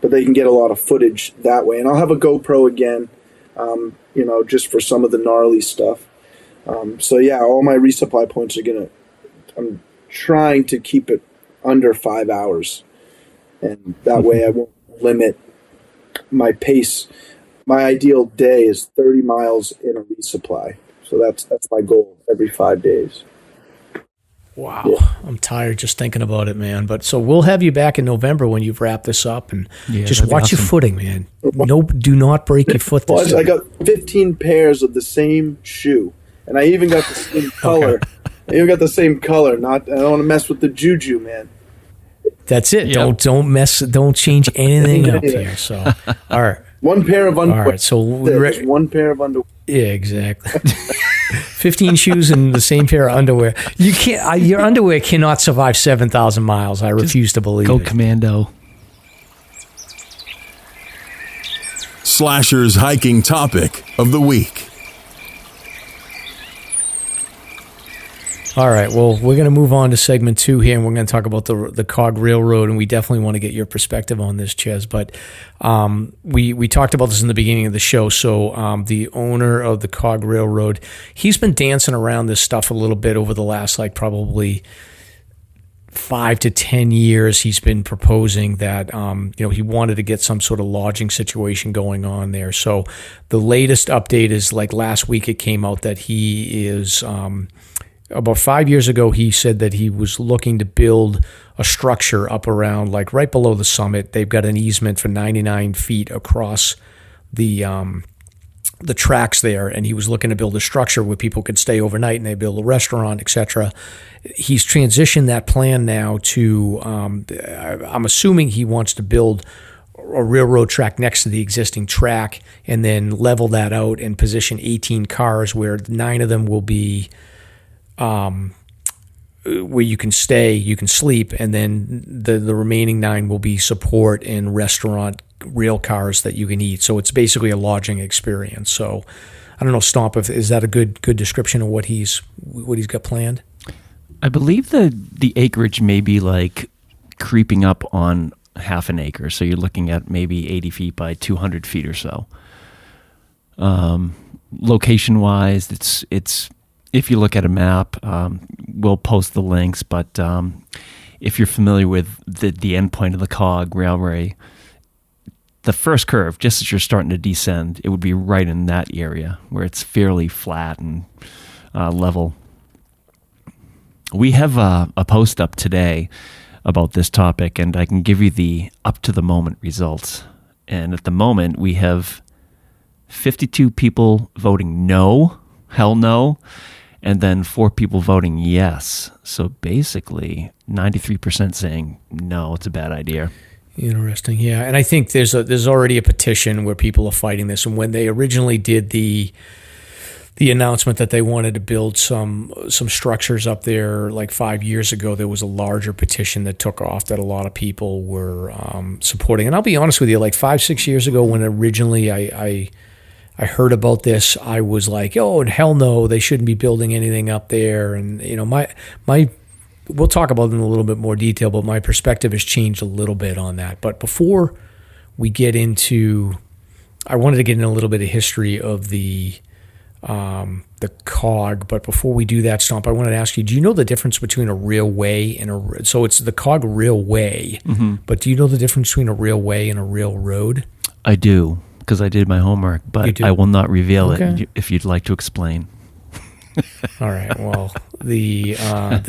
but they can get a lot of footage that way. And I'll have a GoPro again, just for some of the gnarly stuff. So yeah, all my resupply points are I'm trying to keep it under 5 hours. And that way I won't limit my pace. My ideal day is 30 miles in a resupply. So that's my goal every 5 days. Wow. Yeah. I'm tired just thinking about it, man. But so we'll have you back in November when you've wrapped this up, and just watch your footing, man. Do not break your foot this time. I got 15 pairs of the same shoe, and I even got the same color. Okay. I even got the same color. I don't want to mess with the juju, man. That's it. Yep. Don't change anything up here. So, all right. One pair of underwear. All right. So one pair of underwear. Yeah, exactly. 15 shoes and the same pair of underwear. You can't. Your underwear cannot survive 7,000 miles. I refuse to believe Go it. commando. SLASR's hiking topic of the week. All right. Well, we're going to move on to segment 2 here, and we're going to talk about the Cog Railroad, and we definitely want to get your perspective on this, Ches. But we talked about this in the beginning of the show. So the owner of the Cog Railroad, he's been dancing around this stuff a little bit over the last probably 5 to 10 years. He's been proposing that he wanted to get some sort of lodging situation going on there. So the latest update is last week it came out that he is. About 5 years ago, he said that he was looking to build a structure up around, right below the summit. They've got an easement for 99 feet across the tracks there, and he was looking to build a structure where people could stay overnight and they build a restaurant, etc. He's transitioned that plan now to, I'm assuming he wants to build a railroad track next to the existing track and then level that out and position 18 cars where 9 of them will be where you can stay, you can sleep, and then the remaining 9 will be support and restaurant rail cars that you can eat. So it's basically a lodging experience. So I don't know, Stomp, is that a good description of what he's got planned? I believe the acreage may be creeping up on half an acre. So you're looking at maybe 80 feet by 200 feet or so. Location wise, it's if you look at a map, we'll post the links, but if you're familiar with the end point of the Cog Railway, the first curve, just as you're starting to descend, it would be right in that area where it's fairly flat and level. We have a post up today about this topic, and I can give you the up-to-the-moment results. And at the moment, we have 52 people voting no, hell no, and then 4 people voting yes. So basically, 93% saying no, it's a bad idea. Interesting, yeah. And I think there's already a petition where people are fighting this. And when they originally did the the announcement that they wanted to build some structures up there like 5 years ago, there was a larger petition that took off that a lot of people were supporting. And I'll be honest with you, like 5-6 years ago when originally I heard about this, I was like, oh, hell no, they shouldn't be building anything up there. And, you know, my we'll talk about it in a little bit more detail, but my perspective has changed a little bit on that. But before we get into, I wanted to get in a little bit of history of the Cog, but before we do that, Stomp, I wanted to ask you, do you know the difference between a railway and so it's the Cog Railway, but do you know the difference between a railway and a railroad? I do, because I did my homework, but I will not reveal it if you'd like to explain. All right, well, the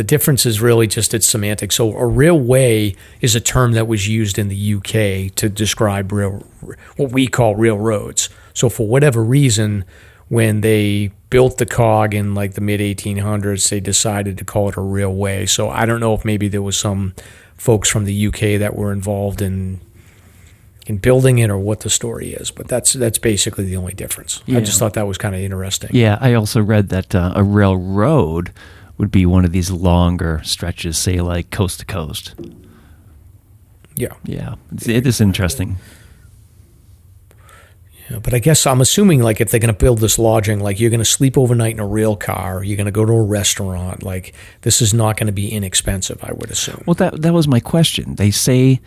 difference is really just its semantics. So a railway is a term that was used in the UK to describe what we call railroads. So for whatever reason, when they built the Cog in like the mid-1800s, they decided to call it a railway. So I don't know if maybe there was some folks from the UK that were involved in building it or what the story is, but that's basically the only difference. Yeah. I just thought that was kind of interesting. Yeah, I also read that a railroad would be one of these longer stretches, say like coast to coast. Yeah. Yeah, it is interesting. Yeah, but I guess I'm assuming like if they're going to build this lodging, like you're going to sleep overnight in a rail car, you're going to go to a restaurant, like this is not going to be inexpensive, I would assume. Well, that was my question. They say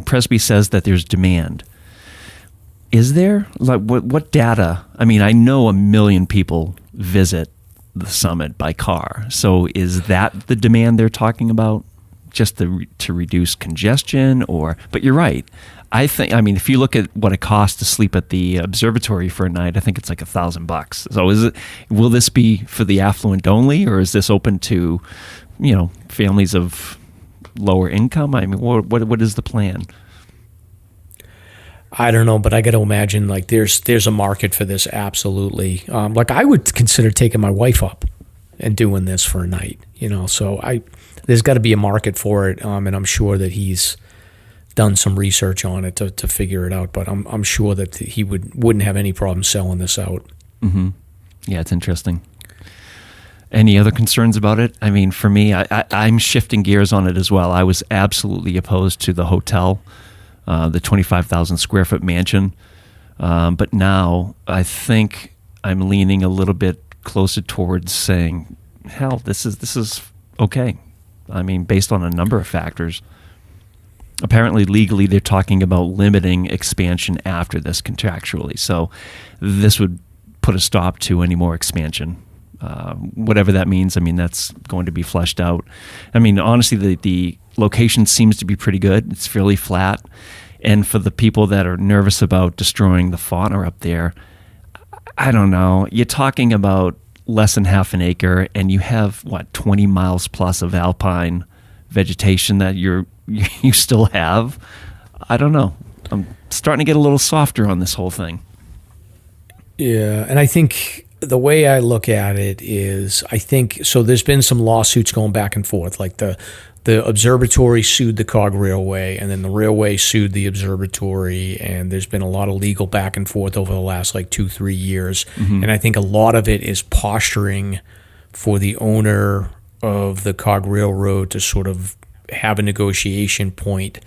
Presby says that there's demand. Is there? Like what data? I mean, I know 1 million people visit the summit by car. So is that the demand they're talking about? Just to reduce congestion but you're right. I mean, if you look at what it costs to sleep at the observatory for a night, I think it's like $1,000. So will this be for the affluent only, or is this open to, families of lower income? I mean, what is the plan? I don't know, but I got to imagine like there's a market for this. Absolutely. Like I would consider taking my wife up and doing this for a night, so there's got to be a market for it. And I'm sure that he's done some research on it to figure it out, but I'm sure that he wouldn't have any problem selling this out. Mm-hmm. Yeah, it's interesting. Any other concerns about it? I mean, for me, I'm shifting gears on it as well. I was absolutely opposed to the hotel, the 25,000 square foot mansion, but now I think I'm leaning a little bit closer towards saying, hell, this is okay. I mean, based on a number of factors. Apparently, legally, they're talking about limiting expansion after this contractually. So this would put a stop to any more expansion. Whatever that means, I mean, that's going to be fleshed out. I mean, honestly, the location seems to be pretty good. It's fairly flat. And for the people that are nervous about destroying the fauna up there, I don't know. You're talking about less than half an acre, and you have, 20 miles plus of alpine vegetation that you still have. I don't know. I'm starting to get a little softer on this whole thing. Yeah, and I think the way I look at it is, so there's been some lawsuits going back and forth. Like the observatory sued the Cog Railway, and then the railway sued the observatory, and there's been a lot of legal back and forth over the last 2-3 years. Mm-hmm. And I think a lot of it is posturing for the owner of the Cog Railroad to sort of have a negotiation point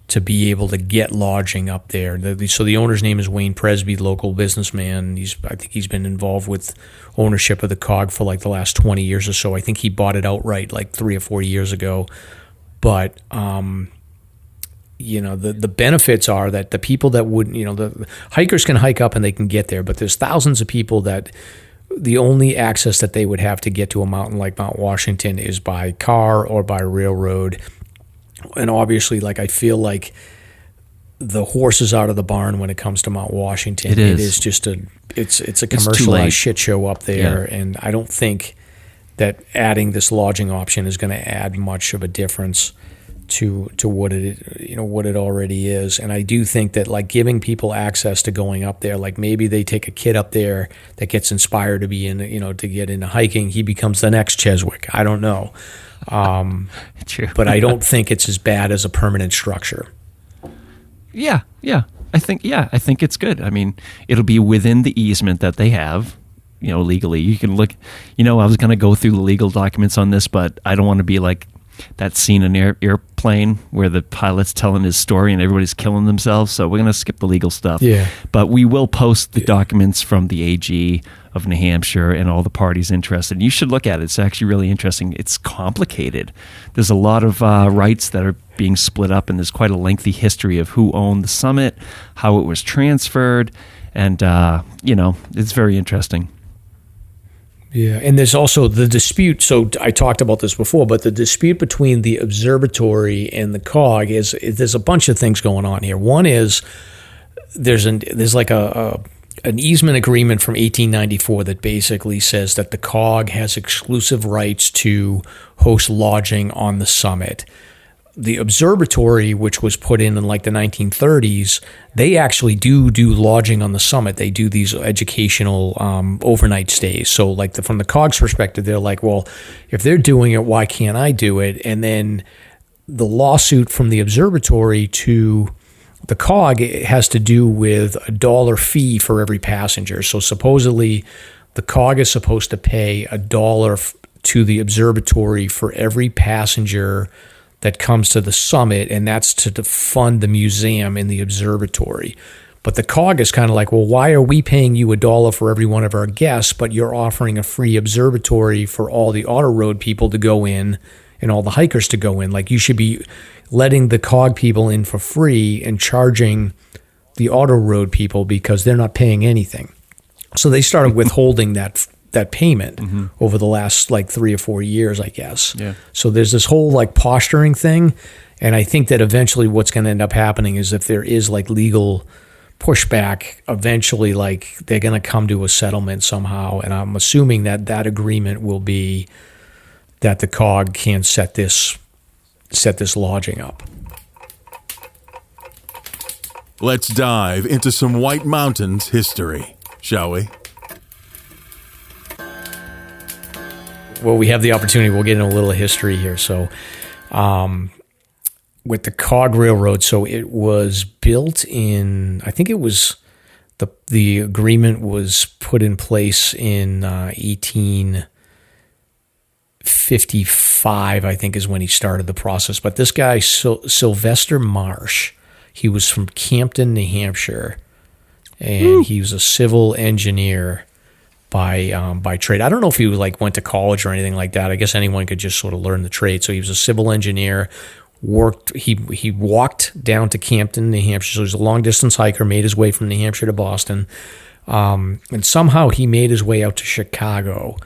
to be able to get lodging up there. So the owner's name is Wayne Presby, local businessman. I think he's been involved with ownership of the Cog for the last 20 years or so. I think he bought it outright 3 or 4 years ago. But the benefits are that the people that wouldn't, the hikers can hike up and they can get there, but there's thousands of people that the only access that they would have to get to a mountain like Mount Washington is by car or by railroad. And obviously, I feel like the horse is out of the barn when it comes to Mount Washington. It is. It is just it's a commercialized shit show up there. Yeah. And I don't think that adding this lodging option is going to add much of a difference to what it already is. And I do think that giving people access to going up there, maybe they take a kid up there that gets inspired to be in, to get into hiking, he becomes the next Chezwick. I don't know. True. But I don't think it's as bad as a permanent structure. Yeah. I think it's good. I mean, it'll be within the easement that they have. legally. You can look, I was going to go through the legal documents on this, but I don't want to be like that scene in Airplane where the pilot's telling his story and everybody's killing themselves. So we're going to skip the legal stuff. Yeah. But we will post the documents from the AG of New Hampshire and all the parties interested. You should look at it. It's actually really interesting. It's complicated. There's a lot of rights that are being split up, and there's quite a lengthy history of who owned the summit, how it was transferred, and, it's very interesting. Yeah, and there's also the dispute. So I talked about this before, but the dispute between the observatory and the COG there's a bunch of things going on here. One is there's like an easement agreement from 1894 that basically says that the COG has exclusive rights to host lodging on the summit. The observatory, which was put in like the 1930s, they actually do lodging on the summit. They do these educational overnight stays. So like from the COG's perspective, they're like, well, if they're doing it, why can't I do it? And then the lawsuit from the observatory to the COG has to do with $1 fee for every passenger. So supposedly the COG is supposed to pay $1 to the observatory for every passenger that comes to the summit, and that's to fund the museum in the observatory. But the COG is kind of like, well, why are we paying you $1 for every one of our guests, but you're offering a free observatory for all the auto road people to go in and all the hikers to go in? Like, you should be letting the COG people in for free and charging the auto road people because they're not paying anything. So they started withholding that payment over the last like 3 or 4 years, I guess. Yeah. So there's this whole like posturing thing. And I think that eventually what's going to end up happening is if there is like legal pushback, eventually like they're going to come to a settlement somehow. And I'm assuming that agreement will be that the COG can set this lodging up. Let's dive into some White Mountains history, shall we? Well, we have the opportunity. We'll get into a little history here. So, with the Cog Railroad, so it was built in, I think it was, the agreement was put in place in 1855, I think is when he started the process. But this guy, Sylvester Marsh, he was from Campden, New Hampshire, and he was a civil engineer by trade. I don't know if he went to college or anything like that. I guess anyone could just sort of learn the trade. So he was a civil engineer. He walked down to Campden, New Hampshire. So he was a long distance hiker. Made his way from New Hampshire to Boston, and somehow he made his way out to Chicago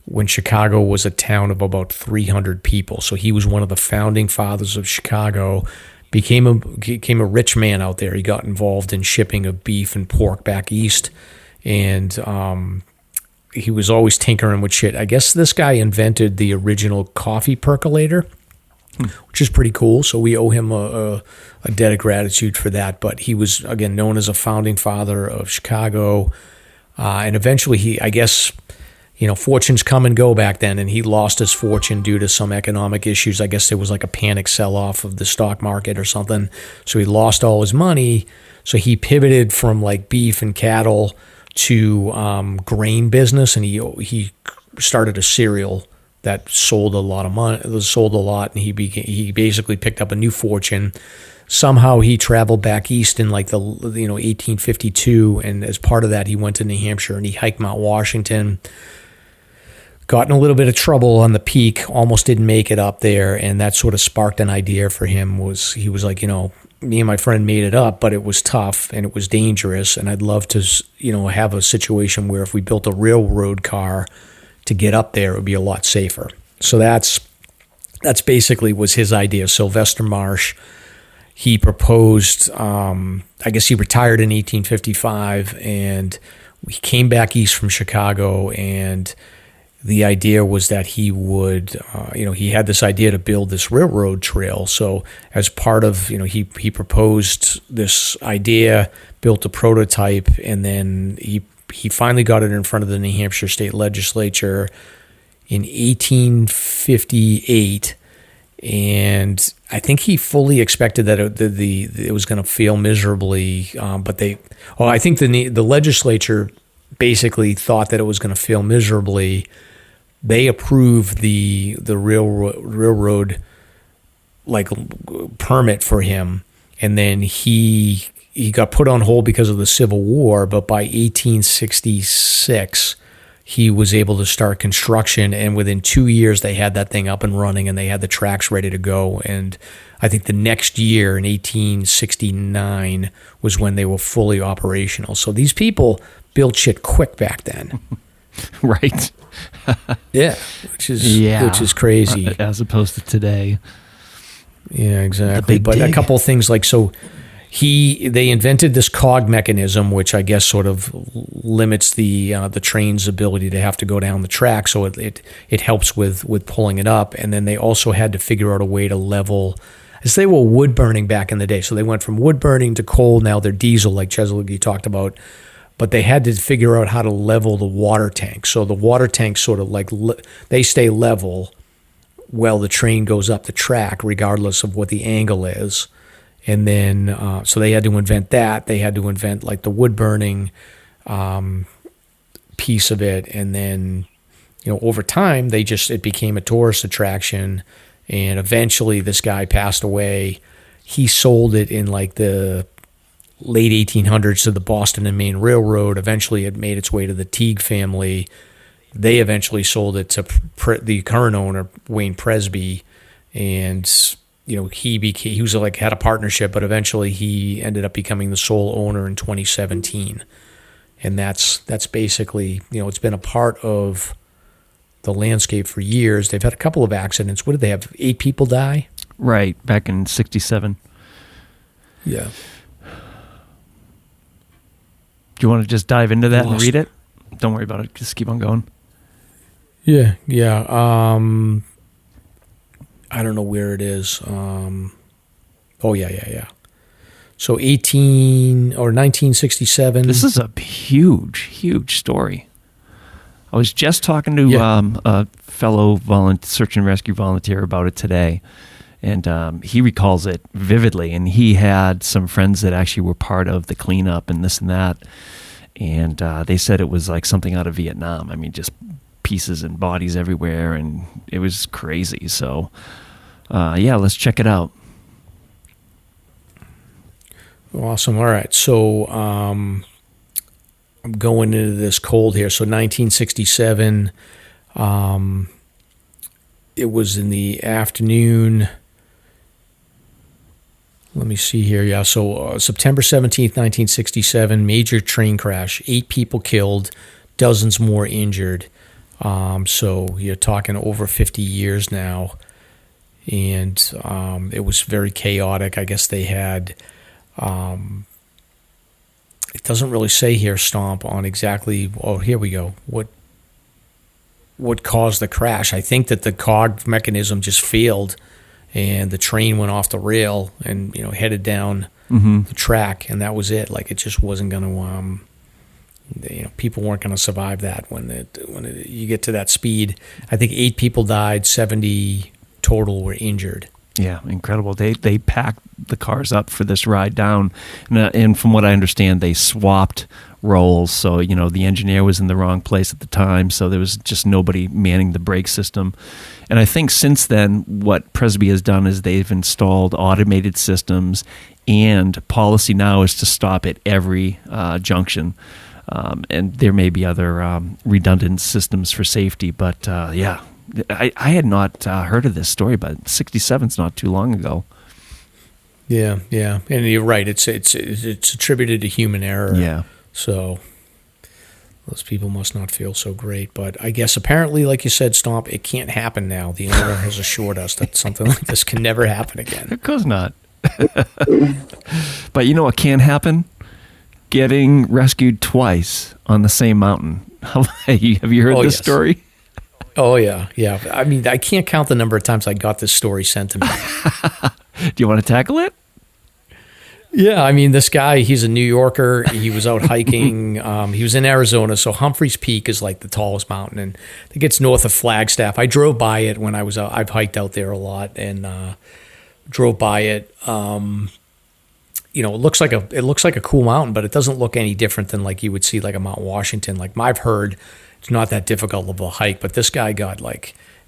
when Chicago was a town of about 300 people. So he was one of the founding fathers of Chicago. Became a rich man out there. He got involved in shipping of beef and pork back east, and he was always tinkering with shit. I guess this guy invented the original coffee percolator, which is pretty cool. So we owe him a debt of gratitude for that. But he was, again, known as a founding father of Chicago. And eventually fortunes come and go back then. And he lost his fortune due to some economic issues. I guess there was like a panic sell-off of the stock market or something. So he lost all his money. So he pivoted from like beef and cattle to grain business, and he started a cereal that sold a lot of money. Sold a lot, and he basically picked up a new fortune. Somehow he traveled back east in like 1852, and as part of that, he went to New Hampshire and he hiked Mount Washington. Got in a little bit of trouble on the peak, almost didn't make it up there, and that sort of sparked an idea for him. He was like, me and my friend made it up, but it was tough and it was dangerous. And I'd love to, have a situation where if we built a railroad car to get up there, it would be a lot safer. So that's basically was his idea. Sylvester Marsh, he proposed, I guess he retired in 1855, and we came back east from Chicago, and the idea was that he would, he had this idea to build this railroad trail. So as part of, he proposed this idea, built a prototype, and then he finally got it in front of the New Hampshire State Legislature in 1858. And I think he fully expected that it was going to fail miserably. But I think the legislature basically thought that it was going to fail miserably. They approved the railroad like permit for him, and then he got put on hold because of the Civil War. But by 1866, he was able to start construction, and within 2 years, they had that thing up and running, and they had the tracks ready to go. And I think the next year, in 1869, was when they were fully operational. So these people built shit quick back then. Right. Yeah, which is crazy as opposed to today. Yeah, exactly. But a couple of things like they invented this cog mechanism, which I guess sort of limits the train's ability to have to go down the track. So it helps with pulling it up. And then they also had to figure out a way to level, as they were wood burning back in the day. So they went from wood burning to coal. Now they're diesel, like Chezwick you talked about. But they had to figure out how to level the water tank. So the water tanks sort of like they stay level while the train goes up the track, regardless of what the angle is. And then, so they had to invent that. They had to invent like the wood burning piece of it. And then, over time, it became a tourist attraction. And eventually this guy passed away. He sold it in like the late 1800s to the Boston and Maine Railroad. Eventually it made its way to the Teague family. They eventually sold it to the current owner, Wayne Presby. And, he was like had a partnership, but eventually he ended up becoming the sole owner in 2017. And that's basically, it's been a part of the landscape for years. They've had a couple of accidents. What did they have? 8 people die? Right. Back in 1967. Yeah. Do you want to just dive into that and read it? Don't worry about it. Just keep on going. Yeah. I don't know where it is. Yeah. So 1967. This is a huge story. I was just talking to a fellow search and rescue volunteer about it today, and he recalls it vividly. And he had some friends that actually were part of the cleanup and this and that. And they said it was like something out of Vietnam. I mean, just pieces and bodies everywhere, and it was crazy. So, let's check it out. Awesome. All right. So I'm going into this cold here. So 1967, it was in the afternoon. Let me see here. Yeah, so September 17th, 1967, major train crash. 8 people killed, dozens more injured. So you're talking over 50 years now. And it was very chaotic. I guess they had... it doesn't really say here, Stomp, on exactly... Oh, here we go. What caused the crash? I think that the cog mechanism just failed, and the train went off the rail and headed down the track, and that was it. Like, it just wasn't going to, people weren't going to survive that when you get to that speed. I think 8 people died, 70 total were injured. Yeah, incredible. They packed the cars up for this ride down, and from what I understand, they swapped roles. So the engineer was in the wrong place at the time, so there was just nobody manning the brake system. And I think since then, what Presby has done is they've installed automated systems, and policy now is to stop at every junction. And there may be other redundant systems for safety, but I had not heard of this story, but 67's not too long ago. Yeah, and you're right. It's attributed to human error. Yeah. So those people must not feel so great. But I guess apparently, like you said, Stomp, it can't happen now. The owner has assured us that something like this can never happen again. Of course not. But what can happen? Getting rescued twice on the same mountain. Have you heard this story? Oh, yeah. I mean, I can't count the number of times I got this story sent to me. Do you want to tackle it? Yeah, I mean, this guy, he's a New Yorker. He was out hiking. He was in Arizona, so Humphreys Peak is like the tallest mountain, and I think it's north of Flagstaff. I drove by it when I was out. I've hiked out there a lot, and drove by it. it looks like a cool mountain, but it doesn't look any different than like you would see like a Mount Washington. Like I've heard it's not that difficult of a hike, but this guy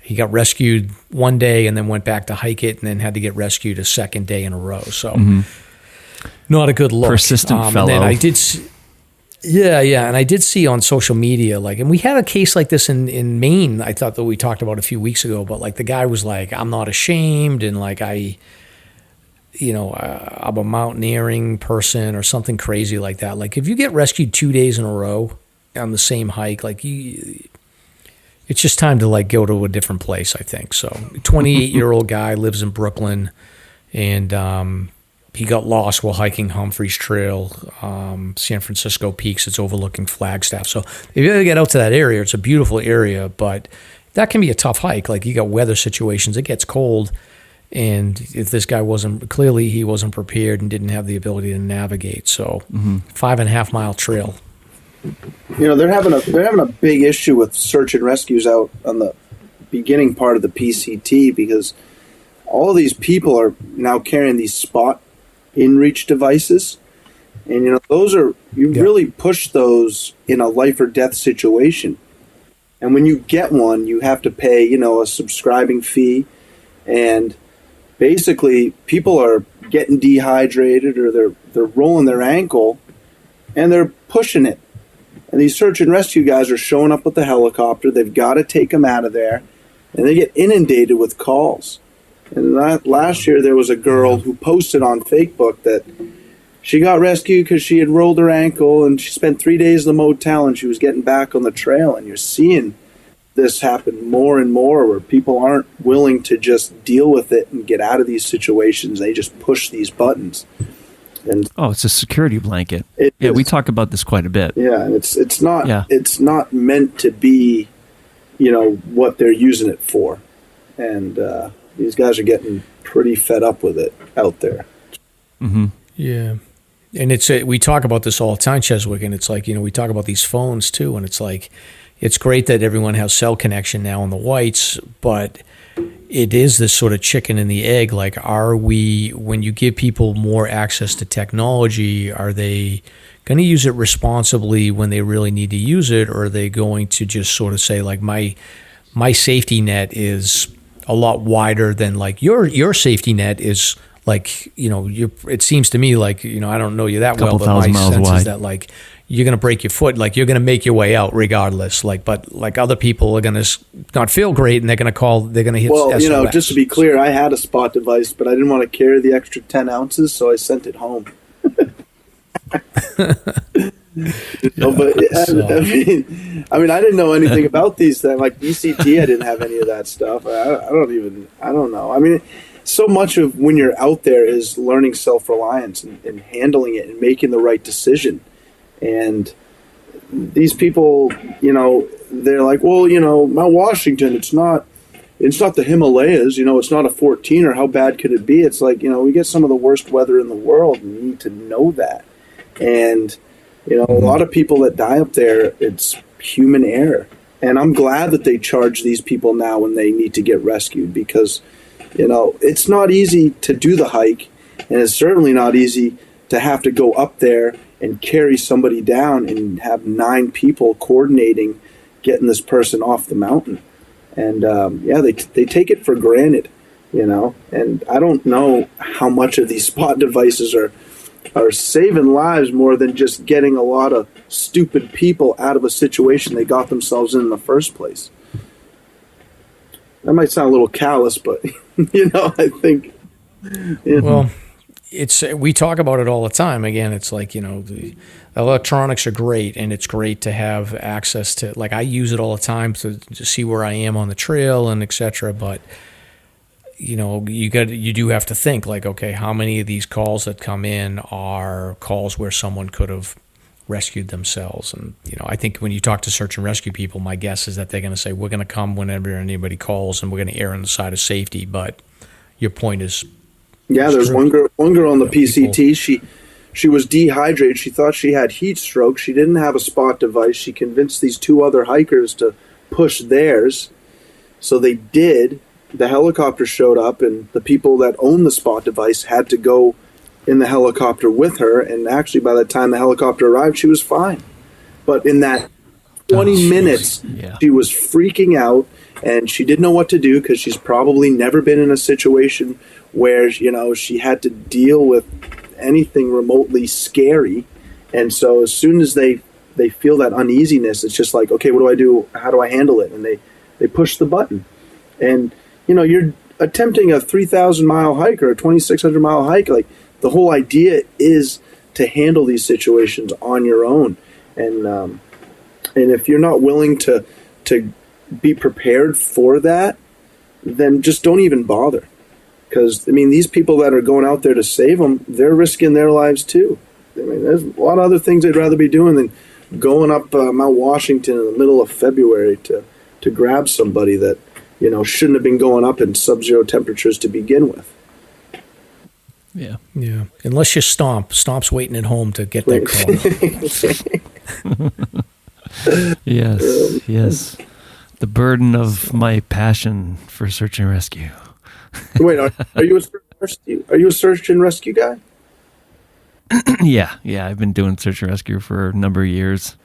he got rescued one day and then went back to hike it and then had to get rescued a second day in a row. So not a good look. Persistent fellow. And then I did and I did see on social media, and we had a case like this in Maine, I thought that we talked about a few weeks ago, but like the guy was like, I'm not ashamed, and like I'm a mountaineering person or something crazy like that. Like if you get rescued 2 days in a row on the same hike, like it's just time to like go to a different place, I think. So 28-year-old guy lives in Brooklyn, and he got lost while hiking Humphreys Trail, San Francisco Peaks. It's overlooking Flagstaff. So if you ever get out to that area, it's a beautiful area, but that can be a tough hike. Like you got weather situations, it gets cold. And if this guy wasn't prepared and didn't have the ability to navigate. So 5.5 mile trail. They're having a big issue with search and rescues out on the beginning part of the PCT because all of these people are now carrying these spot in-reach devices. And, really push those in a life or death situation. And when you get one, you have to pay, a subscribing fee. And basically, people are getting dehydrated or they're rolling their ankle and they're pushing it. And these search and rescue guys are showing up with the helicopter. They've got to take them out of there. And they get inundated with calls. And last year, there was a girl who posted on Facebook that she got rescued because she had rolled her ankle and she spent 3 days in the motel and she was getting back on the trail. And you're seeing this happen more and more where people aren't willing to just deal with it and get out of these situations. They just push these buttons. And it's a security blanket. We talk about this quite a bit. Yeah, and it's not meant to be, what they're using it for. And these guys are getting pretty fed up with it out there. Mm-hmm. Yeah. And we talk about this all the time, Chezwick, and it's like, we talk about these phones too, and it's like, it's great that everyone has cell connection now on the whites, but it is this sort of chicken and the egg. Like, when you give people more access to technology, are they going to use it responsibly when they really need to use it, or are they going to just sort of say, like, my safety net is a lot wider than like your safety net is like, it seems to me like, I don't know you that well, but my sense is that like you're going to break your foot, like you're going to make your way out regardless. Like, but like other people are going to not feel great and they're going to hit. Well, SOS. Just to be clear, I had a spot device, but I didn't want to carry the extra 10 ounces, so I sent it home. But I didn't know anything about these things. Like ECT, I didn't have any of that stuff. I don't know. I mean, so much of when you're out there is learning self-reliance and handling it and making the right decision. And these people, they're like, well, Mount Washington, it's not the Himalayas, it's not a 14, how bad could it be? It's like, we get some of the worst weather in the world, and you need to know that. And, a lot of people that die up there, it's human error. And I'm glad that they charge these people now when they need to get rescued because, it's not easy to do the hike, and it's certainly not easy to have to go up there and carry somebody down and have 9 people coordinating getting this person off the mountain. And, they take it for granted, and I don't know how much of these spot devices are saving lives more than just getting a lot of stupid people out of a situation they got themselves in the first place. That might sound a little callous, but, I think... Well, we talk about it all the time. Again, it's like, the electronics are great, and it's great to have access to, like, I use it all the time to see where I am on the trail and et cetera, but... you do have to think like, okay, how many of these calls that come in are calls where someone could have rescued themselves? And, I think when you talk to search and rescue people, my guess is that they're going to say, we're going to come whenever anybody calls and we're going to err on the side of safety. But your point is, there's one girl on the PCT. She was dehydrated. She thought she had heat stroke. She didn't have a spot device. She convinced these 2 other hikers to push theirs. So they did. The helicopter showed up, and the people that own the spot device had to go in the helicopter with her, and actually by the time the helicopter arrived, she was fine. But in that 20 minutes, she was freaking out, and she didn't know what to do because she's probably never been in a situation where, you know, she had to deal with anything remotely scary. And so as soon as they feel that uneasiness, it's just like, okay, what do I do? How do I handle it? And they push the button. And, you know, you're attempting a 3,000-mile hike or a 2,600-mile hike. Like, the whole idea is to handle these situations on your own. And if you're not willing to be prepared for that, then just don't even bother. Because, I mean, these people that are going out there to save them, they're risking their lives too. I mean, there's a lot of other things they'd rather be doing than going up Mount Washington in the middle of February to grab somebody that, you know, shouldn't have been going up in sub-zero temperatures to begin with. Yeah. Unless you Stomp's waiting at home to get that call. Yes. The burden of my passion for search and rescue. Wait, are you a search and rescue guy? Yeah. I've been doing search and rescue for a number of years,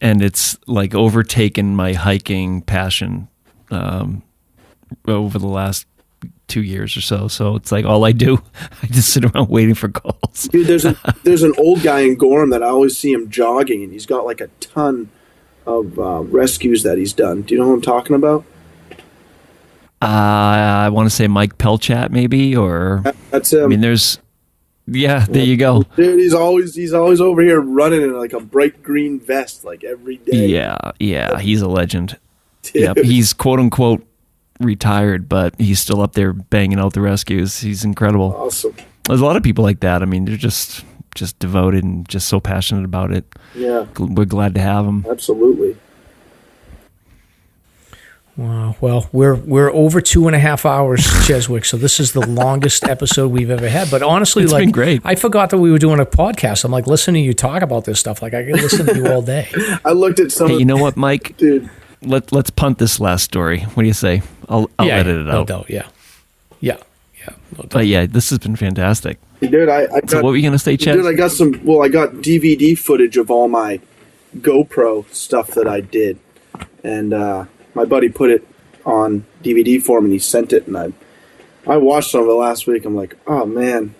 and it's like overtaken my hiking passion over the last 2 years or so. So it's like all I do, I just sit around waiting for calls. Dude, there's an old guy in Gorham that I always see him jogging, and he's got like a ton of rescues that he's done. Do you know who I'm talking about? I want to say Mike Pelchat, maybe, or that's him. I mean, there you go. Dude, he's always over here running in like a bright green vest, like every day. Yeah, he's a legend. Yeah, he's quote unquote retired, but he's still up there banging out the rescues. He's incredible. Awesome. There's a lot of people like that. I mean, they're just devoted and just so passionate about it. Yeah, we're glad to have them. Absolutely. Wow. Well, we're over 2.5 hours, Chezwick. So this is the longest episode we've ever had. But honestly, it's been great. I forgot that we were doing a podcast. I'm like listening to you talk about this stuff. Like I could listen to you all day. I looked at some. Hey, you know what, Mike? Dude, let's punt this last story. What do you say? I'll edit it out. No doubt. Yeah. No doubt. But yeah, this has been fantastic. Dude, so what were you gonna say, Chez? Dude, I got DVD footage of all my GoPro stuff that I did, and my buddy put it on DVD for me, and he sent it, and I watched some of it last week. I'm like, oh man,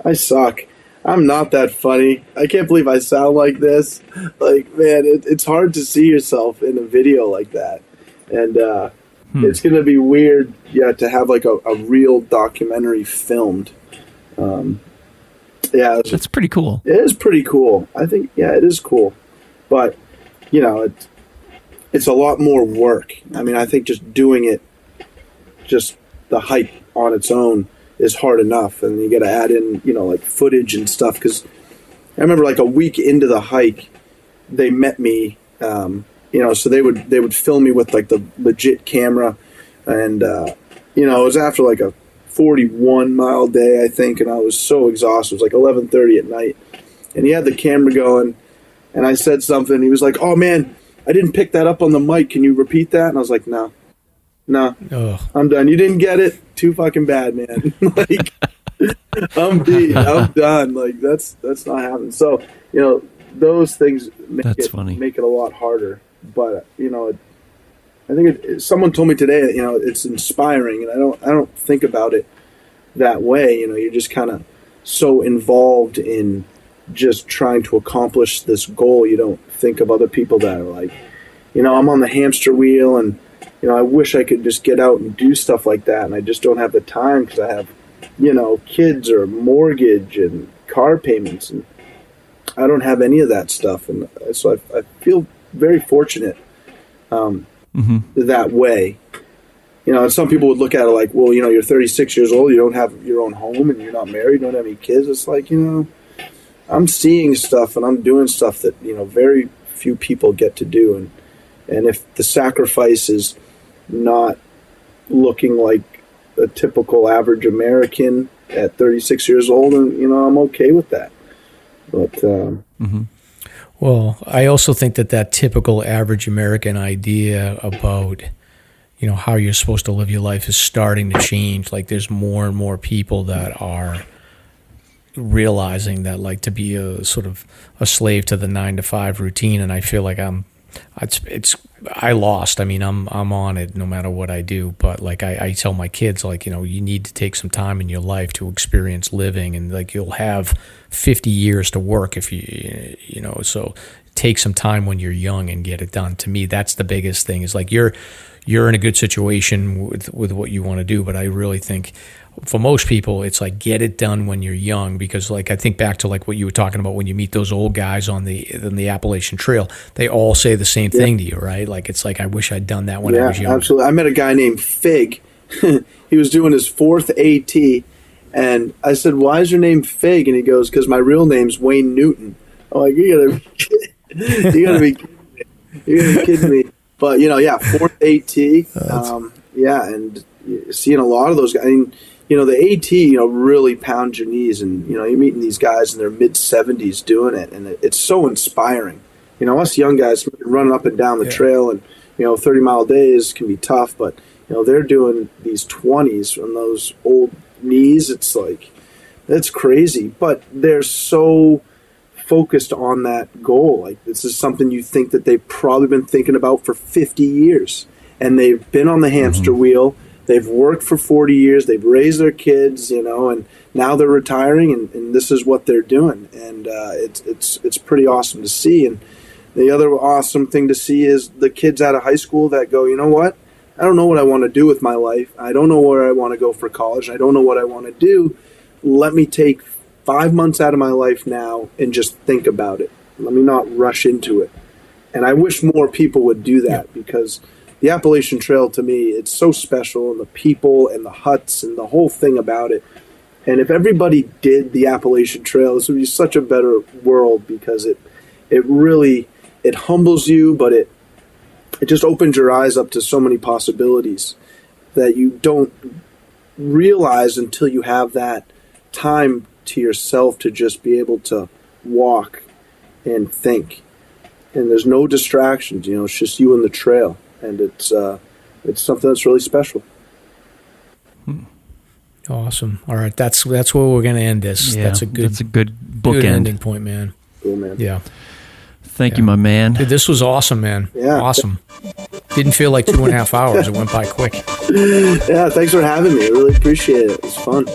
I suck. I'm not that funny. I can't believe I sound like this. Like, man, it's hard to see yourself in a video like that, and it's going to be weird, to have like a real documentary filmed. That's pretty cool. It is pretty cool. I think, it is cool, but you know, it's a lot more work. I mean, I think just doing it, just the hike on its own is hard enough. And you got to add in, you know, like footage and stuff. Because I remember like a week into the hike, they met me, so they would film me with like the legit camera. And, it was after like a 41-mile day, I think. And I was so exhausted. It was like 11:30 at night. And he had the camera going. And I said something. He was like, oh, man, I didn't pick that up on the mic. Can you repeat that? And I was like, no, I'm done. You didn't get it. Too fucking bad, man. Like, I'm beat. I'm done. Like, that's not happening. So, you know, those things make it a lot harder. But, you know, I think someone told me today, you know, it's inspiring, and I don't think about it that way. You know, you're just kind of so involved in just trying to accomplish this goal. You don't think of other people that are like, you know, I'm on the hamster wheel, and you know, I wish I could just get out and do stuff like that, and I just don't have the time because I have, you know, kids or mortgage and car payments, and I don't have any of that stuff. And so I feel very fortunate that way. You know, and some people would look at it like, well, you know, you're 36 years old, you don't have your own home, and you're not married, you don't have any kids. It's like, you know, I'm seeing stuff and I'm doing stuff that, you know, very few people get to do. And if the sacrifice is not looking like a typical average American at 36 years old, and, you know, I'm okay with that. But, well, I also think that typical average American idea about, you know, how you're supposed to live your life is starting to change. Like, there's more and more people that are realizing that like to be a sort of a slave to the 9 to 5 routine, and I feel like I lost. I mean, I'm on it no matter what I do. But like I tell my kids, like, you know, you need to take some time in your life to experience living, and like you'll have 50 years to work if you know. So take some time when you're young and get it done. To me, that's the biggest thing. Is like you're in a good situation with what you want to do, but I really think for most people, it's like get it done when you're young, because like I think back to like what you were talking about when you meet those old guys on the Appalachian Trail, they all say the same thing to you, right? Like it's like I wish I'd done that when I was young. Absolutely. I met a guy named Fig. He was doing his 4th AT, and I said, "Why is your name Fig?" And he goes, "Because my real name's Wayne Newton." I'm like, you gotta be kidding me. But 4th AT, and seeing a lot of those guys. I mean, the AT, really pound your knees, and, you're meeting these guys in their mid-70s doing it, and it's so inspiring. Us young guys running up and down the trail, and, 30-mile days can be tough, but, they're doing these 20s on those old knees. It's like, that's crazy, but they're so focused on that goal. Like, this is something you think that they've probably been thinking about for 50 years, and they've been on the hamster wheel. They've worked for 40 years. They've raised their kids, and now they're retiring, and this is what they're doing. And it's pretty awesome to see. And the other awesome thing to see is the kids out of high school that go, you know what? I don't know what I want to do with my life. I don't know where I want to go for college. I don't know what I want to do. Let me take 5 months out of my life now and just think about it. Let me not rush into it. And I wish more people would do that, because the Appalachian Trail, to me, it's so special, and the people and the huts and the whole thing about it. And if everybody did the Appalachian Trail, this would be such a better world, because it really humbles you, but it just opens your eyes up to so many possibilities that you don't realize until you have that time to yourself to just be able to walk and think. And there's no distractions, it's just you and the trail. And it's something that's really special. Awesome. All right, that's where we're going to end this. Yeah, that's a good bookend. ending point, man. Cool, man. Yeah. Thank you, my man. Dude, this was awesome, man. Yeah. Awesome. Didn't feel like 2.5 hours. It went by quick. Yeah, thanks for having me. I really appreciate it. It was fun.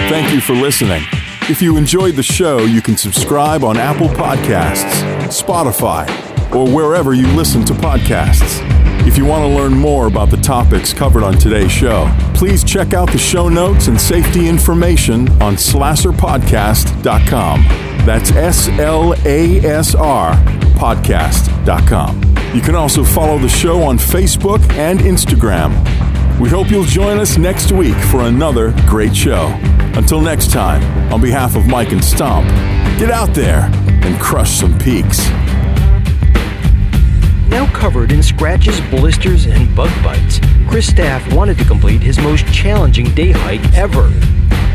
Thank you for listening. If you enjoyed the show, you can subscribe on Apple Podcasts, Spotify, or wherever you listen to podcasts. If you want to learn more about the topics covered on today's show, please check out the show notes and safety information on SLASRpodcast.com. That's SLASR podcast.com. You can also follow the show on Facebook and Instagram. We hope you'll join us next week for another great show. Until next time, on behalf of Mike and Stomp, get out there and crush some peaks. Now covered in scratches, blisters, and bug bites, Chris Staff wanted to complete his most challenging day hike ever.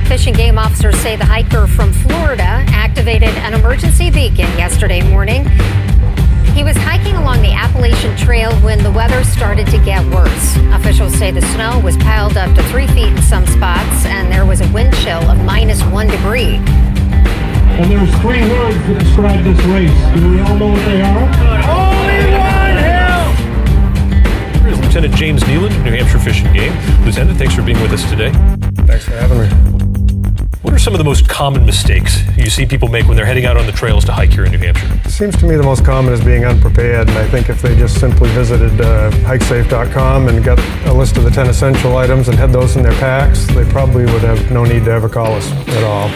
Fish and Game officers say the hiker from Florida activated an emergency beacon yesterday morning. He was hiking along the Appalachian Trail when the weather started to get worse. Officials say the snow was piled up to 3 feet in some spots, and there was a wind chill of -1 degree. And there's 3 words that describe this race. Do we all know what they are? Only one hill! Here's Lieutenant James Neeland, New Hampshire Fish and Game. Lieutenant, thanks for being with us today. Thanks for having me. What are some of the most common mistakes you see people make when they're heading out on the trails to hike here in New Hampshire? It seems to me the most common is being unprepared, and I think if they just simply visited hikesafe.com and got a list of the 10 essential items and had those in their packs, they probably would have no need to ever call us at all.